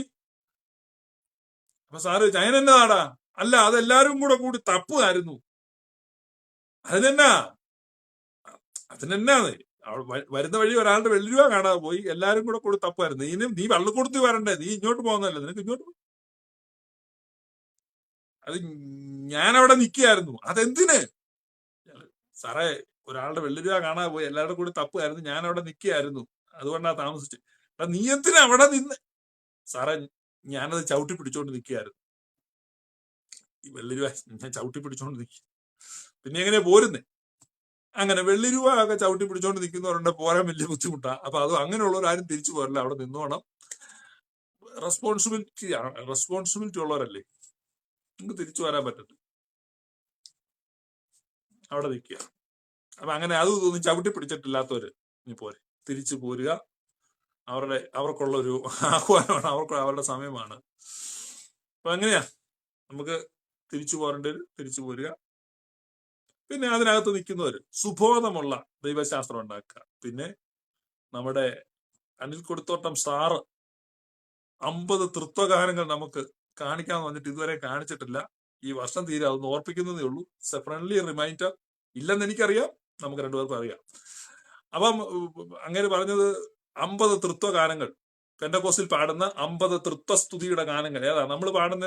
അപ്പൊ സാറ് ചോദിച്ചു, അതിനെന്നാടാ? അല്ല, അതെല്ലാരും കൂടി തപ്പുമായിരുന്നു. അതിനെന്നാന്ന് വരുന്ന വഴി ഒരാളുടെ വെള്ളിരൂപ കാണാതെ പോയി, എല്ലാരും കൂടി തപ്പുമായിരുന്നു. നീ വള്ളിക്കൊടുത്ത് വരണ്ടേ? നീ ഇങ്ങോട്ട് പോകുന്നല്ലേ, നിനക്ക് ഇങ്ങോട്ട്. അത് ഞാനവിടെ നിൽക്കുകയായിരുന്നു. അതെന്തിന്? സാറേ, ഒരാളുടെ വെള്ളിരൂപ കാണാതെ പോയി, എല്ലാവരുടെ കൂടി തപ്പുമായിരുന്നു, ഞാൻ അവിടെ നിൽക്കുകയായിരുന്നു, അതുകൊണ്ടാ താമസിച്ചത്. അപ്പൊ നീ എന്തിനാ അവിടെ നിന്ന്? സാറേ, ഞാനത് ചവിട്ടി പിടിച്ചോണ്ട് നിൽക്കുകയായിരുന്നു. ഈ വെള്ളിരൂപ ഞാൻ ചവിട്ടി പിടിച്ചോണ്ട് നിൽക്കുക, പിന്നെ എങ്ങനെ പോരുന്നേ? അങ്ങനെ വെള്ളിരൂപ ഒക്കെ ചവിട്ടി പിടിച്ചോണ്ട് നിൽക്കുന്നവരുണ്ട്, പോരാൻ വലിയ ബുദ്ധിമുട്ടാ. അപ്പൊ അത് അങ്ങനെയുള്ളവരാരും തിരിച്ചു പോരല്ല, അവിടെ നിന്നോണം. റെസ്പോൺസിബിലിറ്റി ഉള്ളവരല്ലേ, നിങ്ങൾക്ക് തിരിച്ചു വരാൻ പറ്റത്തില്ല, അവിടെ നിൽക്കുക. അപ്പൊ അങ്ങനെ അതൊന്നും ചവിട്ടി പിടിച്ചിട്ടില്ലാത്തവര് നീ പോരെ, തിരിച്ചു പോരുക. അവർക്കുള്ള ഒരു ആഹ്വാനമാണ്, അവരുടെ സമയമാണ്. അപ്പൊ അങ്ങനെയാ നമുക്ക് തിരിച്ചു പോരേണ്ടവര് തിരിച്ചു പോരുക. പിന്നെ അതിനകത്ത് നിൽക്കുന്നവര് സുബോധമുള്ള ദൈവശാസ്ത്രം ഉണ്ടാക്കുക. പിന്നെ നമ്മുടെ അനിൽ കൊടുത്തോട്ടം സാറ് 50 തൃത്വഗാനങ്ങൾ നമുക്ക് കാണിക്കാന്ന് പറഞ്ഞിട്ട് ഇതുവരെ കാണിച്ചിട്ടില്ല. ഈ വർഷം തീരെ അതൊന്ന് ഓർപ്പിക്കുന്നതേ ഉള്ളൂ. It's a friendly reminder. ഇല്ലെന്ന് എനിക്കറിയാം, നമുക്ക് രണ്ടുപേർക്കും അറിയാം. അപ്പം അങ്ങനെ പറഞ്ഞത് 50 തൃത്വഗാനങ്ങൾ, പെന്തക്കോസ്തിൽ പാടുന്ന 50 തൃത്വസ്തുതിയുടെ ഗാനങ്ങൾ. ഏതാ നമ്മൾ പാടുന്ന?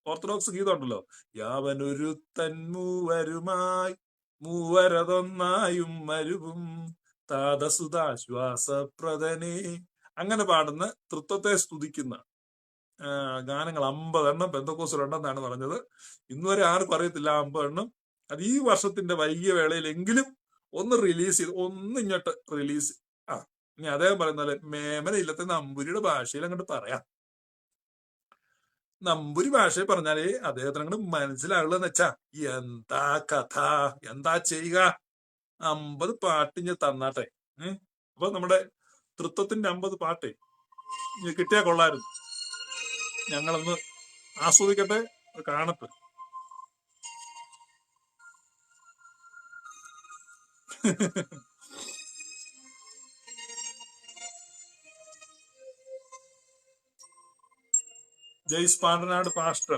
ഓർത്തഡോക്സ് ഗീതം ഉണ്ടല്ലോ, യാവനൊരുത്തൻ മൂവരുമായി മൂവരതൊന്നായും മരുവും താതസുതാശ്വാസപ്രദനേ. അങ്ങനെ പാടുന്ന തൃത്വത്തെ സ്തുതിക്കുന്ന ഗാനങ്ങൾ 50 എണ്ണം പെന്തക്കോസ്തിലുണ്ടെന്നാണ് പറഞ്ഞത്. ഇന്നുവരെ ആരും പറയത്തില്ല 50 എണ്ണം. അത് ഈ വർഷത്തിന്റെ വൈകിയ വേളയിലെങ്കിലും ഒന്ന് റിലീസ് ചെയ്ത്, ഒന്ന് ഇങ്ങോട്ട് റിലീസ്. ഇനി അദ്ദേഹം പറയുന്ന പോലെ മേമന ഇല്ലത്തെ നമ്പൂരിയുടെ ഭാഷയിൽ അങ്ങോട്ട് പറയാം. നമ്പൂരി ഭാഷയിൽ പറഞ്ഞാലേ അദ്ദേഹത്തിന് അങ്ങോട്ട് മനസ്സിലാവുള്ളതെന്ന് വെച്ചാ, എന്താ കഥ, എന്താ ചെയ്യുക. 50 പാട്ടിഞ്ഞ് തന്നാട്ടെ. അപ്പൊ നമ്മുടെ തൃത്വത്തിന്റെ 50 പാട്ടേ കിട്ടിയാ കൊള്ളായിരുന്നു. ഞങ്ങളൊന്ന് ആസ്വദിക്കട്ടെ, കാണട്ടെ. ജെയ്സ് പാണ്ടനാട് പാസ്റ്റർ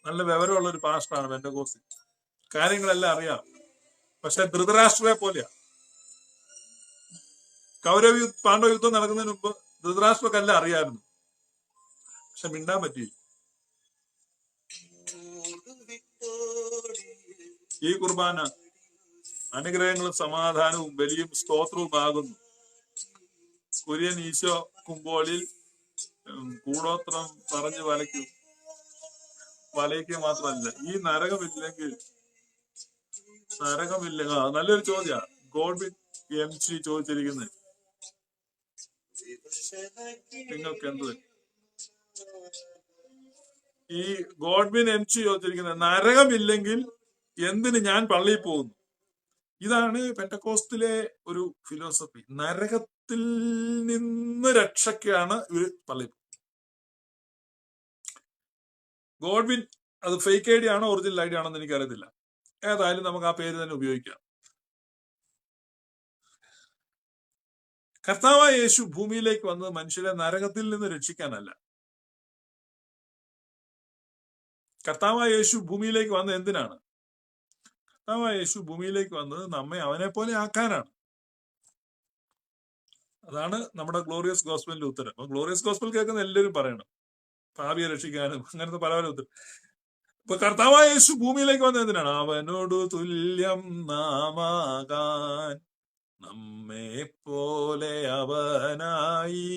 നല്ല വിവരമുള്ള ഒരു പാസ്റ്ററാണ്. പെന്തക്കോസ്തി കാര്യങ്ങളെല്ലാം അറിയാം. പക്ഷെ ധൃതരാഷ്ട്രയെ പോലെയാ. പാണ്ഡവ യുദ്ധം നടക്കുന്നതിന് മുമ്പ് ധൃതരാഷ്ട്രക്കെല്ലാം അറിയായിരുന്നു, പക്ഷെ മിണ്ടാൻ പറ്റിയില്ല. ഈ കുർബാന അനുഗ്രഹങ്ങളും സമാധാനവും ബലിയും സ്തോത്രവും ആകുന്നു. കുര്യൻ ഈശോ കുമ്പോളിൽ കൂടോത്രം പറഞ്ഞ് വലയ്ക്കുക മാത്രമല്ല, ഈ നരകമില്ലെങ്കിൽ നല്ലൊരു ചോദ്യ ഗോഡ്വിൻ MC ചോദിച്ചിരിക്കുന്നത്. നിങ്ങൾക്ക് എന്ത് ഈ ഗോഡ്വിൻ MC ചോദിച്ചിരിക്കുന്നത്, നരകമില്ലെങ്കിൽ എന്തിന് ഞാൻ പള്ളിയിൽ പോകുന്നു? ഇതാണ് പെന്തക്കോസ്തിലെ ഒരു ഫിലോസഫി. നരകത്തിൽ നിന്ന് രക്ഷയ്ക്കാണ് ഇവര് പള്ളിയിൽ. ഗോഡ്വിൻ അത് ഫേക്ക് ഐഡി ആണോ ഒറിജിനൽ ഐഡി ആണോ എന്ന് എനിക്കറിയത്തില്ല. ഏതായാലും നമുക്ക് ആ പേര് തന്നെ ഉപയോഗിക്കാം. കർത്താവായ യേശു ഭൂമിയിലേക്ക് വന്നത് മനുഷ്യരെ നരകത്തിൽ നിന്ന് രക്ഷിക്കാനല്ല. കർത്താവായ യേശു ഭൂമിയിലേക്ക് വന്നത് എന്തിനാണ്? കർത്താവായ യേശു ഭൂമിയിലേക്ക് വന്നത് നമ്മെ അവനെ പോലെ ആക്കാനാണ്. അതാണ് നമ്മുടെ ഗ്ലോറിയസ് ഗോസ്പലിന്റെ ഉത്തരം. അപ്പൊ ഗ്ലോറിയസ് ഗോസ്പൽ കേൾക്കുന്ന എല്ലാവരും പറയണം, ഭാവിയെ രക്ഷിക്കാനും അങ്ങനത്തെ പല ഉത്തരം. ഇപ്പൊ കർത്താവായ യേശു ഭൂമിയിലേക്ക് വന്നത് എന്തിനാണ്? അവനോട് തുല്യം നാമാകാൻ നമ്മെ പോലെ അവനായി.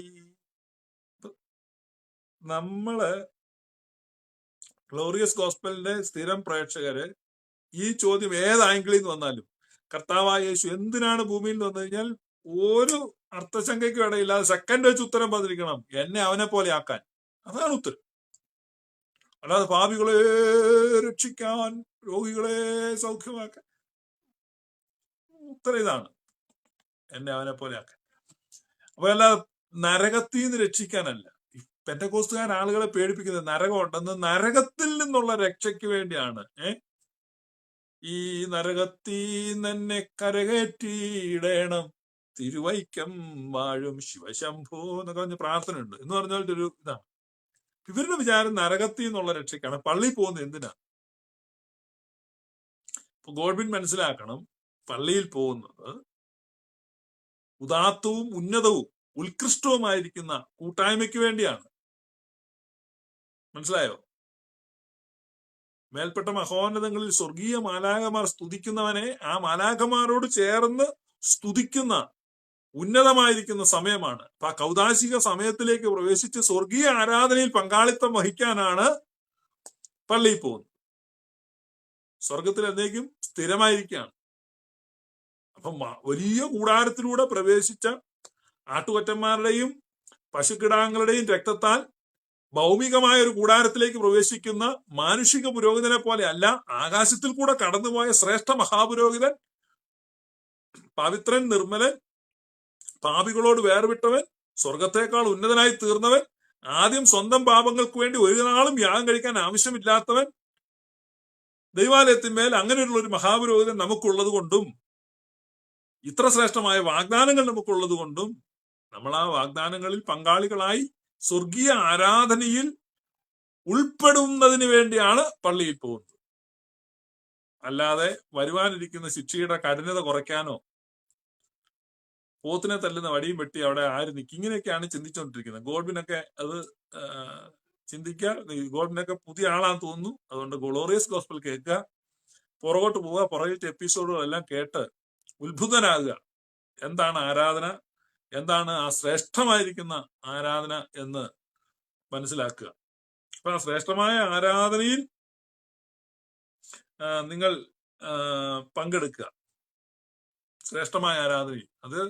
നമ്മള് ഗ്ലോറിയസ് ഗോസ്പലിന്റെ സ്ഥിരം പ്രേക്ഷകര് ഈ ചോദ്യം ഏത് ആംഗിളിൽ നിന്ന് വന്നാലും കർത്താവായ യേശു എന്തിനാണ് ഭൂമിയിൽ വന്നു കഴിഞ്ഞാൽ ഒരു അർത്ഥശങ്കയ്ക്കും ഇടയില്ലാതെ സെക്കൻഡ് വെച്ച് ഉത്തരം പറഞ്ഞിരിക്കണം, എന്നെ അവനെ പോലെ ആക്കാൻ. അതാണ് ഉത്തരം. അല്ലാതെ പാപികളെ രക്ഷിക്കാൻ, രോഗികളെ സൗഖ്യമാക്കാൻ. ഉത്തരം ഇതാണ്, എന്നെ അവനെ പോലെ ആക്കാൻ. അപ്പൊ അല്ലാതെ നരകത്തിൽ നിന്ന് രക്ഷിക്കാനല്ല. പെന്തക്കോസ്തുകാർ ആളുകളെ പേടിപ്പിക്കുന്നത് നരകം ഉണ്ടെന്ന്, നരകത്തിൽ നിന്നുള്ള രക്ഷയ്ക്ക് വേണ്ടിയാണ്. ഈ നരകത്തിൽ തന്നെ കരകയറ്റിയിടണം തിരുവൈക്കം വാഴും ശിവശംഭോ എന്നൊക്കെ പറഞ്ഞ പ്രാർത്ഥന ഉണ്ട്. എന്ന് പറഞ്ഞാൽ ഒരു ഇതാണ്. ഇവരുടെ വിചാരം നരകത്തിൽ നിന്നുള്ള രക്ഷയ്ക്കാണ്. പള്ളിയിൽ പോകുന്നത് എന്തിനാ? ഇപ്പൊ ഗോഡ്വിൻ മനസ്സിലാക്കണം, പള്ളിയിൽ പോകുന്നത് ഉദാത്തവും ഉന്നതവും ഉത്കൃഷ്ടവുമായിരിക്കുന്ന കൂട്ടായ്മയ്ക്ക് വേണ്ടിയാണ്. മനസ്സിലായോ? മേൽപ്പെട്ട മഹോന്നതങ്ങളിൽ സ്വർഗീയ മാലാഖമാർ സ്തുതിക്കുന്നവനെ ആ മാലാഖമാരോട് ചേർന്ന് സ്തുതിക്കുന്ന ഉന്നതമായിരിക്കുന്ന സമയമാണ്. അപ്പൊ ആ കൗദാശിക സമയത്തിലേക്ക് പ്രവേശിച്ച് സ്വർഗീയ ആരാധനയിൽ പങ്കാളിത്തം വഹിക്കാനാണ് പള്ളിയിൽ പോകുന്നത്. സ്വർഗത്തിൽ എന്നേക്കും സ്ഥിരമായിരിക്കുകയാണ്. അപ്പം വലിയ കൂടാരത്തിലൂടെ പ്രവേശിച്ച ആട്ടുകൊറ്റന്മാരുടെയും പശുക്കിടാങ്ങളുടെയും രക്തത്താൽ ഭൗമികമായ ഒരു കൂടാരത്തിലേക്ക് പ്രവേശിക്കുന്ന മാനുഷിക പുരോഹിതനെ പോലെ അല്ല, ആകാശത്തിൽ കൂടെ കടന്നുപോയ ശ്രേഷ്ഠ മഹാപുരോഹിതൻ, പവിത്രൻ, നിർമ്മലൻ, പാപികളോട് വേർവിട്ടവൻ, സ്വർഗത്തേക്കാൾ ഉന്നതനായി തീർന്നവൻ, ആദ്യം സ്വന്തം പാപങ്ങൾക്ക് വേണ്ടി ഒരു നാളും യാഗം കഴിക്കാൻ ആവശ്യമില്ലാത്തവൻ, ദൈവാലയത്തിന്മേൽ അങ്ങനെയുള്ള ഒരു മഹാപുരോഹിതൻ നമുക്കുള്ളത് കൊണ്ടും ഇത്ര ശ്രേഷ്ഠമായ വാഗ്ദാനങ്ങൾ നമുക്കുള്ളത് കൊണ്ടും നമ്മൾ ആ വാഗ്ദാനങ്ങളിൽ പങ്കാളികളായി സ്വർഗീയ ആരാധനയിൽ ഉൾപ്പെടുന്നതിന് വേണ്ടിയാണ് പള്ളിയിൽ പോകുന്നത്. അല്ലാതെ വരുവാനിരിക്കുന്ന ശിക്ഷയുടെ കഠിനത കുറയ്ക്കാനോ പോത്തിനെ തല്ലുന്ന വടിയും വെട്ടി അവിടെ ആര് നിൽക്കും, ഇങ്ങനെയൊക്കെയാണ് ചിന്തിച്ചുകൊണ്ടിരിക്കുന്നത്. ഗോഡ്വിനൊക്കെ അത് ചിന്തിക്കുക. ഗോഡ്വിനൊക്കെ പുതിയ ആളാന്ന് തോന്നുന്നു. അതുകൊണ്ട് ഗ്ലോറിയസ് ഗോസ്പൽ കേൾക്കുക, പുറകോട്ട് പോവുക, പുറകിലത്തെ എപ്പിസോഡുകളെല്ലാം കേട്ട് ഉത്ഭുതനാകുക. എന്താണ് ആരാധന, എന്താണ് ആ ശ്രേഷ്ഠമായിരിക്കുന്ന ആരാധന എന്ന് മനസ്സിലാക്കുക. അപ്പൊ ആ ശ്രേഷ്ഠമായ ആരാധനയിൽ നിങ്ങൾ പങ്കെടുക്കുക. ശ്രേഷ്ഠമായ ആരാധനയിൽ, അത്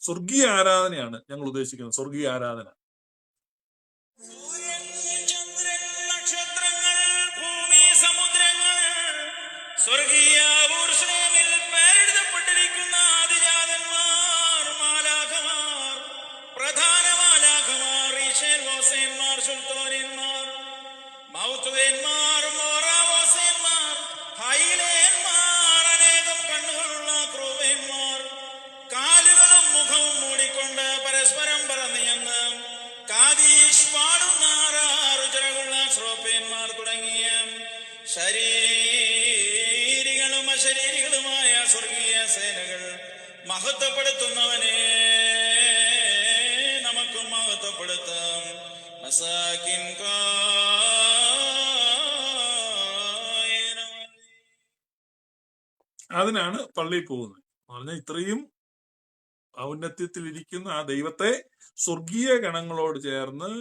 സ്വർഗീയ ആരാധനയാണ് ഞങ്ങൾ ഉദ്ദേശിക്കുന്നത്. സ്വർഗീയ ആരാധന. സ്വർഗീയ പേരെഴുതപ്പെട്ടിരിക്കുന്ന ആദിജാതന്മാർ, മാലാഖമാർ, പ്രധാന മാലാഖമാർ, ഈശേൻവാസന്മാർ, സുൽത്താനന്മാർ, മൗത്തുവേന്മാർ, മോറാവാസന്മാർ, ഹൈലേന്മാർ, അനേകം കണ്ണുകളുള്ള ക്രൂവേന്മാർ, കാലുകളും മുഖവും മൂടിക്കൊണ്ട് പരസ്പരം പറന്നിയെന്ന് കാദീഷ് പാടുന്ന ആറുചിറകുള്ള ശ്രോപ്പേന്മാർ തുടങ്ങിയ ശരീരികളും അശരീരികളുമായ സ്വർഗീയ സേനകൾ മഹത്വപ്പെടുത്തുന്നവനെ നമുക്കും മഹത്വപ്പെടുത്താം. മസാകിൻ അതിനാണ് പള്ളിയിൽ പോകുന്നത്. പറഞ്ഞാൽ ഇത്രയും ഔന്നത്യത്തിലിരിക്കുന്ന ആ ദൈവത്തെ സ്വർഗീയ ഗണങ്ങളോട് ചേർന്ന്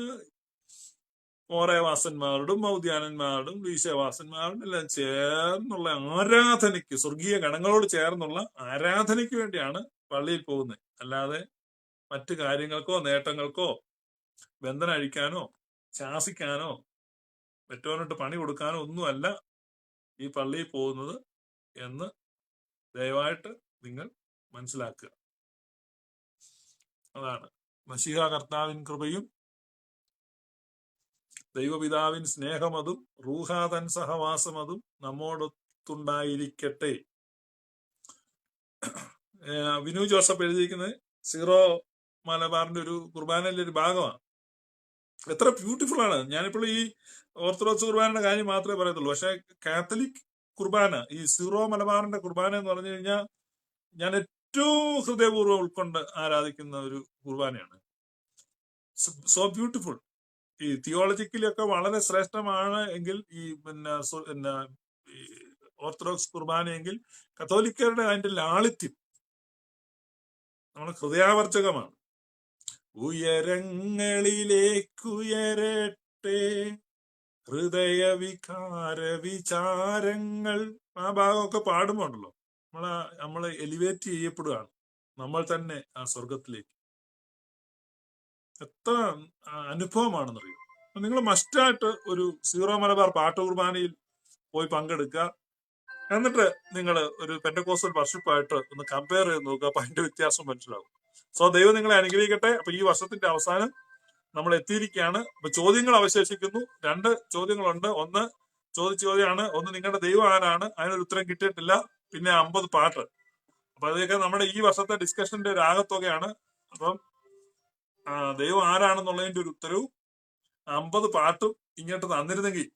ഓരേവാസന്മാരോടും മൗദ്യാനന്മാരോടും വീശവാസന്മാരോടും എല്ലാം ചേർന്നുള്ള ആരാധനയ്ക്ക്, സ്വർഗീയ ഗണങ്ങളോട് ചേർന്നുള്ള ആരാധനയ്ക്ക് വേണ്ടിയാണ് പള്ളിയിൽ പോകുന്നത്. അല്ലാതെ മറ്റു കാര്യങ്ങൾക്കോ നേട്ടങ്ങൾക്കോ ബന്ധനം അഴിക്കാനോ ശാസിക്കാനോ മറ്റവനോട്ട് പണി കൊടുക്കാനോ ഒന്നുമല്ല ഈ പള്ളിയിൽ പോകുന്നത് എന്ന് ദയവായിട്ട് നിങ്ങൾ മനസ്സിലാക്കുക. അതാണ് മശീഹ കർത്താവിൻ കൃപയും ദൈവപിതാവിൻ സ്നേഹമതും റൂഹാതൻ സഹവാസമതും നമ്മോടൊത്തുണ്ടായിരിക്കട്ടെ. വിനു ജോസഫ് എഴുതിയിരിക്കുന്നത് സീറോ മലബാറിന്റെ ഒരു കുർബാനയിലെ ഒരു ഭാഗമാണ്. എത്ര ബ്യൂട്ടിഫുൾ ആണ്. ഞാനിപ്പോൾ ഈ ഓർത്തഡോക്സ് കുർബാനയുടെ കാര്യം മാത്രമേ പറയത്തുള്ളൂ. പക്ഷെ കാത്തലിക് കുർബാന, ഈ സീറോ മലബാറിന്റെ കുർബാന എന്ന് പറഞ്ഞു കഴിഞ്ഞാൽ ഞാൻ ഏറ്റവും ഹൃദയപൂർവ്വം ഉൾക്കൊണ്ട് ആരാധിക്കുന്ന ഒരു കുർബാനയാണ്. So beautiful. ഈ തിയോളജിക്കലൊക്കെ വളരെ ശ്രേഷ്ഠമാണ് എങ്കിൽ ഈ പിന്നെ ഈ ഓർത്തഡോക്സ് കുർബാനയെങ്കിൽ കത്തോലിക്കരുടെ അതിന്റെ ലാളിത്യം നമ്മുടെ ഹൃദയാവർജകമാണ്. ഉയരങ്ങളിലേക്കുയരട്ടെ ഹൃദയ വികാര വിചാരങ്ങൾ, ആ ഭാഗമൊക്കെ പാടുമ്പോണ്ടല്ലോ നമ്മള് എലിവേറ്റ് ചെയ്യപ്പെടുകയാണ് നമ്മൾ തന്നെ ആ സ്വർഗത്തിലേക്ക്. എത്ര അനുഭവമാണെന്നറിയോ. നിങ്ങൾ മസ്റ്റായിട്ട് ഒരു സീറോ മലബാർ പാട്ട് കുർബാനയിൽ പോയി പങ്കെടുക്കുക. എന്നിട്ട് നിങ്ങൾ ഒരു പെന്റക്കോസ്റ്റൽ വർഷിപ്പായിട്ട് ഒന്ന് കമ്പയർ ചെയ്ത് നോക്കുക. അപ്പൊ അതിന്റെ വ്യത്യാസം മനസ്സിലാവും. സോ ദൈവം നിങ്ങളെ അനുഗ്രഹിക്കട്ടെ. അപ്പൊ ഈ വർഷത്തിന്റെ അവസാനം നമ്മൾ എത്തിയിരിക്കുകയാണ്. അപ്പൊ ചോദ്യങ്ങൾ അവശേഷിക്കുന്നു. 2 ചോദ്യങ്ങളുണ്ട്. ഒന്ന് ചോദിച്ച ചോദ്യമാണ്, ഒന്ന് നിങ്ങളുടെ ദൈവം ആരാണ്, അതിനൊരു ഉത്തരം കിട്ടിയിട്ടില്ല. പിന്നെ 50 പാട്ട്. അപ്പൊ അതൊക്കെ നമ്മുടെ ഈ വർഷത്തെ ഡിസ്കഷന്റെ ഒരു ആകത്തുകയാണ്. അപ്പം ദൈവം ആരാണെന്നുള്ളതിന്റെ ഒരു ഉത്തരവും 50 പാട്ടും ഇങ്ങോട്ട് തന്നിരുന്നെങ്കിൽ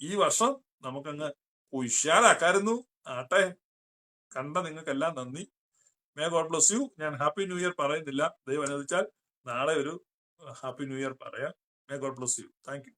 ഈ വർഷം നമുക്കങ്ങ് ഉഷാറാക്കായിരുന്നു. ആട്ടെ, കണ്ട നിങ്ങൾക്കെല്ലാം നന്ദി. May God bless you. ഞാൻ ഹാപ്പി ന്യൂ ഇയർ പറയുന്നില്ല. ദൈവം അനുവദിച്ചാൽ നാളെ ഒരു ഹാപ്പി ന്യൂ ഇയർ പറയാം. May God bless you. Thank you.